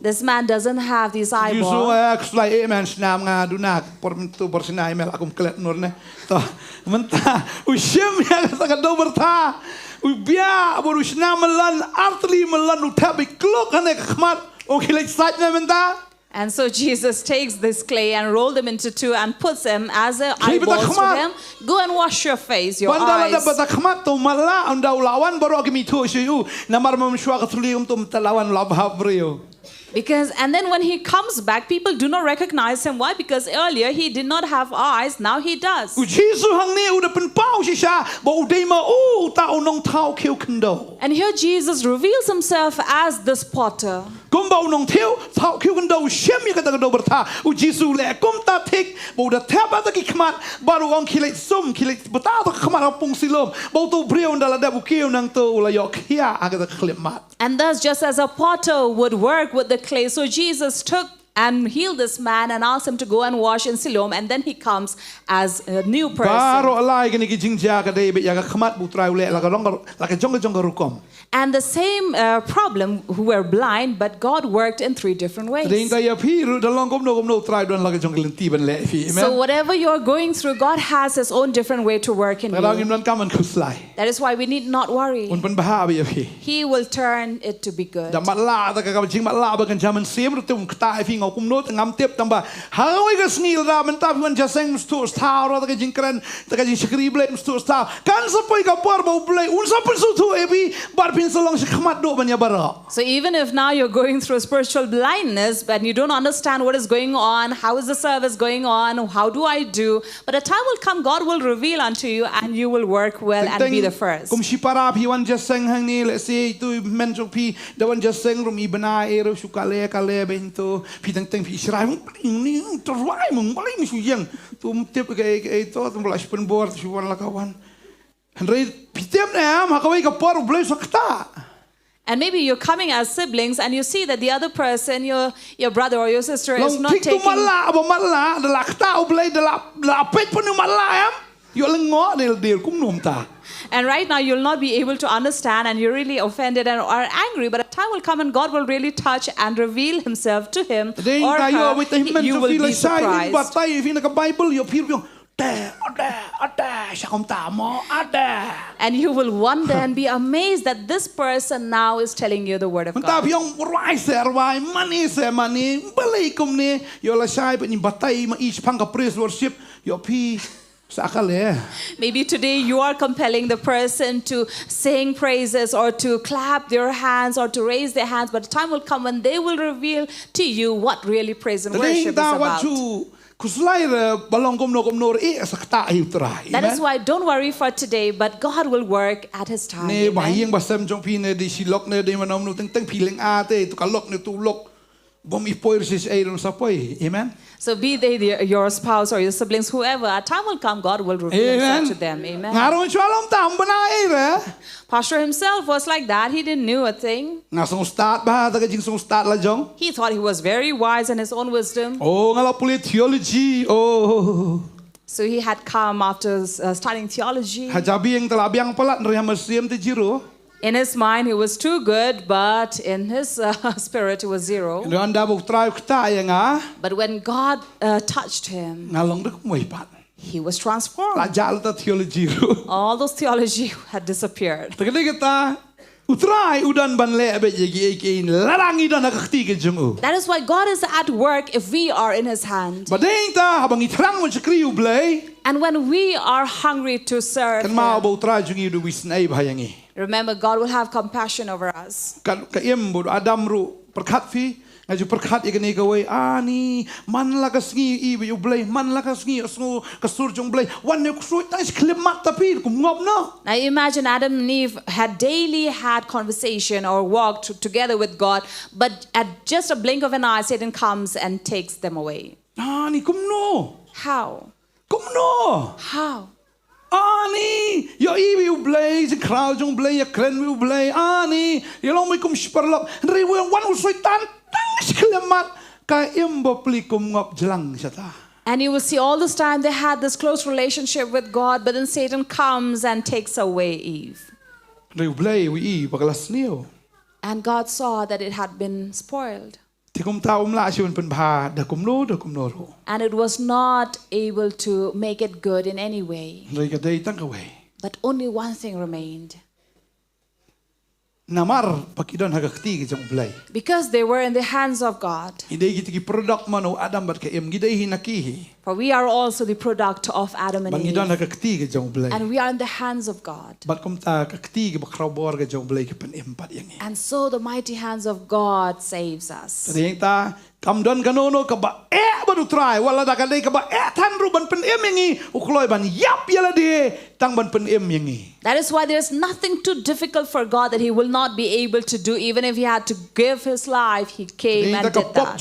This man doesn't have these eyeballs. And so Jesus takes this clay and rolls them into two and puts them as eyeballs to him. Go and wash your face, your eyes. Because, and then when he comes back, people do not recognize him. Why? Because earlier he did not have eyes, now he does. And here Jesus reveals himself as this potter. And thus, just as a potter would work with the clay, so Jesus took and healed this man and asked him to go and wash in Shillong, and then he comes as a new person. And the same problem, who were blind, but God worked in 3 different ways. So whatever you're going through, God has His own different way to work in you. That is why we need not worry. He will turn it to be good. So even if now you're going through spiritual blindness, but you don't understand what is going on, how is the service going on, how do I do? But a time will come, God will reveal unto you, and you will work well and be the first. And maybe you're coming as siblings and you see that the other person, your brother or your sister, is not taking... And right now you'll not be able to understand, and you're really offended and are angry, but a time will come and God will really touch and reveal Himself to him or her. You will be surprised. And you will wonder and be amazed that this person now is telling you the word of God. Maybe today you are compelling the person to sing praises or to clap their hands or to raise their hands, but the time will come when they will reveal to you what really praise and worship is about. That is why don't worry for today, but God will work at His time. Amen. So be they your spouse or your siblings, whoever, a time will come, God will reveal Himself to them. Amen. Pastor himself was like that. He didn't know a thing. He thought he was very wise in his own wisdom. So he had come after studying theology. In his mind, he was too good, but in his spirit, it was 0. But when God touched him, he was transformed. All those theology had disappeared. That is why God is at work if we are in His hand. And when we are hungry to serve Him, remember, God will have compassion over us. Now imagine Adam and Eve had daily had conversation or walked together with God, but at just a blink of an eye, Satan comes and takes them away. How? How? Ani, yo ibi ublay, si crowd jong blay, ya kren mi ublay, ani, yo long mi kum sperlok, rewe wan usoy tan, tang sklemat, ka imbo pli kum ngop jelang sata. And you will see all this time they had this close relationship with God, but then Satan comes and takes away Eve. And God saw that it had been spoiled. And it was not able to make it good in any way. But only one thing remained. Because they were in the hands of God. For we are also the product of Adam and Eve. And we are in the hands of God. And so the mighty hands of God saves us. That is why there is nothing too difficult for God that He will not be able to do. Even if He had to give His life, He came and did that.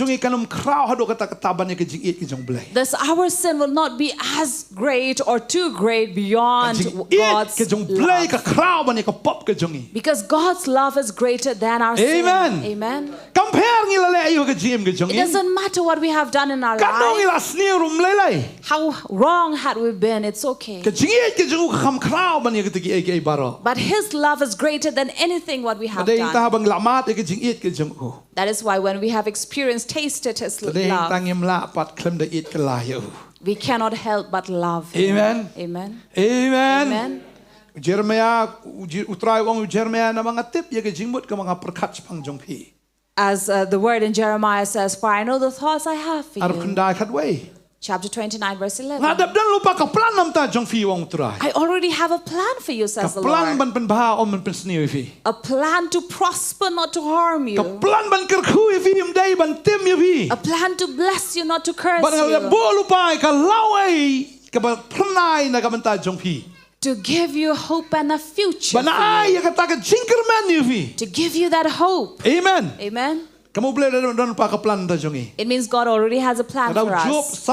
Thus our sin will not be as great or too great beyond God's love. Because God's love is greater than our sin. Amen. It doesn't matter what we have done in our life. How wrong had we been, it's okay. But His love is greater than anything what we have done. That is why when we have experienced, tasted His love, we cannot help but love Him. Amen. Amen. Amen. Jeremiah na mga tip jingmut ka mga perkat pang jongphi. As the word in Jeremiah says, for I know the thoughts I have for you. Chapter 29, verse 11. I already have a plan for you, says the Lord. A plan to prosper, not to harm you. A plan to bless you, not to curse you. To give you hope and a future. To give you that hope. Amen. Amen. It means God already has a plan for us.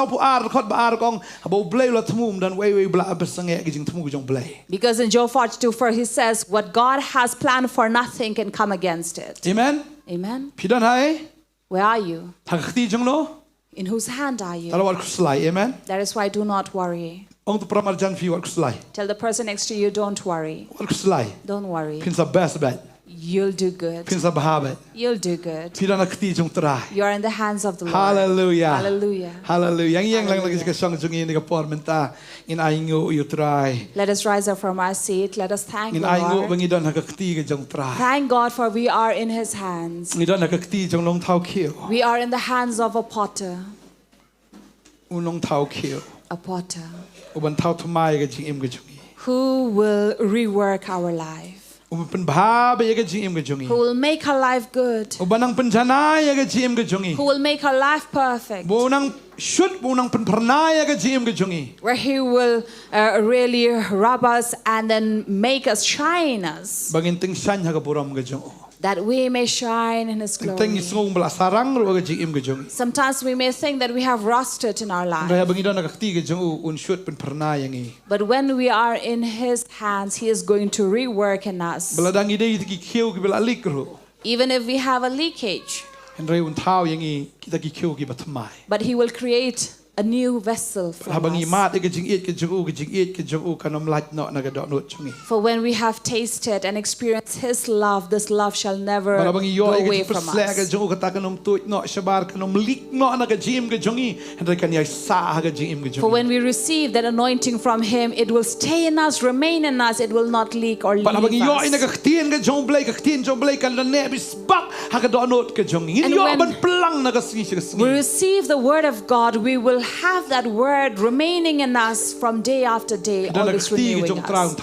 Because in Job 42:4 He says, what God has planned for nothing can come against it. Amen. Amen. Where are you? In whose hand are you? Amen. That is why do not worry. Tell the person next to you, don't worry. Don't worry. You'll do good. You'll do good. You are in the hands of the Lord. Hallelujah. Hallelujah. Hallelujah. Let us rise up from our seat. Let us thank the Lord. Thank God for we are in His hands. We are in the hands of a potter. A potter. Who will rework our life. Who will make our life good. Who will make our life perfect. Where He will really rub us and then make us shine us. That we may shine in His glory. Sometimes we may think that we have rusted in our life. But when we are in His hands, He is going to rework in us. Even if we have a leakage. But He will create a new vessel for us. For when we have tasted and experienced His love, this love shall never go away from us. For when we receive that anointing from Him, it will stay in us, remain in us, it will not leak or leave us. And when we receive the word of God, we will have that word remaining in us from day after day, always renewing us.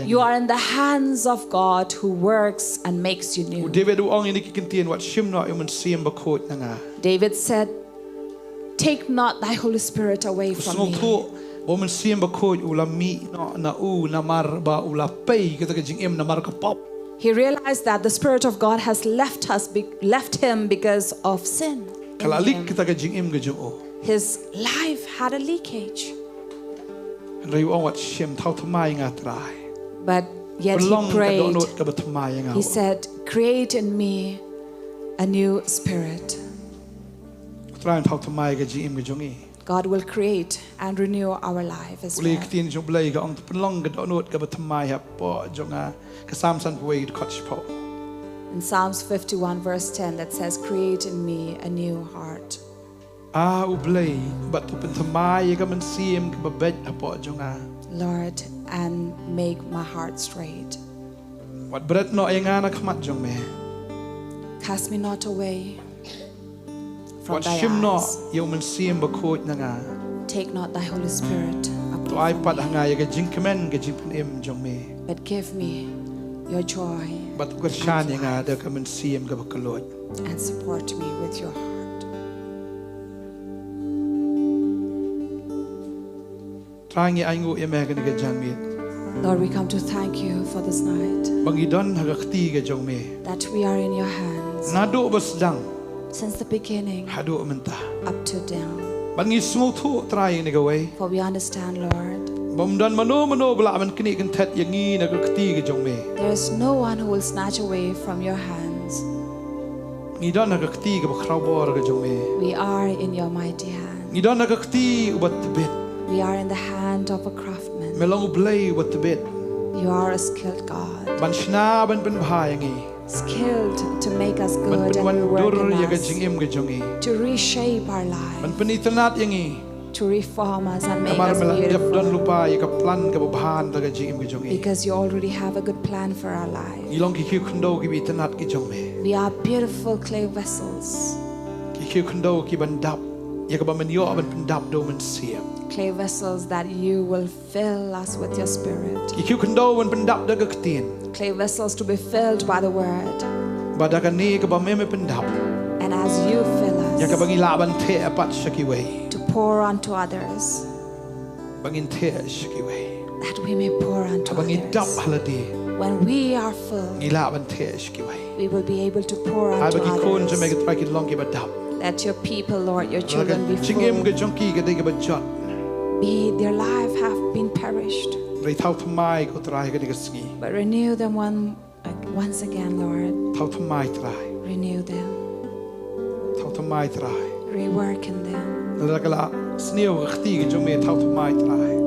You are in the hands of God who works and makes you new. David said, take not thy Holy Spirit away from me. He realized that the Spirit of God has left him because of sin. His life had a leakage. But yet he prayed. He said, create in me a new spirit. God will create and renew our life as well. In Psalms 51 verse 10 that says, create in me a new heart. Lord, and make my heart straight. Cast me not away from thy eyes. Take not thy Holy Spirit upon me, but give me your joy and support me with your heart. Lord, we come to thank you for this night, that we are in your hands since the beginning up to now. For we understand, Lord, there is no one who will snatch away from your hands. We are in your mighty hand. We are in the hand of a craftsman. You are a skilled God, skilled to make us good and to work in us, to reshape our life, to reform us and make us beautiful, because you already have a good plan for our life. We are beautiful clay vessels, clay vessels that you will fill us with your spirit, clay vessels to be filled by the word. And as you fill us, to pour onto others, that we may pour onto others. When we are full, we will be able to pour onto others. Let your people, Lord, your children be full. Be their life have been perished, but renew them once again, Lord. Renew them, rework in them.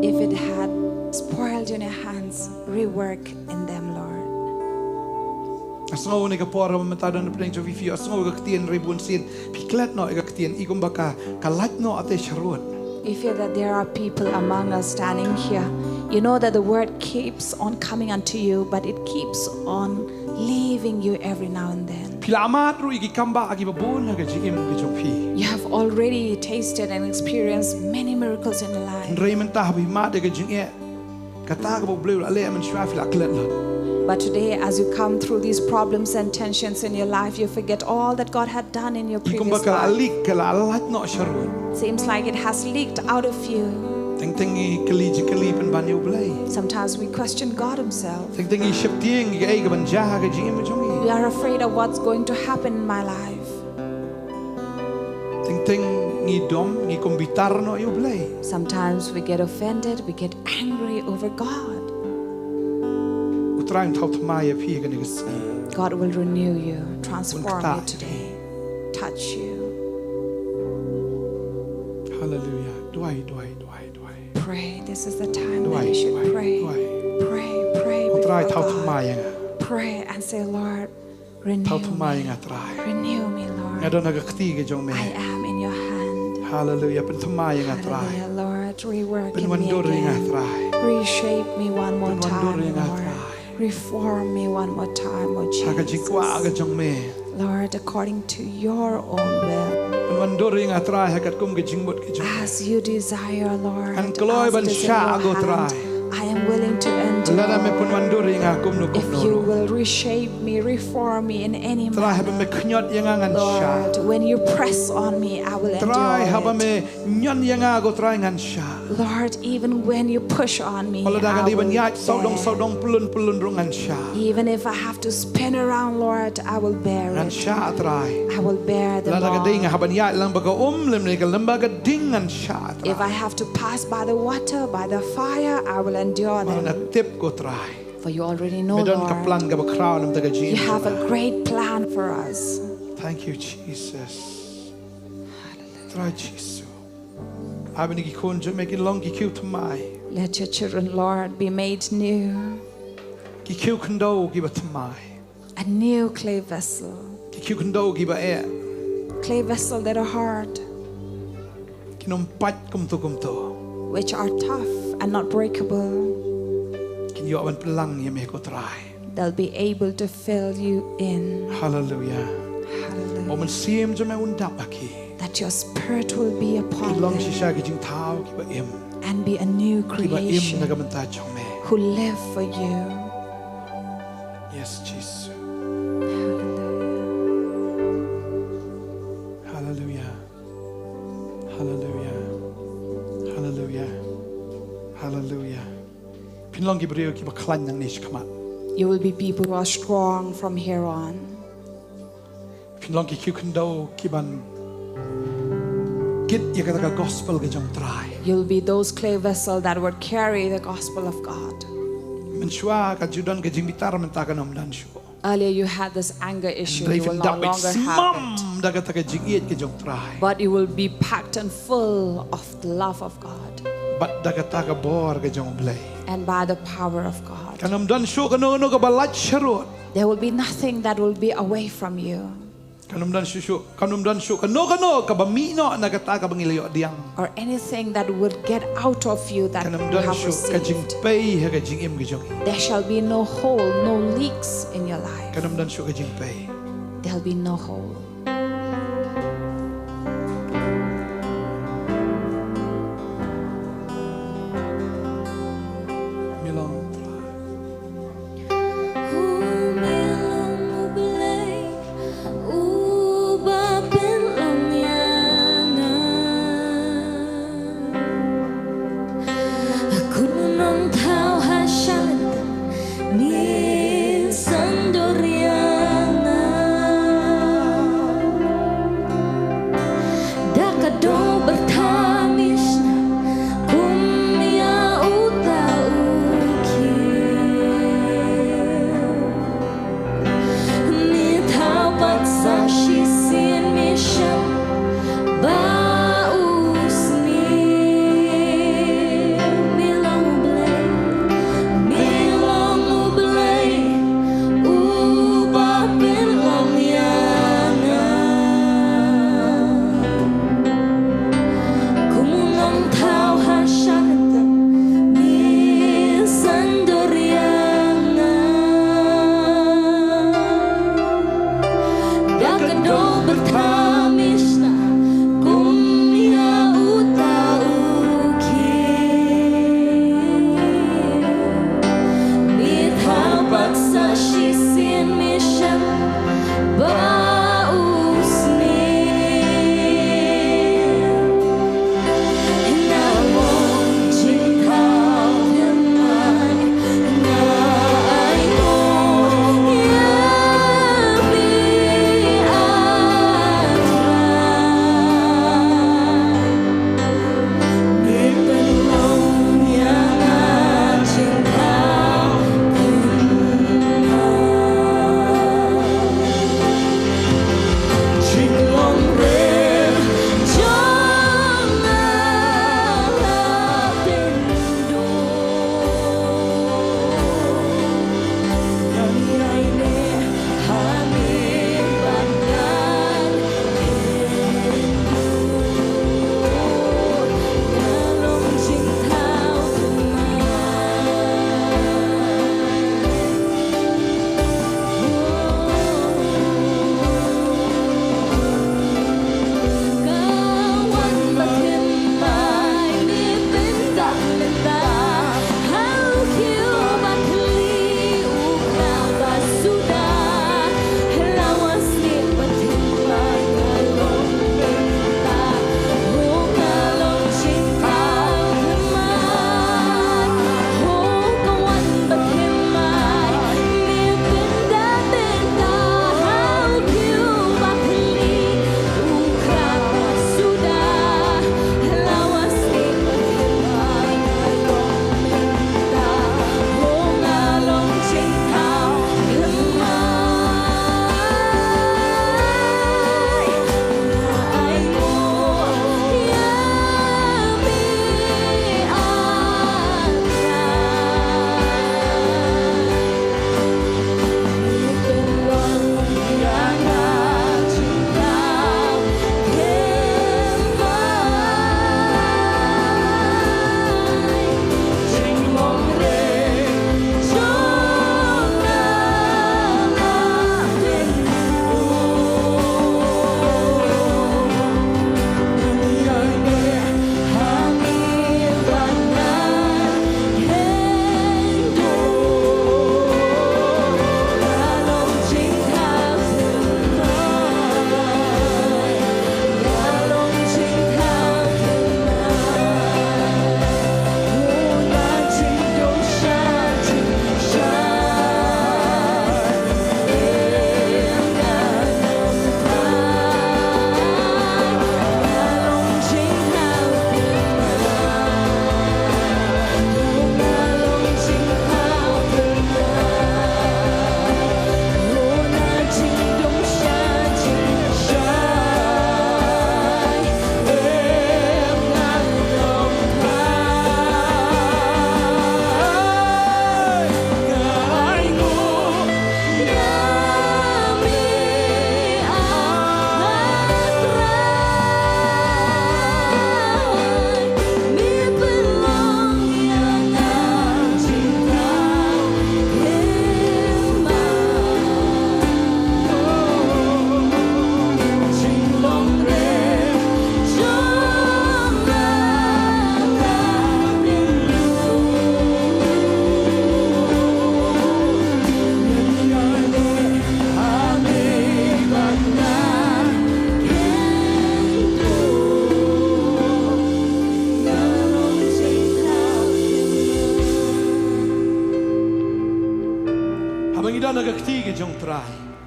If it had spoiled in your hands, rework in them, Lord. We feel that there are people among us standing here. You know that the word keeps on coming unto you, but it keeps on leaving you every now and then. You have already tasted and experienced many miracles in your life. But today, as you come through these problems and tensions in your life, you forget all that God had done in your previous life. Seems like it has leaked out of you. Sometimes we question God himself. We are afraid of what's going to happen in my life. Sometimes we get offended, we get angry over God. God will renew you, transform you today, touch you. Hallelujah. Pray. This is the time that you should pray. Pray before God. Pray and say, Lord, renew me. Renew me, Lord. I am in your hand. Hallelujah. Hallelujah, Lord. Rework in me again. Reshape me one more time, Lord. Reform me one more time, oh Jesus. Lord, according to your own will. As you desire, Lord, as it is in your hand, I am willing to endure. If you will reshape me, reform me in any manner, Lord, when you press on me, I will endure it. Lord, even when you push on me, I will bear. Even if I have to spin around, Lord, I will bear it. I will bear the Lord. If I have to pass by the water, by the fire, I will endure them. For you already know, Lord, you have a great plan for us. Thank you, Jesus. Hallelujah. Let your children, Lord, be made new. A new clay vessel. Clay vessel that are hard, which are tough and not breakable. They'll be able to fill you in. Hallelujah. Hallelujah. That your spirit will be upon them and be a new creation who live for you. Yes, Jesus. Hallelujah. Hallelujah. Hallelujah. Hallelujah. Hallelujah. You will be people who are strong from here on. You'll be those clay vessels that would carry the gospel of God. Earlier you had this anger issue, you will no longer have it. But you will be packed and full of the love of God and by the power of God. There will be nothing that will be away from you, or anything that would get out of you that you have received. There shall be no hole, no leaks in your life. There'll be no hole.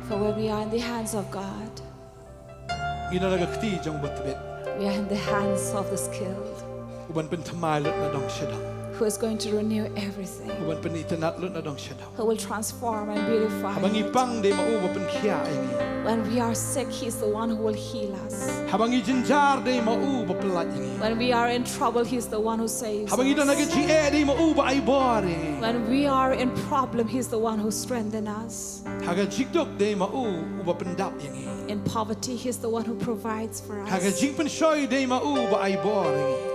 For when we are in the hands of God, we are in the hands of the skilled, who is going to renew everything, who will transform and beautify it. When we are sick, He's the one who will heal us. When we are in trouble, He's the one who saves us. When we are in problem, He's the one who strengthens us. In poverty, He's the one who provides for us.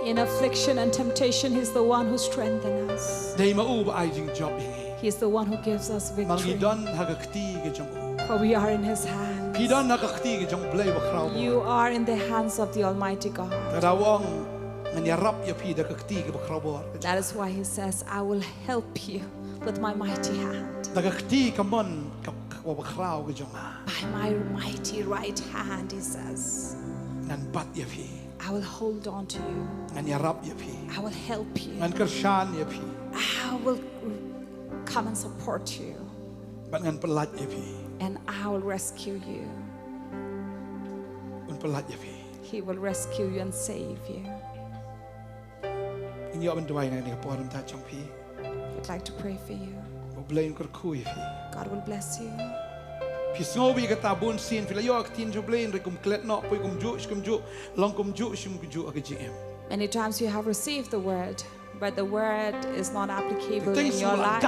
In affliction and temptation, He's the one who strengthens us. He's the one who gives us victory. For we are in His hands. You are in the hands of the Almighty God. That is why He says, I will help you with my mighty hand. By my mighty right hand, He says, I will hold on to you. I will help you. I will come and support you. And I will rescue you. He will rescue you and save you. I'd like to pray for you. God will bless you. Many times you have received the word, but the word is not applicable in your life.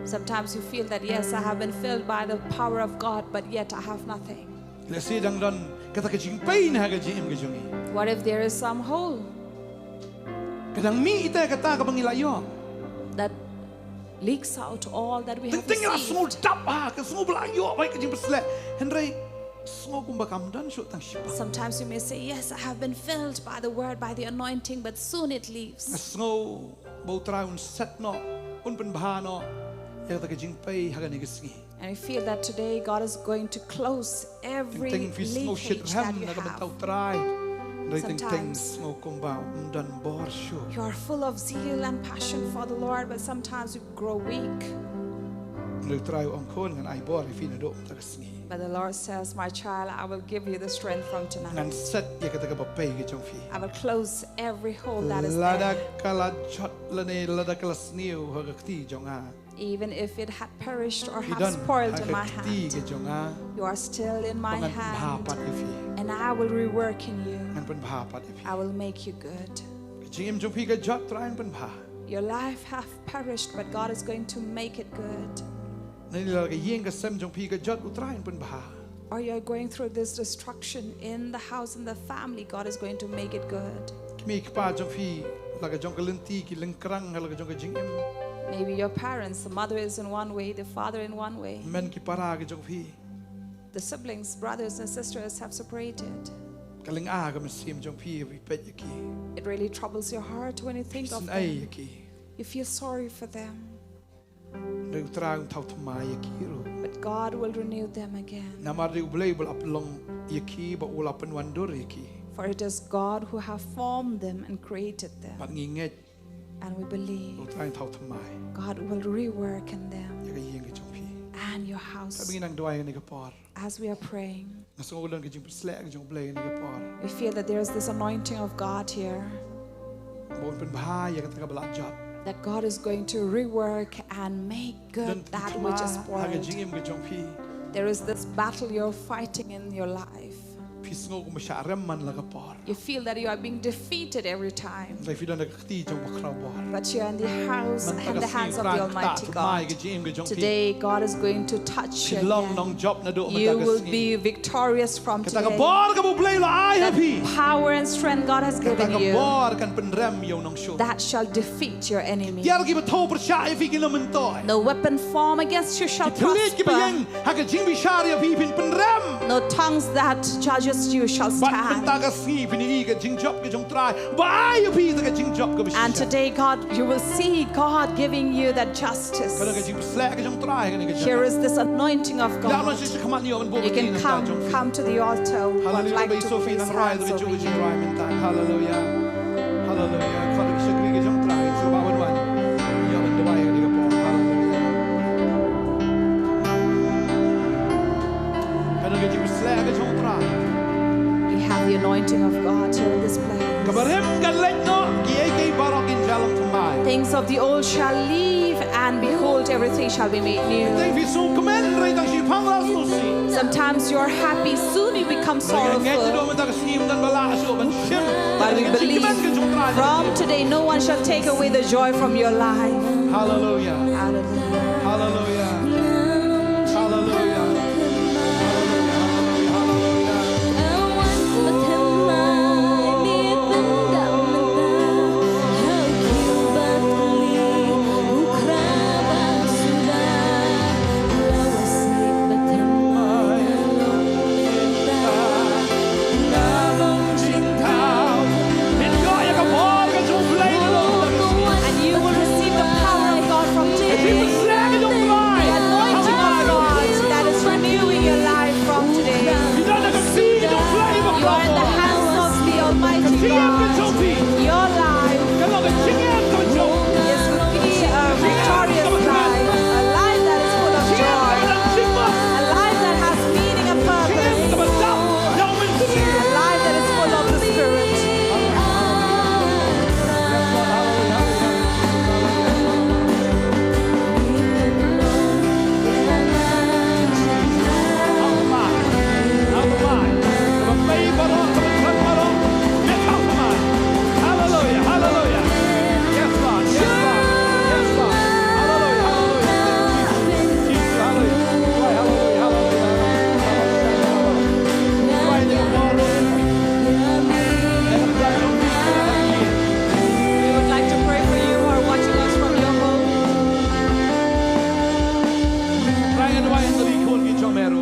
Sometimes you feel that, yes, I have been filled by the power of God, but yet I have nothing. What if there is some hole that leaks out all that we have received? Sometimes you may say, yes, I have been filled by the word, by the anointing, but soon it leaves. And you feel that today God is going to close every leakage that you have. Sometimes you are full of zeal and passion for the Lord, but sometimes you grow weak. But the Lord says, my child, I will give you the strength from tonight. I will close every hole that is there. Even if it had perished or have spoiled in my hand, you are still in my hand, and I will rework in you. I will make you good. Your life have perished, but God is going to make it good. Or you're going through this destruction in the house, in the family, God is going to make it good. Maybe your parents, the mother is in one way, the father in one way. The siblings, brothers and sisters have separated. It really troubles your heart when you think of them. You feel sorry for them. But God will renew them again. For it is God who has formed them and created them. And we believe God will rework in them and your house. As we are praying, we feel that there is this anointing of God here, that God is going to rework and make good that which is spoiled. There is this battle you're fighting in your life. You feel that you are being defeated every time. But you're in the house and the hands of the Almighty God. Today, God is going to touch you again. You will be victorious from today. That power and strength God has given you, that shall defeat your enemy. No weapon formed against you shall prosper. No tongues that judges you shall stand. And today, God, you will see God giving you that justice. Here is this anointing of God. You can come to the altar. I'd like to place hands over you. Hallelujah. Hallelujah. anointing of God here in this place. Things of the old shall leave, and behold, everything shall be made new. Sometimes you're happy, soon you become sorrowful. But we believe from today, no one shall take away the joy from your life. Hallelujah. Hallelujah. Hallelujah. Hallelujah.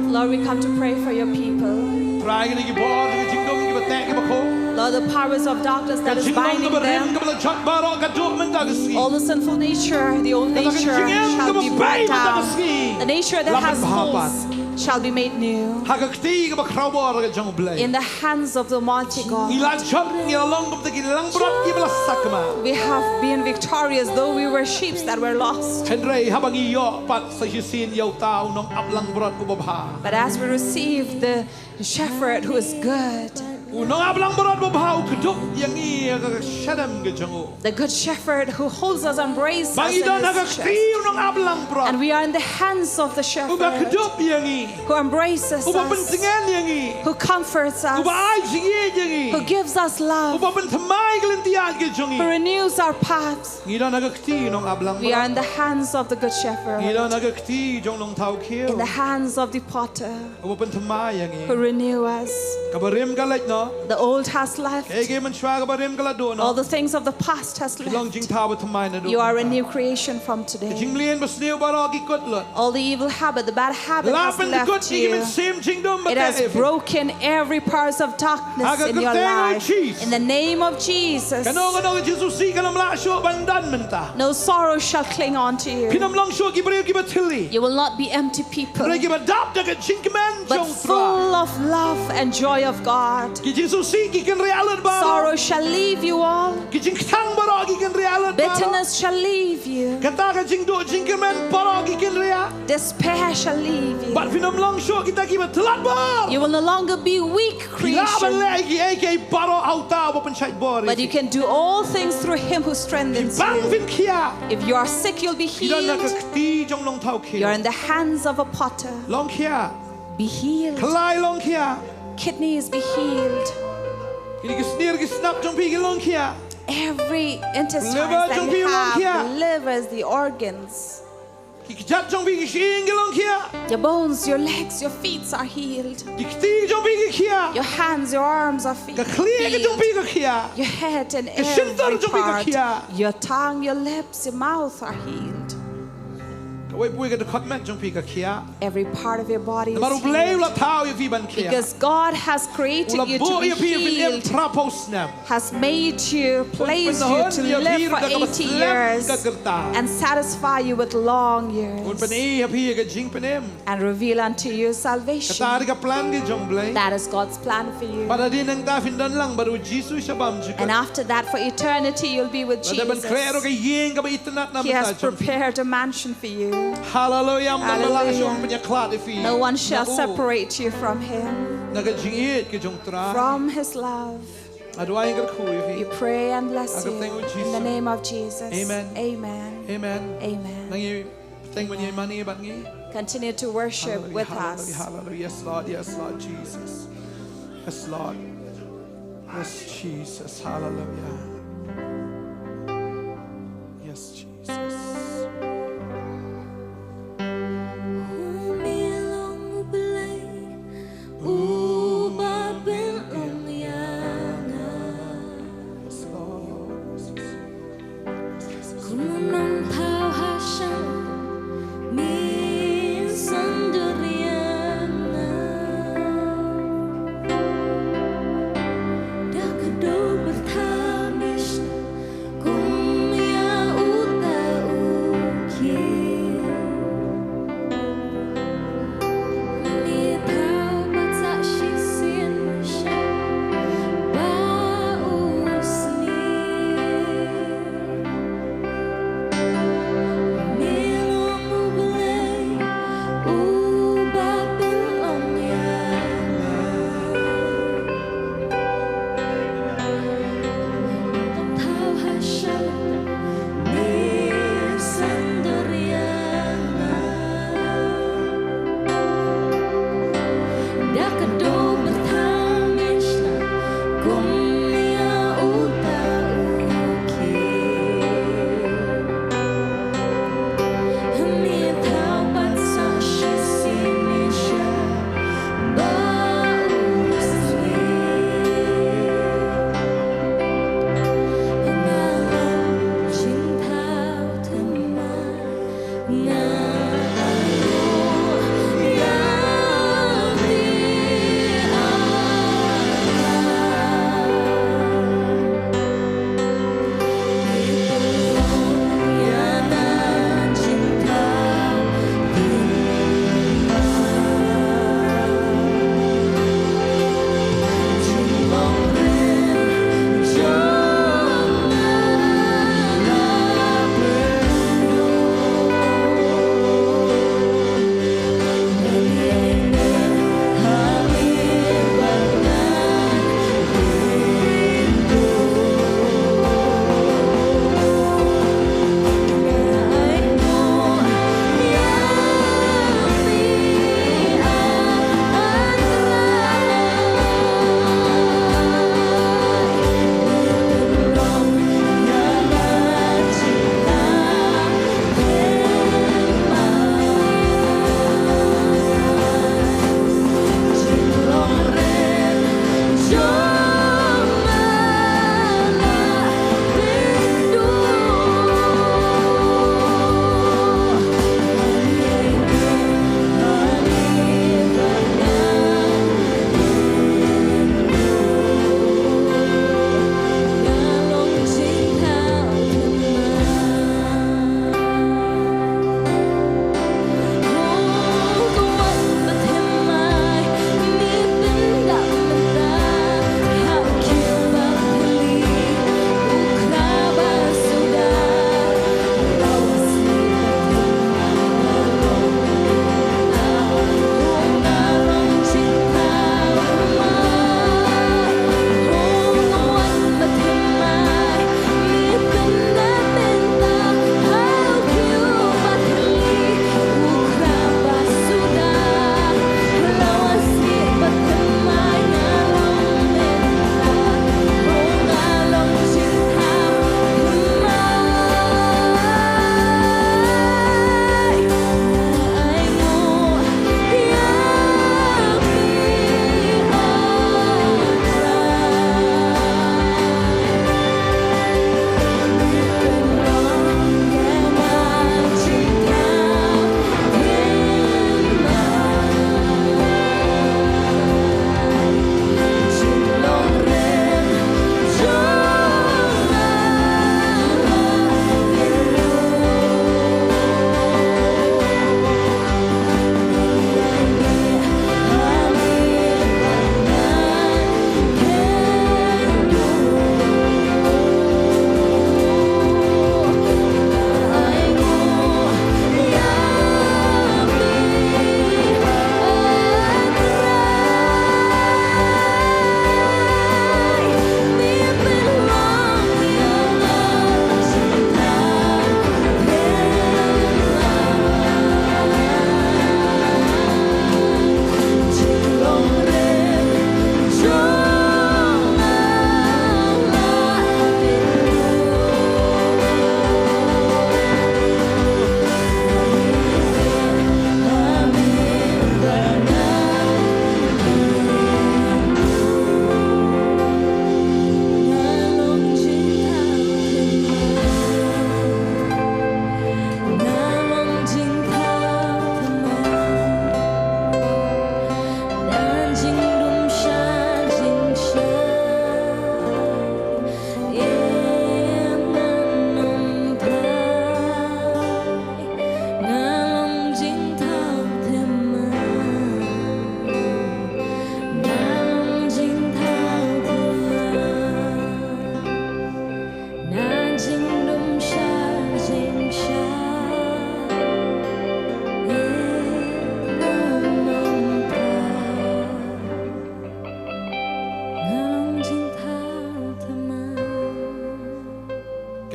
Lord, we come to pray for your people. Lord, the powers of darkness that is binding them, all the sinful nature, the old nature shall be brought down. The nature that has holes shall be made new. In the hands of the Almighty God, we have been victorious, though we were sheep that were lost. But as we receive the shepherd who is good, the good shepherd who holds us, embraces us in his chest. And we are in the hands of the shepherd who embraces us, who comforts us, who gives us love, who renews our paths. We are in the hands of the good shepherd, in the hands of the potter who renew us. The old has left. All the things of the past has left. You are a new creation from today. All the evil habit, the bad habit has left you. It has broken every part of darkness in your life. In the name of Jesus, no sorrow shall cling on to you. You will not be empty people, but full of love and joy of God. Sorrow shall leave you all. Bitterness shall leave you. Despair shall leave you. You will no longer be weak creation, but you can do all things through him who strengthens you. If you are sick, you'll be healed. You're in the hands of a potter. Be healed. Kidneys, be healed. Every intestine that you have, the livers, the organs, your bones, your legs, your feet are healed. Your hands, your arms are healed. Your head and every part, your tongue, your lips, your mouth are healed. Every part of your body is healed. Because God has created you to be healed, has made you, placed you to live for 80 years and satisfy you with long years and reveal unto you salvation. That is God's plan for you. And after that, for eternity, you'll be with Jesus. He has prepared a mansion for you. Hallelujah. Hallelujah. No one shall separate you from him. From His love, we pray and bless you in the name of Jesus. Amen. Amen. Amen. Amen. Continue to worship with us. Hallelujah. Yes, Lord. Yes, Lord Jesus. Yes, Lord. Yes, Jesus. Hallelujah. Yes, Jesus.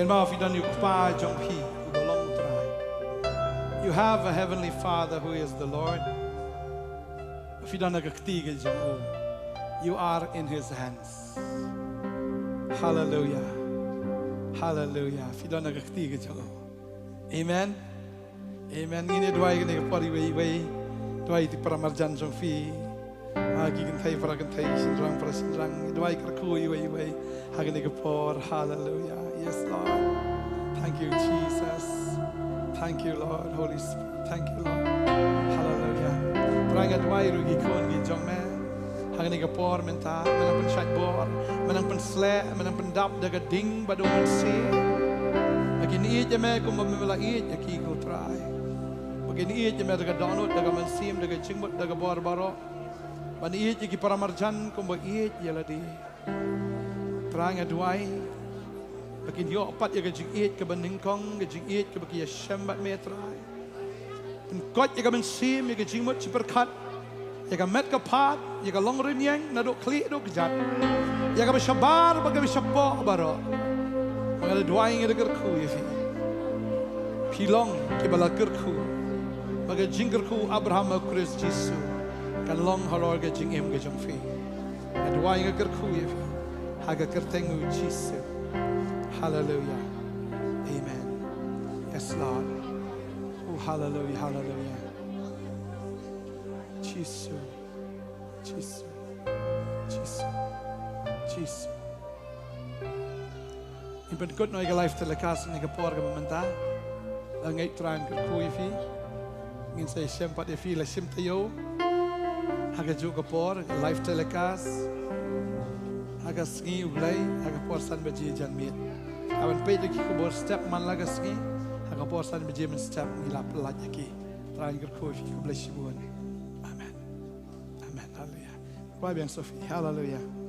Ken ma fi dan yu pa jongphi udolong trai. You have a heavenly Father who is the Lord. Fi dan agaktige jong. You are in His hands. Hallelujah. Hallelujah. Fi dan agaktige jong. Amen. Amen. Ini dua ini kapari wei dua itu paramarjan jongphi. Agi gentai para gentai sinrang dua kerkui wei hagani kapor. Hallelujah. Yes, Lord. Thank you, Jesus. Thank you, Lord. Holy Spirit. Thank you, Lord. Hallelujah. Perangkat dua rugi kon gi jong me. Hagani kapor menta menang pen syat bor, menang pen slek, menang pen dap daga ding badu men se. Begini je me kum memela je ki ko try. Begini je me daga download daga men sim daga jingmut daga bor baro. Bani je ki paramarjan kum bo je ladi. Perangkat dua Bakin yo opat ya gajing eat ke banding kong gajing eat ke bagi ya syambat metrai. Dan kot ya gamen sim ya gajing mut ciperkat. Ya gamet ke pat ya ga long rinyang nadok klik dok jat. Ya ga beshabar bagi beshabok baro. Mangala duaing ya degerku ya fi. Pilong ke bala gerku. Bagi jinggerku Abraham Chris Jesu. Kan long halor gajing em gajong fi. Ya duaing ya gerku ya fi. Haga kertengu Jesu. Hallelujah. Amen. Yes, Lord. Oh, hallelujah, hallelujah. Jesus. Jesus. Jesus. Jesus. Ik ben goed naar je life te lekas en ik heb porgen momenta. Dan ik traan ke koei fi. Ngin say sempat de fi la sim te yo. Haga juga por life te lekas. Haga ski ublay, haga por san beji jan miet. Awan pede ki ko bor step man laga ski. Haga por san beji men step ngilap laj ki. Traan ke koei fi ko bless you. Amen. Amen. Hallelujah. Why bien Sophie? Hallelujah.